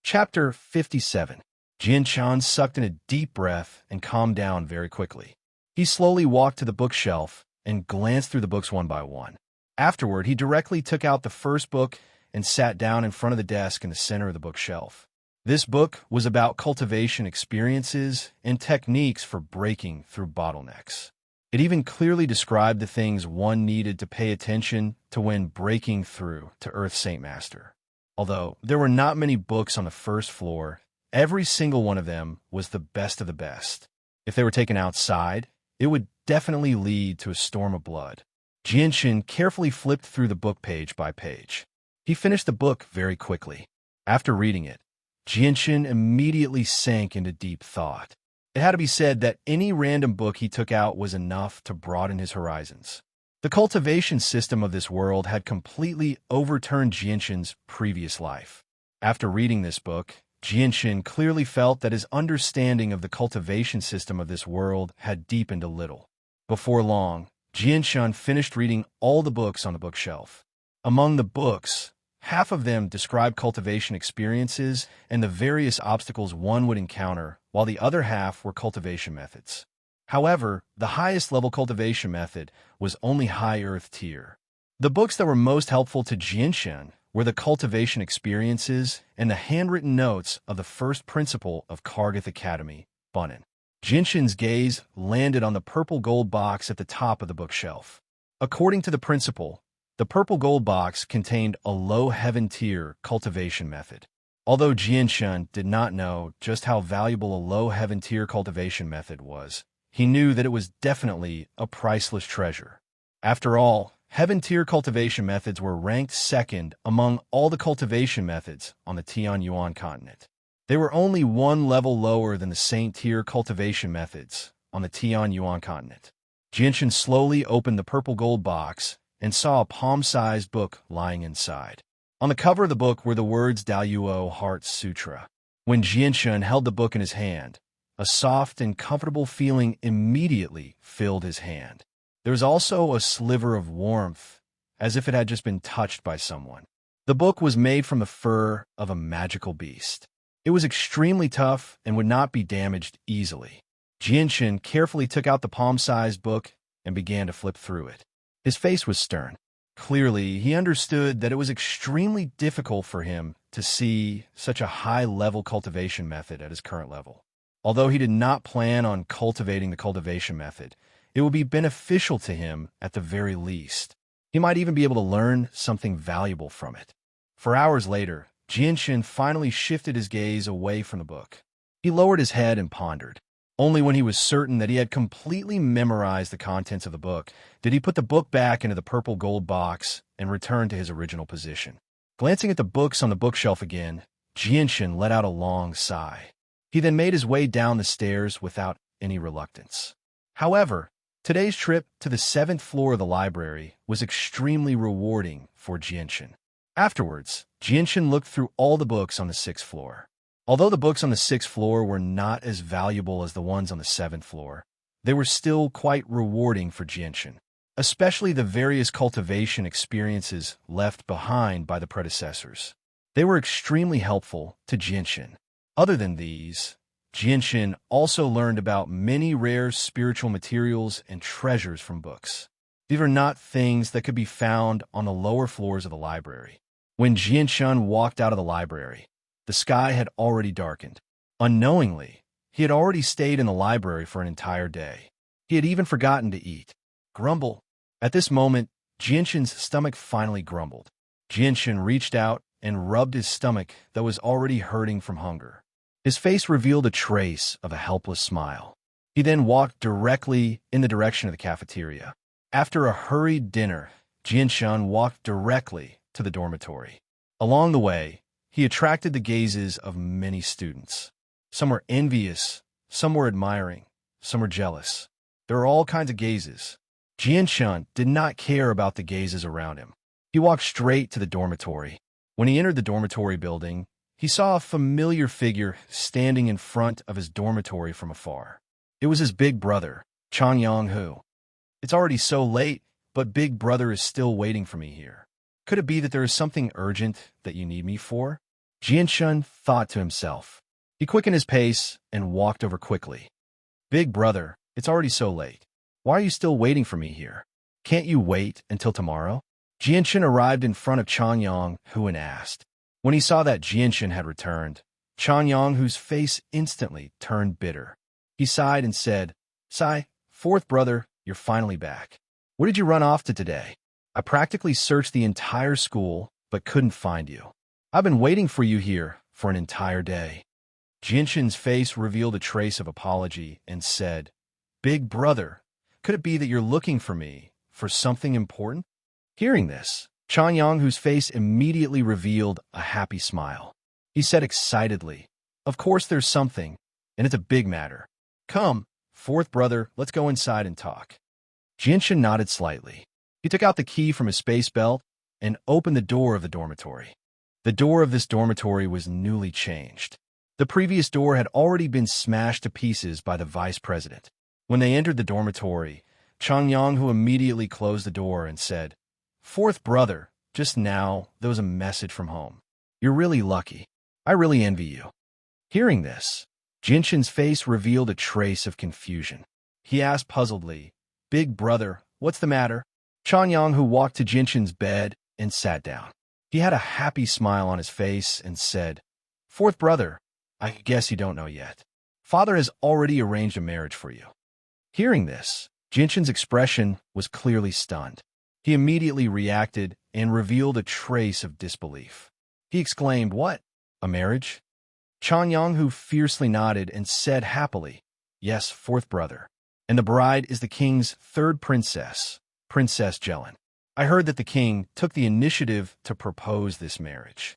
Chapter 57. Jianshan sucked in a deep breath and calmed down very quickly. He slowly walked to the bookshelf and glanced through the books one by one. Afterward, he directly took out the first book and sat down in front of the desk in the center of the bookshelf. This book was about cultivation experiences and techniques for breaking through bottlenecks. It even clearly described the things one needed to pay attention to when breaking through to Earth Saint Master. Although there were not many books on the first floor, every single one of them was the best of the best. If they were taken outside, it would definitely lead to a storm of blood. Jinshin carefully flipped through the book page by page. He finished the book very quickly. After reading it, Jinshin immediately sank into deep thought. It had to be said that any random book he took out was enough to broaden his horizons. The cultivation system of this world had completely overturned Jinshin's previous life. After reading this book, Jinshin clearly felt that his understanding of the cultivation system of this world had deepened a little. Before long, Jinshin finished reading all the books on the bookshelf. Among the books, half of them described cultivation experiences and the various obstacles one would encounter, while the other half were cultivation methods. However, the highest level cultivation method was only high earth tier. The books that were most helpful to Jinshin were the cultivation experiences and the handwritten notes of the first principal of Kargath Academy, Bunnin. Jinshin's gaze landed on the purple gold box at the top of the bookshelf. According to the principal, the purple gold box contained a low heaven tier cultivation method. Although Jinshin did not know just how valuable a low heaven tier cultivation method was, he knew that it was definitely a priceless treasure. After all, heaven tier cultivation methods were ranked second among all the cultivation methods on the Tianyuan continent. They were only one level lower than the Saint tier cultivation methods on the Tianyuan continent. Jinshin slowly opened the purple gold box and saw a palm-sized book lying inside. On the cover of the book were the words Daiyuo Heart Sutra. When Jinshin held the book in his hand, a soft and comfortable feeling immediately filled his hand. There was also a sliver of warmth, as if it had just been touched by someone. The book was made from the fur of a magical beast. It was extremely tough and would not be damaged easily. Jinshin carefully took out the palm-sized book and began to flip through it. His face was stern. Clearly, he understood that it was extremely difficult for him to see such a high-level cultivation method at his current level. Although he did not plan on cultivating the cultivation method, it would be beneficial to him at the very least. He might even be able to learn something valuable from it. For hours later, Jinshin finally shifted his gaze away from the book. He lowered his head and pondered. Only when he was certain that he had completely memorized the contents of the book did he put the book back into the purple gold box and return to his original position. Glancing at the books on the bookshelf again, Jinshin let out a long sigh. He then made his way down the stairs without any reluctance. However, today's trip to the 7th floor of the library was extremely rewarding for Jinshin. Afterwards, Jinshin looked through all the books on the 6th floor. Although the books on the 6th floor were not as valuable as the ones on the 7th floor, they were still quite rewarding for Jinshin, especially the various cultivation experiences left behind by the predecessors. They were extremely helpful to Jinshin. Other than these, Jinshin also learned about many rare spiritual materials and treasures from books. These are not things that could be found on the lower floors of the library. When Jinshin walked out of the library, the sky had already darkened. Unknowingly, he had already stayed in the library for an entire day. He had even forgotten to eat. Grumble. At this moment, Jinshin's stomach finally grumbled. Jinshin reached out and rubbed his stomach that was already hurting from hunger. His face revealed a trace of a helpless smile. He then walked directly in the direction of the cafeteria. After a hurried dinner, Jinshin walked directly to the dormitory. Along the way, he attracted the gazes of many students. Some were envious, some were admiring, some were jealous. There were all kinds of gazes. Jinshin did not care about the gazes around him. He walked straight to the dormitory. When he entered the dormitory building, he saw a familiar figure standing in front of his dormitory from afar. It was his big brother, Chang Yang-hu. It's already so late, but big brother is still waiting for me here. Could it be that there is something urgent that you need me for? Jinshin thought to himself. He quickened his pace and walked over quickly. Big brother, it's already so late. Why are you still waiting for me here? Can't you wait until tomorrow? Jianchen arrived in front of Chanyang Hu and asked. When he saw that Jianchen had returned, Chanyang Hu's face instantly turned bitter. He sighed and said, "Sai, fourth brother, you're finally back. Where did you run off to today? I practically searched the entire school, but couldn't find you. I've been waiting for you here for an entire day." Jianchen's face revealed a trace of apology and said, "Big brother, could it be that you're looking for me for something important?" Hearing this, Chanyang Hu's face immediately revealed a happy smile. He said excitedly, "Of course there's something, and it's a big matter. Come, fourth brother, let's go inside and talk." Jianchen nodded slightly. He took out the key from his space belt and opened the door of the dormitory. The door of this dormitory was newly changed. The previous door had already been smashed to pieces by the vice president. When they entered the dormitory, Chanyang Hu immediately closed the door and said, "Fourth brother, just now there was a message from home. You're really lucky. I really envy you." Hearing this, Jianchen's face revealed a trace of confusion. He asked puzzledly, "Big brother, what's the matter?" Chanyang Hu walked to Jianchen's bed and sat down. He had a happy smile on his face and said, "Fourth brother, I guess you don't know yet. Father has already arranged a marriage for you." Hearing this, Jianchen's expression was clearly stunned. He immediately reacted and revealed a trace of disbelief. He exclaimed, "What? A marriage?" Chanyang Hu fiercely nodded and said happily, "Yes, fourth brother. And the bride is the king's third princess, Princess Jelen. I heard that the king took the initiative to propose this marriage."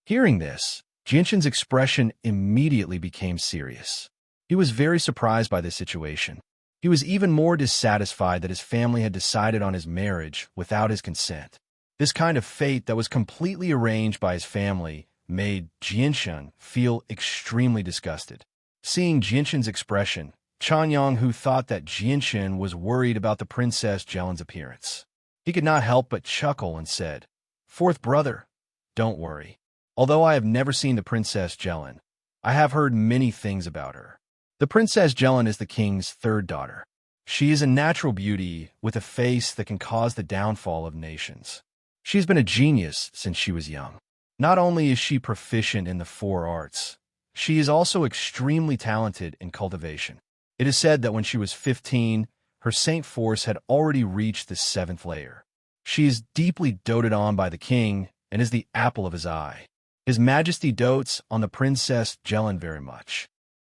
Hearing this, Jianchen's expression immediately became serious. He was very surprised by this situation. He was even more dissatisfied that his family had decided on his marriage without his consent. This kind of fate that was completely arranged by his family made Jianchen feel extremely disgusted. Seeing Jianchen's expression, Chanyang Hu thought that Jianchen was worried about the Princess Jelen's appearance. He could not help but chuckle and said, "Fourth brother, don't worry. Although I have never seen the Princess Jelen, I have heard many things about her. The Princess Jelen is the king's third daughter. She is a natural beauty with a face that can cause the downfall of nations. She has been a genius since she was young. Not only is she proficient in the four arts, she is also extremely talented in cultivation. It is said that when she was 15, her saint force had already reached the 7th layer. She is deeply doted on by the king and is the apple of his eye. His Majesty dotes on the Princess Jelen very much."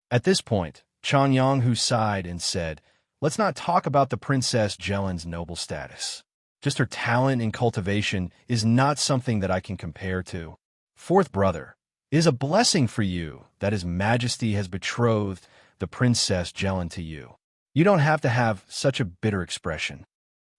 At this point, Chanyang Hu sighed and said, "Let's not talk about the Princess Jelen's noble status. Just her talent in cultivation is not something that I can compare to. Fourth brother, it is a blessing for you that His Majesty has betrothed the Princess Jelen to you. You don't have to have such a bitter expression."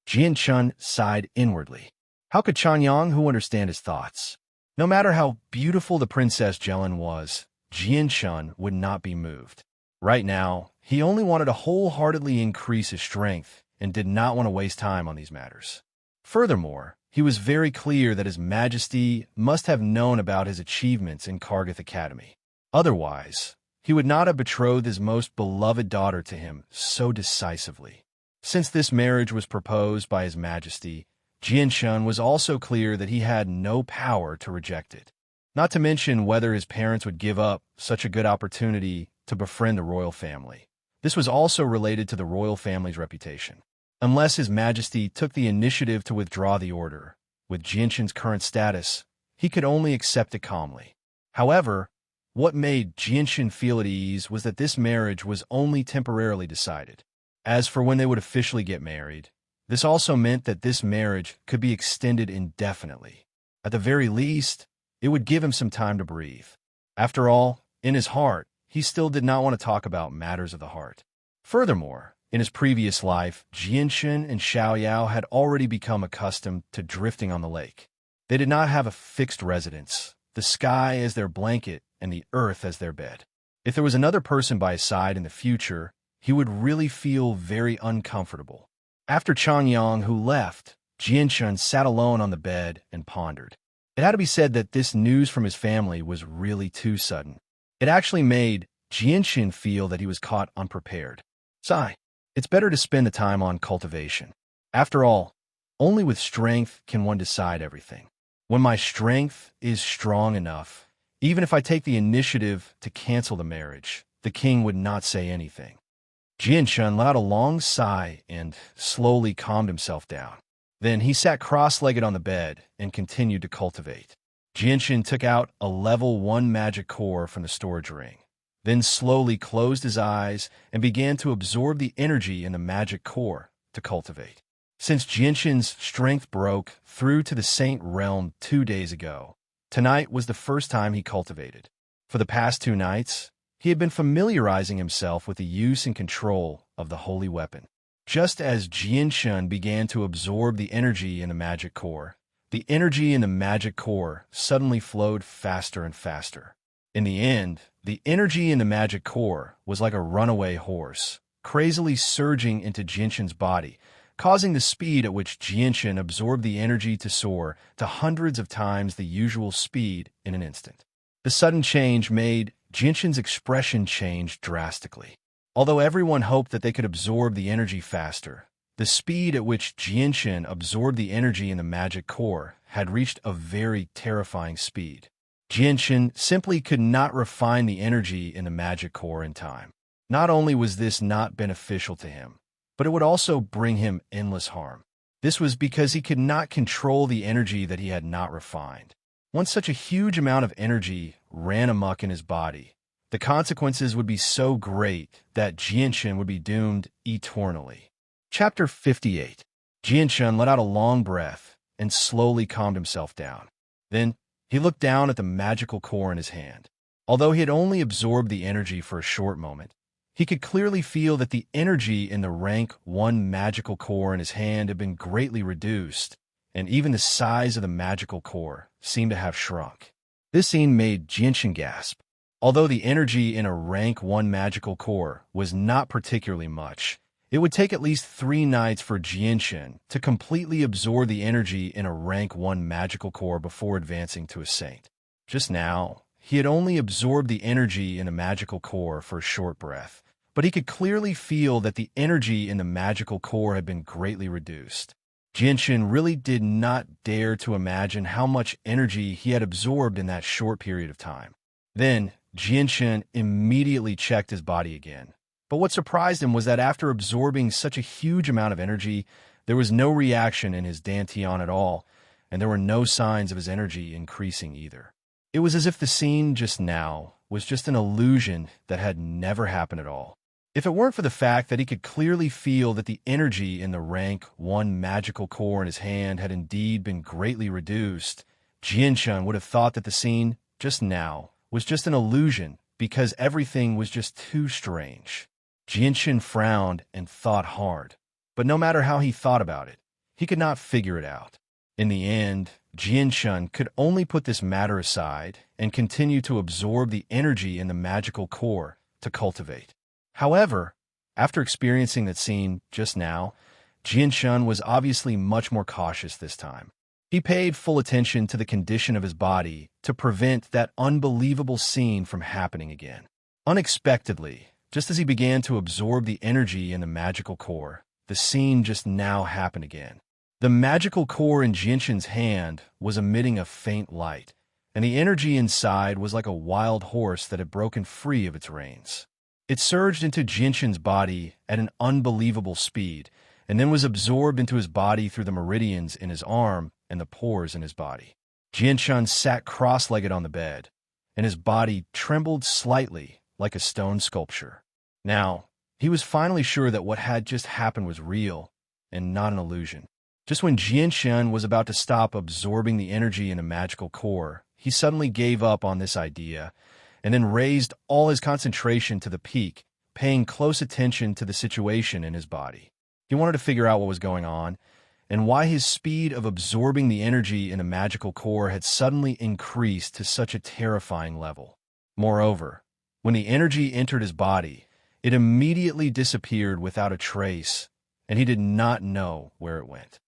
Jianchen sighed inwardly. How could Chanyang Hu understand his thoughts? No matter how beautiful the Princess Jelen was, Jianchen would not be moved. Right now, he only wanted to wholeheartedly increase his strength and did not want to waste time on these matters. Furthermore, he was very clear that His Majesty must have known about his achievements in Kargath Academy. Otherwise, he would not have betrothed his most beloved daughter to him so decisively. Since this marriage was proposed by His Majesty, Jianchen was also clear that he had no power to reject it. Not to mention whether his parents would give up such a good opportunity to befriend the royal family. This was also related to the royal family's reputation. Unless His Majesty took the initiative to withdraw the order, with Jianchen's current status, he could only accept it calmly. However, what made Jianchen feel at ease was that this marriage was only temporarily decided. As for when they would officially get married, this also meant that this marriage could be extended indefinitely. At the very least, it would give him some time to breathe. After all, in his heart, he still did not want to talk about matters of the heart. Furthermore, in his previous life, Jianchen and Xiaoyao had already become accustomed to drifting on the lake. They did not have a fixed residence, the sky as their blanket and the earth as their bed. If there was another person by his side in the future, he would really feel very uncomfortable. After Chanyang Hu left, Jianchen sat alone on the bed and pondered. It had to be said that this news from his family was really too sudden. It actually made Jianchen feel that he was caught unprepared. It's better to spend the time on cultivation. After all, Only with strength can one decide everything. When my strength is strong enough, even if I take the initiative to cancel the marriage, the king would not say anything. Jianshun let out a long sigh and slowly calmed himself down. Then he sat cross-legged on the bed and continued to cultivate. Jianshun took out a level 1 magic core from the storage ring, then slowly closed his eyes and began to absorb the energy in the magic core to cultivate. Since Jianshun's strength broke through to the Saint Realm 2 days ago, tonight was the first time he cultivated. For the past 2 nights, he had been familiarizing himself with the use and control of the holy weapon. Just as Jianshun began to absorb the energy in the magic core, the energy in the magic core suddenly flowed faster and faster. In the end, the energy in the magic core was like a runaway horse, crazily surging into Jianshun's body, causing the speed at which Jianshun absorbed the energy to soar to hundreds of times the usual speed in an instant. The sudden change made Jianshun's expression change drastically. Although everyone hoped that they could absorb the energy faster, the speed at which Jianshun absorbed the energy in the magic core had reached a very terrifying speed. Jianshun simply could not refine the energy in the magic core in time. Not only was this not beneficial to him, but it would also bring him endless harm. This was because he could not control the energy that he had not refined. Once such a huge amount of energy ran amok in his body, the consequences would be so great that Jianshun would be doomed eternally. Chapter 58. Jianshun let out a long breath and slowly calmed himself down. Then he looked down at the magical core in his hand. Although he had only absorbed the energy for a short moment, he could clearly feel that the energy in the rank 1 magical core in his hand had been greatly reduced, and even the size of the magical core seemed to have shrunk. This scene made Jianshun gasp. Although the energy in a rank 1 magical core was not particularly much, it would take at least 3 nights for Jianshun to completely absorb the energy in a rank 1 magical core before advancing to a saint. Just now, he had only absorbed the energy in the magical core for a short breath, but he could clearly feel that the energy in the magical core had been greatly reduced. Jianshun really did not dare to imagine how much energy he had absorbed in that short period of time. Then, Jianshun immediately checked his body again. But what surprised him was that after absorbing such a huge amount of energy, there was no reaction in his dantian at all, and there were no signs of his energy increasing either. It was as if the scene just now was just an illusion that had never happened at all. If it weren't for the fact that he could clearly feel that the energy in the rank 1 magical core in his hand had indeed been greatly reduced, Jianshun would have thought that the scene just now was just an illusion because everything was just too strange. Jianshun frowned and thought hard, but no matter how he thought about it, he could not figure it out. In the end, Jianshun could only put this matter aside and continue to absorb the energy in the magical core to cultivate. However, after experiencing that scene just now, Jianshun was obviously much more cautious this time. He paid full attention to the condition of his body to prevent that unbelievable scene from happening again. Unexpectedly, just as he began to absorb the energy in the magical core, the scene just now happened again. The magical core in Jianshun's hand was emitting a faint light, and the energy inside was like a wild horse that had broken free of its reins. It surged into Jianshun's body at an unbelievable speed, and then was absorbed into his body through the meridians in his arm and the pores in his body. Jianshun sat cross-legged on the bed, and his body trembled slightly like a stone sculpture. Now, he was finally sure that what had just happened was real and not an illusion. Just when Jianshun was about to stop absorbing the energy in the magical core, he suddenly gave up on this idea and then raised all his concentration to the peak, paying close attention to the situation in his body. He wanted to figure out what was going on and why his speed of absorbing the energy in the magical core had suddenly increased to such a terrifying level. Moreover, when the energy entered his body, it immediately disappeared without a trace, and he did not know where it went.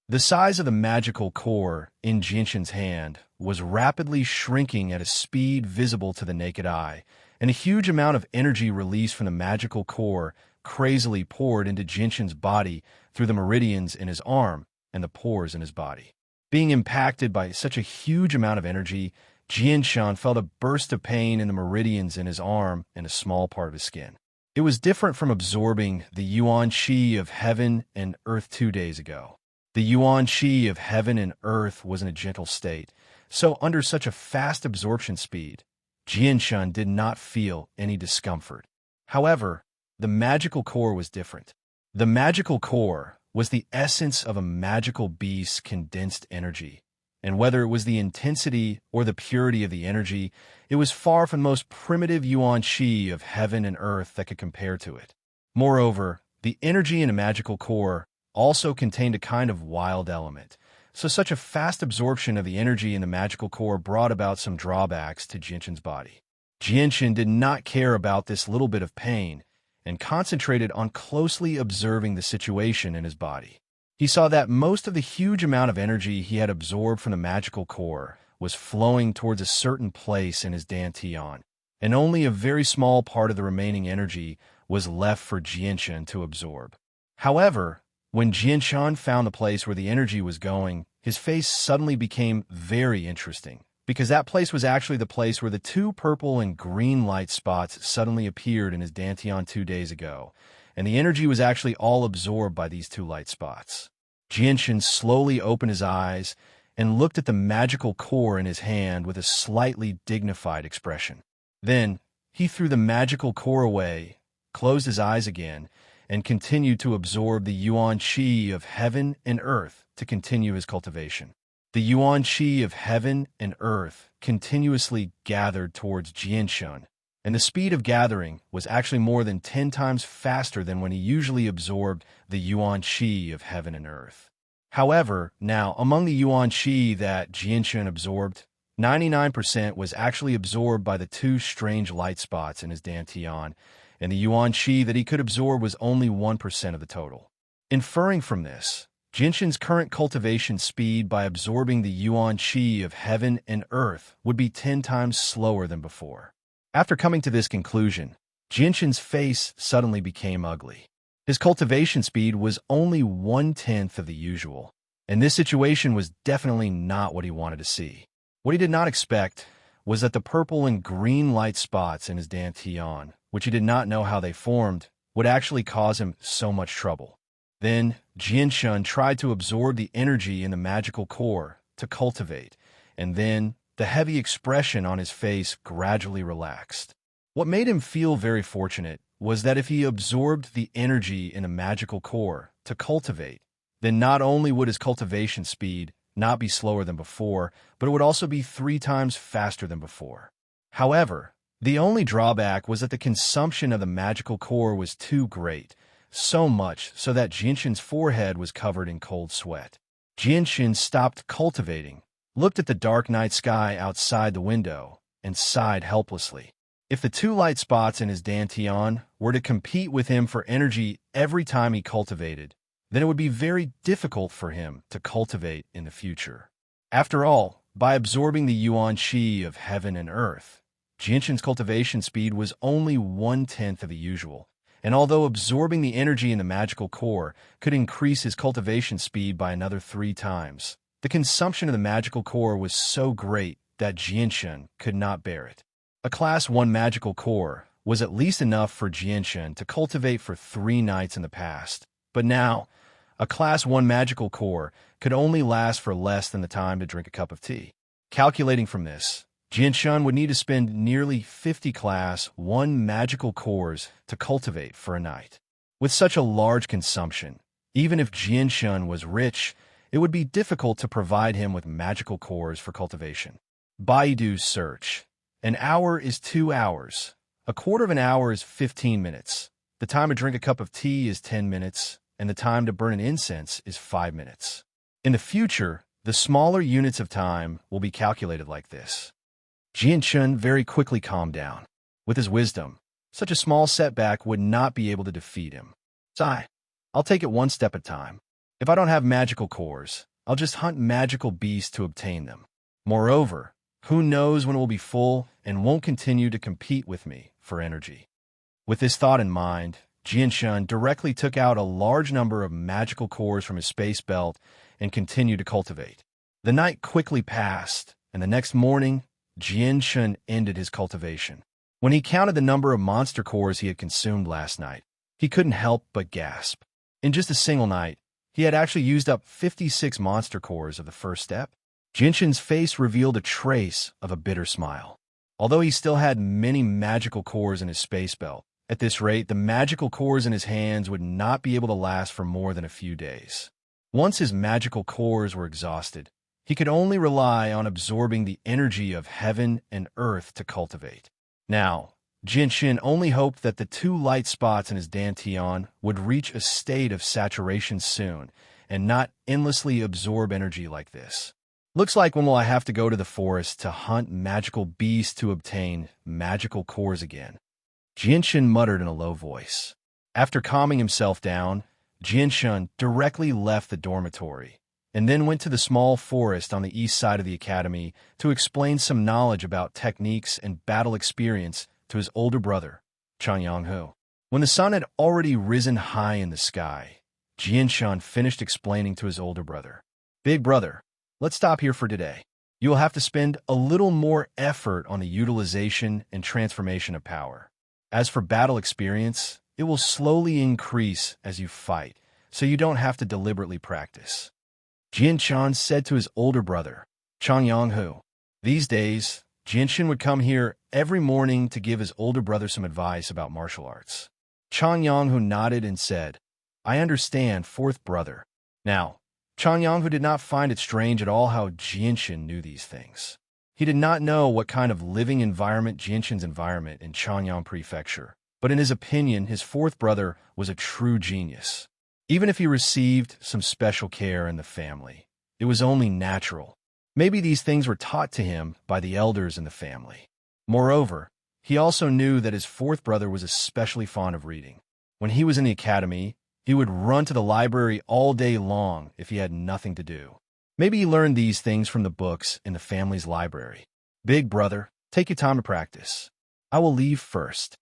The size of the magical core in Jianshun's hand was rapidly shrinking at a speed visible to the naked eye, and a huge amount of energy released from the magical core crazily poured into Jianshun's body through the meridians in his arm and the pores in his body. Being impacted by such a huge amount of energy, Jianshan felt a burst of pain in the meridians in his arm and a small part of his skin. It was different from absorbing the yuan qi of heaven and earth 2 days ago. The yuan qi of heaven and earth was in a gentle state, so under such a fast absorption speed, Jianshan did not feel any discomfort. However, the magical core was different. The magical core was the essence of a magical beast's condensed energy, and whether it was the intensity or the purity of the energy, it was far from the most primitive yuan qi of heaven and earth that could compare to it. Moreover, the energy in a magical core also contained a kind of wild element, so such a fast absorption of the energy in the magical core brought about some drawbacks to Jianshan's body. Jianshan did not care about this little bit of pain and concentrated on closely observing the situation in his body. He saw that most of the huge amount of energy he had absorbed from the magical core was flowing towards a certain place in his dantian, and only a very small part of the remaining energy was left for Jianshan to absorb. However, when Jianshan found the place where the energy was going, his face suddenly became very interesting, because that place was actually the place where the 2 purple and green light spots suddenly appeared in his dantian 2 days ago, and the energy was actually all absorbed by these 2 light spots. Jianshan slowly opened his eyes and looked at the magical core in his hand with a slightly dignified expression. Then, he threw the magical core away, closed his eyes again, and continued to absorb the yuan qi of heaven and earth to continue his cultivation. The yuan qi of heaven and earth continuously gathered towards Jianshan, and the speed of gathering was actually more than 10 times faster than when he usually absorbed the yuan qi of heaven and earth. However, now, among the yuan qi that Jianshan absorbed, 99% was actually absorbed by the 2 strange light spots in his dantian, and the yuan qi that he could absorb was only 1% of the total. Inferring from this, Jianshan's current cultivation speed by absorbing the yuan qi of heaven and earth would be 10 times slower than before. After coming to this conclusion, Jianshan's face suddenly became ugly. His cultivation speed was only 1/10 of the usual, and this situation was definitely not what he wanted to see. What he did not expect was that the purple and green light spots in his dantian, which he did not know how they formed, would actually cause him so much trouble. Then, Jianshan tried to absorb the energy in the magical core to cultivate, and then the heavy expression on his face gradually relaxed. What made him feel very fortunate was that if he absorbed the energy in the magical core to cultivate, then not only would his cultivation speed not be slower than before, but it would also be 3 times faster than before. However, the only drawback was that the consumption of the magical core was too great, so much so that Jianshan's forehead was covered in cold sweat. Jianshan stopped cultivating, looked at the dark night sky outside the window, and sighed helplessly. If the 2 light spots in his dantian were to compete with him for energy every time he cultivated, then it would be very difficult for him to cultivate in the future. After all, by absorbing the yuan qi of heaven and earth, Jianshan's cultivation speed was only 1/10 of the usual, and although absorbing the energy in the magical core could increase his cultivation speed by another 3 times, the consumption of the magical core was so great that Jianshan could not bear it. A Class 1 magical core was at least enough for Jianshan to cultivate for 3 nights in the past, but now, a Class 1 magical core could only last for less than the time to drink a cup of tea. Calculating from this, Jianshan would need to spend nearly 50 Class 1 magical cores to cultivate for a night. With such a large consumption, even if Jianshan was rich, it would be difficult to provide him with magical cores for cultivation. Baidu search. An hour is 2 hours. A quarter of an hour is 15 minutes. The time to drink a cup of tea is 10 minutes, and the time to burn an incense is 5 minutes. In the future, the smaller units of time will be calculated like this. Jianshan very quickly calmed down. With his wisdom, such a small setback would not be able to defeat him. I'll take it one step at a time. If I don't have magical cores, I'll just hunt magical beasts to obtain them. Moreover, who knows when it will be full and won't continue to compete with me for energy. With this thought in mind, Jianshun directly took out a large number of magical cores from his space belt and continued to cultivate. The night quickly passed, and the next morning, Jianshun ended his cultivation. When he counted the number of monster cores he had consumed last night, he couldn't help but gasp. In just a single night, he had actually used up 56 monster cores of the first step. Jianshun's face revealed a trace of a bitter smile. Although he still had many magical cores in his space belt, at this rate, the magical cores in his hands would not be able to last for more than a few days. Once his magical cores were exhausted, he could only rely on absorbing the energy of heaven and earth to cultivate. Now, Jianshun only hoped that the 2 light spots in his dantian would reach a state of saturation soon and not endlessly absorb energy like this. Looks like when will I have to go to the forest to hunt magical beasts to obtain magical cores again? Jianshun muttered in a low voice. After calming himself down, Jianshun directly left the dormitory and then went to the small forest on the east side of the academy to explain some knowledge about techniques and battle experience to his older brother, Chang Yonghu. When the sun had already risen high in the sky, Jianshun finished explaining to his older brother, "Big brother, let's stop here for today. You will have to spend a little more effort on the utilization and transformation of power. As for battle experience, it will slowly increase as you fight, so you don't have to deliberately practice." Jianshun said to his older brother, Chang Yonghu. These days, Jianshun would come here every morning to give his older brother some advice about martial arts. Chang Yonghu nodded and said, "I understand, fourth brother." Now, Chang Yonghu did not find it strange at all how Jianshun knew these things. He did not know what kind of living environment Jianshun's environment in Changyang Prefecture, but in his opinion, his fourth brother was a true genius. Even if he received some special care in the family, it was only natural. Maybe these things were taught to him by the elders in the family. Moreover, he also knew that his fourth brother was especially fond of reading. When he was in the academy, he would run to the library all day long if he had nothing to do. Maybe he learned these things from the books in the family's library. "Big brother, take your time to practice. I will leave first."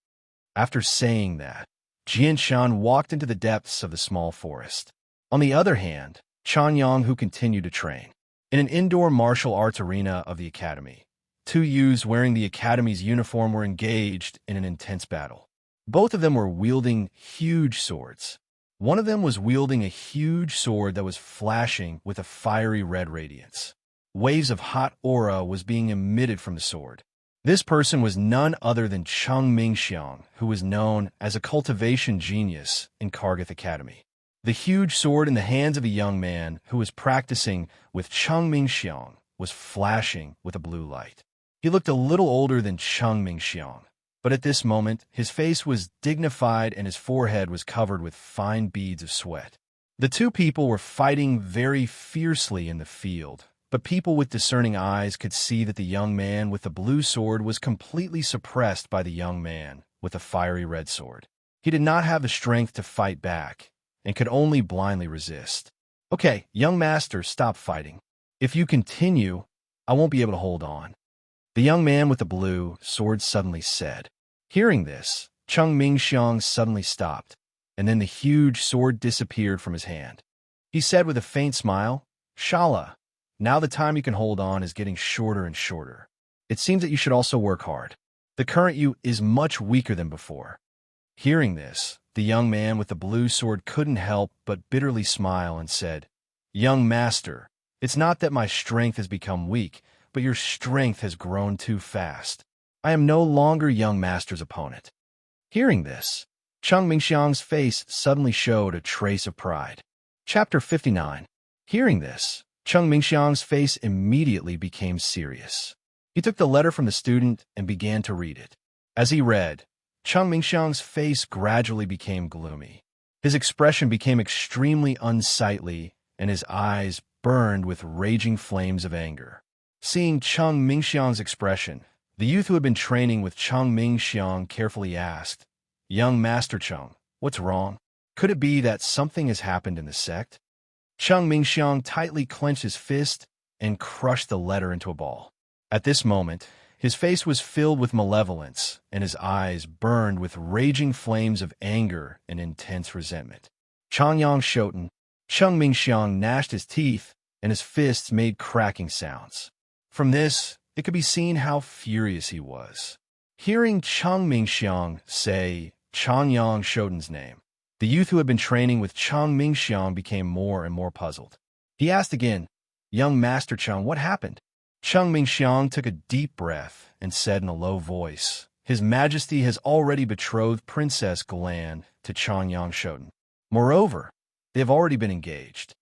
After saying that, Jianshun walked into the depths of the small forest. On the other hand, Chang Yonghu continued to train. In an indoor martial arts arena of the academy, 2 youths wearing the academy's uniform were engaged in an intense battle. Both of them were wielding huge swords. One of them was wielding a huge sword that was flashing with a fiery red radiance. Waves of hot aura was being emitted from the sword. This person was none other than Cheng Mingxiang, who was known as a cultivation genius in Kargath Academy. The huge sword in the hands of a young man who was practicing with Cheng Mingxiang was flashing with a blue light. He looked a little older than Cheng Mingxiang, but at this moment, his face was dignified and his forehead was covered with fine beads of sweat. The 2 people were fighting very fiercely in the field, but people with discerning eyes could see that the young man with the blue sword was completely suppressed by the young man with the fiery red sword. He did not have the strength to fight back and could only blindly resist. "Okay, young master, stop fighting. If you continue, I won't be able to hold on," the young man with the blue sword suddenly said. Hearing this, Cheng Mingxiang suddenly stopped, and then the huge sword disappeared from his hand. He said with a faint smile, "Shala, now the time you can hold on is getting shorter and shorter. It seems that you should also work hard. The current you is much weaker than before." Hearing this, the young man with the blue sword couldn't help but bitterly smile and said, "Young master, it's not that my strength has become weak, but your strength has grown too fast. I am no longer young master's opponent." Hearing this, Cheng Mingxiang's face suddenly showed a trace of pride. Chapter 59. Hearing this, Cheng Mingxiang's face immediately became serious. He took the letter from the student and began to read it. As he read, Cheng Mingxiang's face gradually became gloomy. His expression became extremely unsightly, and his eyes burned with raging flames of anger. Seeing Cheng Mingxiang's expression, the youth who had been training with Cheng Mingxiang carefully asked, "Young Master Cheng, what's wrong? Could it be that something has happened in the sect?" Cheng Mingxiang tightly clenched his fist and crushed the letter into a ball. At this moment, His face was filled with malevolence, and his eyes burned with raging flames of anger and intense resentment. Changyang Shoten, Cheng Mingxiang gnashed his teeth, and his fists made cracking sounds. From this, it could be seen how furious he was. Hearing Cheng Mingxiang say Changyang Shoten's name, the youth who had been training with Cheng Mingxiang became more and more puzzled. He asked again, "Young Master Cheng, what happened?" Cheng Mingxiang took a deep breath and said in a low voice, "His Majesty has already betrothed Princess Galan to Changyang Shoten. Moreover, they have already been engaged."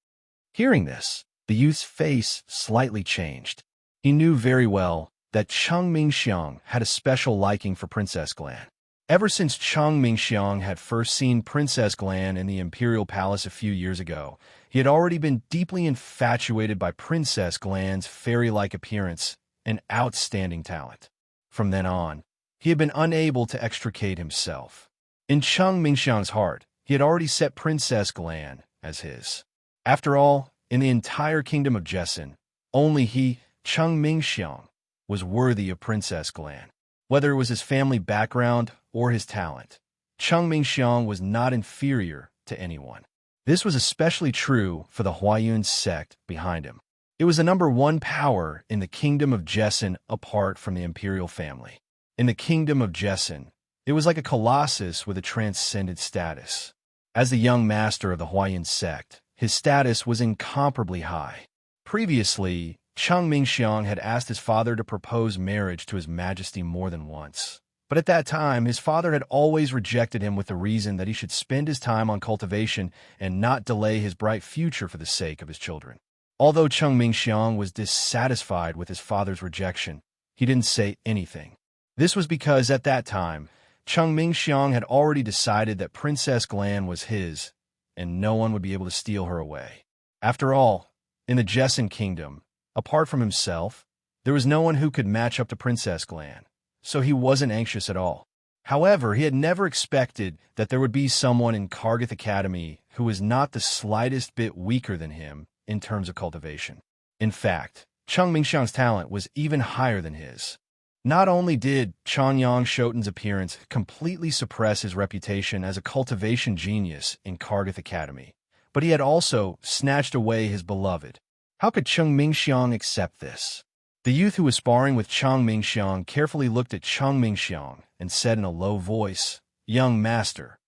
Hearing this, the youth's face slightly changed. He knew very well that Cheng Mingxiang had a special liking for Princess Galan. Ever since Cheng Mingxiang had first seen Princess Galan in the Imperial Palace a few years ago, he had already been deeply infatuated by Princess Galan's fairy-like appearance and outstanding talent. From then on, he had been unable to extricate himself. In Cheng Mingxiang's heart, he had already set Princess Galan as his. After all, in the entire kingdom of Jessin, only he, Cheng Mingxiang, was worthy of Princess Galan. Whether it was his family background or his talent, Cheng Mingxiang was not inferior to anyone. This was especially true for the Huayun sect behind him. It was the #1 power in the kingdom of Jessin apart from the imperial family. In the kingdom of Jessin, it was like a colossus with a transcendent status. As the young master of the Huayun sect, his status was incomparably high. Previously, Cheng Mingxiang had asked his father to propose marriage to His Majesty more than once. But at that time, his father had always rejected him with the reason that he should spend his time on cultivation and not delay his bright future for the sake of his children. Although Cheng Mingxiang was dissatisfied with his father's rejection, he didn't say anything. This was because at that time, Cheng Mingxiang had already decided that Princess Galan was his, and no one would be able to steal her away. After all, in the Jessin kingdom, apart from himself, there was no one who could match up to Princess Galan, so he wasn't anxious at all. However, he had never expected that there would be someone in Kargath Academy who was not the slightest bit weaker than him in terms of cultivation. In fact, Cheng Mingxiang's talent was even higher than his. Not only did Changyang Shoten's appearance completely suppress his reputation as a cultivation genius in Kargath Academy, but he had also snatched away his beloved. How could Cheng Mingxiang accept this? The youth who was sparring with Cheng Mingxiang carefully looked at Cheng Mingxiang and said in a low voice, "Young master,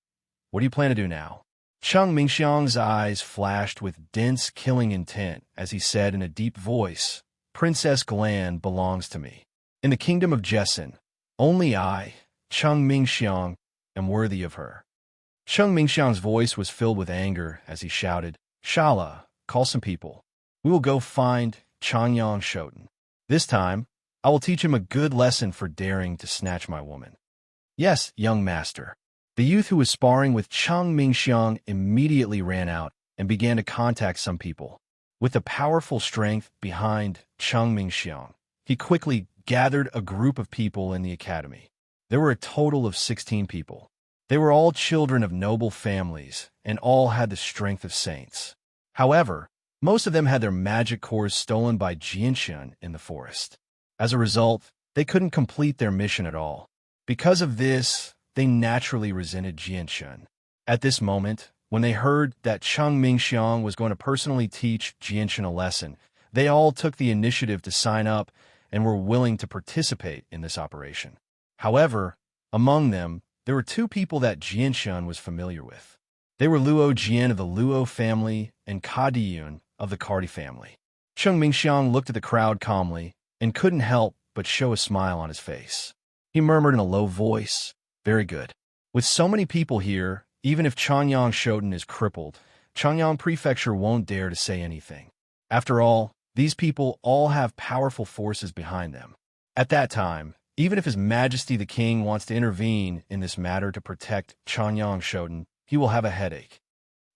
what do you plan to do now?" Cheng Mingxiang's eyes flashed with dense, killing intent as he said in a deep voice, "Princess Galan belongs to me. In the kingdom of Jessin, only I, Cheng Mingxiang, am worthy of her." Cheng Mingxiang's voice was filled with anger as he shouted, "Shala, call some people. We will go find Changyang Shoten. This time, I will teach him a good lesson for daring to snatch my woman." "Yes, young master." The youth who was sparring with Cheng Mingxiang immediately ran out and began to contact some people. With the powerful strength behind Cheng Mingxiang, he quickly gathered a group of people in the academy. There were a total of 16 people. They were all children of noble families and all had the strength of saints. However, most of them had their magic cores stolen by Jianxun in the forest. As a result, they couldn't complete their mission at all. Because of this, they naturally resented Jianxun. At this moment, when they heard that Cheng Mingxiang was going to personally teach Jianxun a lesson, they all took the initiative to sign up and were willing to participate in this operation. However, among them, there were 2 people that Jianxun was familiar with. They were Luo Jian of the Luo family and Ka Diyun of the Cardi family. Cheng Mingxiang looked at the crowd calmly and couldn't help but show a smile on his face. He murmured in a low voice, "Very good. With so many people here, even if Changyang Shoten is crippled, Changyang Prefecture won't dare to say anything. After all, these people all have powerful forces behind them. At that time, even if His Majesty the King wants to intervene in this matter to protect Changyang Shoten, he will have a headache."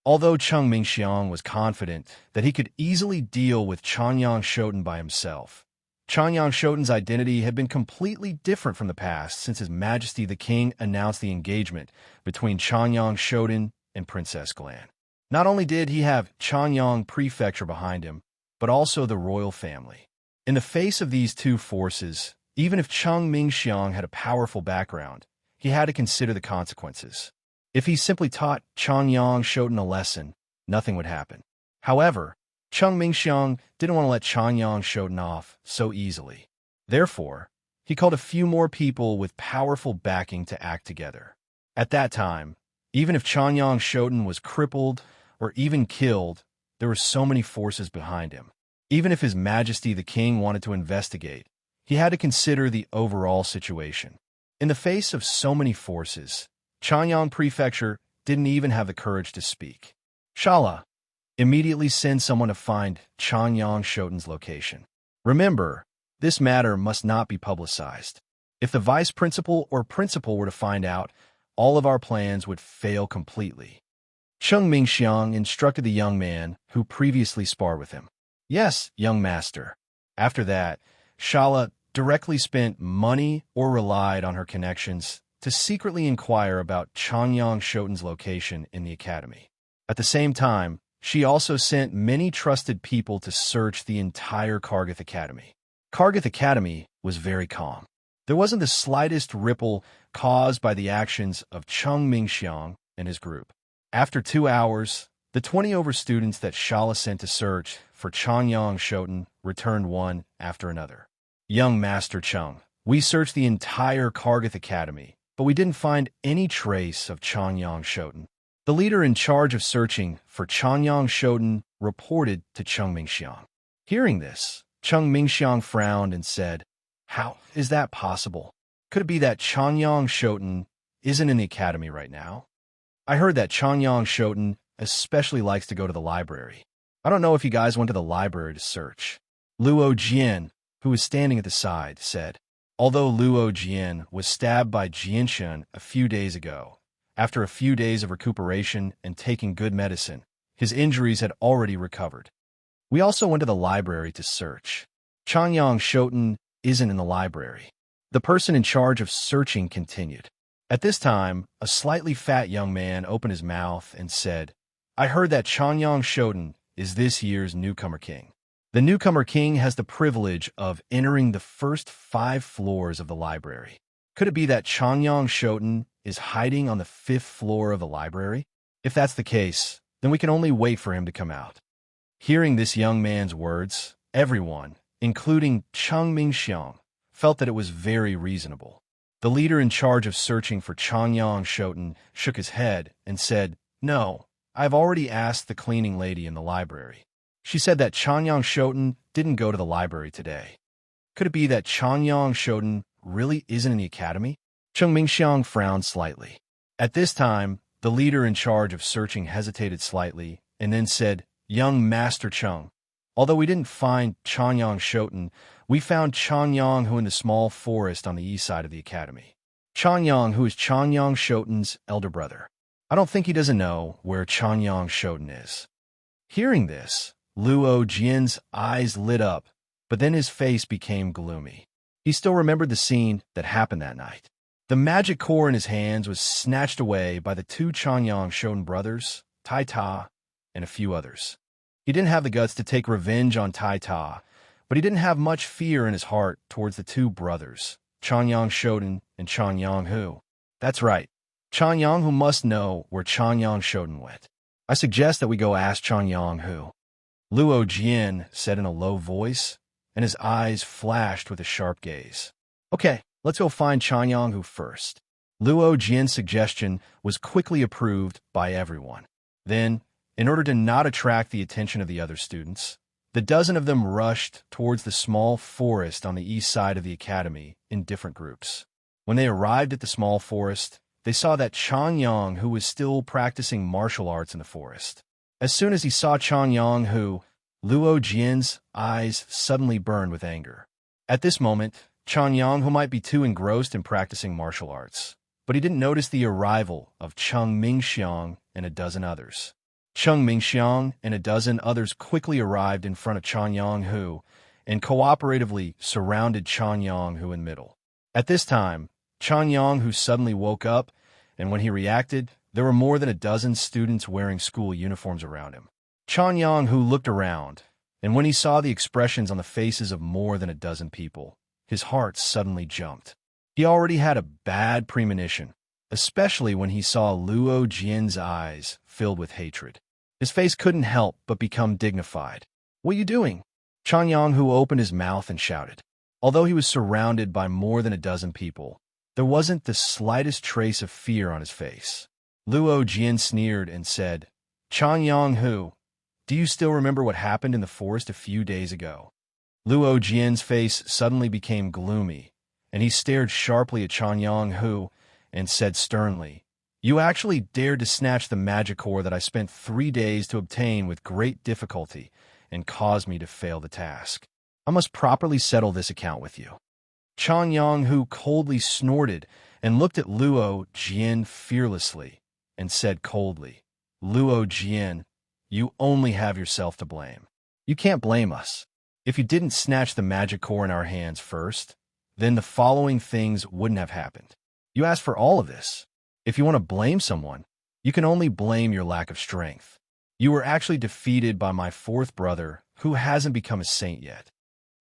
Although Cheng Mingxiang was confident that he could easily deal with Changyang Shoten by himself, Changyang Shoten's identity had been completely different from the past since His Majesty the King announced the engagement between Changyang Shoten and Princess Galan. Not only did he have Changyang Prefecture behind him, but also the royal family. In the face of these 2 forces, Even if Cheng Mingxiang had a powerful background, he had to consider the consequences. If he simply taught Changyang Shoten a lesson, nothing would happen. However, Cheng Mingxiang didn't want to let Changyang Shoten off so easily. Therefore, he called a few more people with powerful backing to act together. At that time, even if Changyang Shoten was crippled or even killed, there were so many forces behind him. Even if His Majesty the King wanted to investigate, he had to consider the overall situation. In the face of so many forces, Chanyang Prefecture didn't even have the courage to speak. Shala, immediately send someone to find Chanyang Shoten's location. Remember, this matter must not be publicized. If the vice principal or principal were to find out, all of our plans would fail completely. Cheng Mingxiang instructed the young man who previously sparred with him. Yes, young master. After that, Shala directly spent money or relied on her connections to secretly inquire about Changyang Shoten's location in the academy. At the same time, she also sent many trusted people to search the entire Kargath Academy. Kargath Academy was very calm. There wasn't the slightest ripple caused by the actions of Cheng Mingxiang and his group. After 2 hours, the 20 over students that Shala sent to search for Changyang Shoten returned one after another. Young Master Cheng, we searched the entire Kargath Academy, but we didn't find any trace of Changyang Shoten. The leader in charge of searching for Changyang Shoten reported to Cheng Mingxiang. Hearing this, Cheng Mingxiang frowned and said, "How is that possible? Could it be that Changyang Shoten isn't in the academy right now? I heard that Changyang Shoten especially likes to go to the library. I don't know if you guys went to the library to search." Luo Jian, who was standing at the side, said. Although Luo Jian was stabbed by Jianshan a few days ago, after a few days of recuperation and taking good medicine, his injuries had already recovered. We also went to the library to search. Changyang Shoten isn't in the library. The person in charge of searching continued. At this time, a slightly fat young man opened his mouth and said, "I heard that Changyang Shoten is this year's newcomer king. The newcomer king has the privilege of entering the first 5 floors of the library. Could it be that Changyang Shoten is hiding on the 5th floor of the library? If that's the case, then we can only wait for him to come out." Hearing this young man's words, everyone, including Cheng Mingxiang, felt that it was very reasonable. The leader in charge of searching for Changyang Shoten shook his head and said, "No, I've already asked the cleaning lady in the library. She said that Changyang Shoten didn't go to the library today. Could it be that Changyang Shoten really isn't in the academy?" Cheng Mingxiang frowned slightly. At this time, the leader in charge of searching hesitated slightly and then said, "Young Master Cheng, although we didn't find Changyang Shoten, we found Changyang who in the small forest on the east side of the academy. Changyang who is Changyang Shoten's elder brother. I don't think he doesn't know where Changyang Shoten is." Hearing this, Luo Jian's eyes lit up, but then his face became gloomy. He still remembered the scene that happened that night. The magic core in his hands was snatched away by the 2 Changyang Shoten brothers, Tai Ta, and a few others. He didn't have the guts to take revenge on Tai Ta, but he didn't have much fear in his heart towards the 2 brothers, Changyang Shoten and Changyang Hu. That's right, Changyang Hu must know where Changyang Shoten went. I suggest that we go ask Changyang Hu. Luo Jian said in a low voice, and his eyes flashed with a sharp gaze. Okay, let's go find Changyang Hu first. Luo Jian's suggestion was quickly approved by everyone. Then, in order to not attract the attention of the other students, the dozen of them rushed towards the small forest on the east side of the academy in different groups. When they arrived at the small forest, they saw that Changyang Hu was still practicing martial arts in the forest. As soon as he saw Changyang Hu, Luo Jian's eyes suddenly burned with anger. At this moment, Changyang Hu might be too engrossed in practicing martial arts, but he didn't notice the arrival of Cheng Mingxiang and a dozen others. Cheng Mingxiang and a dozen others quickly arrived in front of Changyang Hu and cooperatively surrounded Changyang Hu in the middle. At this time, Changyang Hu suddenly woke up, and when he reacted, there were more than a dozen students wearing school uniforms around him. Changyang Hu looked around, and when he saw the expressions on the faces of more than a dozen people, his heart suddenly jumped. He already had a bad premonition, especially when he saw Luo Jian's eyes filled with hatred. His face couldn't help but become dignified. "What are you doing?" Chang Yonghu opened his mouth and shouted. Although he was surrounded by more than a dozen people, there wasn't the slightest trace of fear on his face. Luo Jian sneered and said, "Chang Yonghu, do you still remember what happened in the forest a few days ago?" Luo Jian's face suddenly became gloomy, and he stared sharply at Chang Yonghu and said sternly, "You actually dared to snatch the magic ore that I spent 3 days to obtain with great difficulty and caused me to fail the task. I must properly settle this account with you." Chang Yonghu coldly snorted and looked at Luo Jian fearlessly and said coldly, "Luo Jian, you only have yourself to blame. You can't blame us. If you didn't snatch the magic core in our hands first, then the following things wouldn't have happened. You asked for all of this. If you want to blame someone, you can only blame your lack of strength. You were actually defeated by my fourth brother, who hasn't become a saint yet."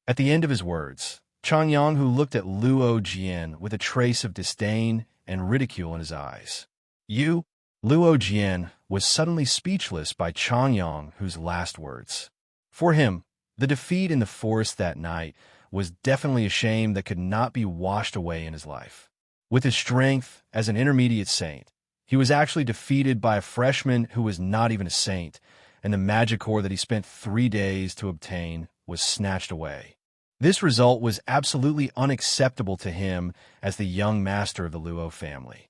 At the end of his words, Chang Yonghu looked at Luo Jian with a trace of disdain and ridicule in his eyes. "You?" Luo Jian was suddenly speechless by Chang Yonghu's last words. For him, the defeat in the forest that night was definitely a shame that could not be washed away in his life. With his strength as an intermediate saint, he was actually defeated by a freshman who was not even a saint, and the magic ore that he spent 3 days to obtain was snatched away. This result was absolutely unacceptable to him as the young master of the Luo family.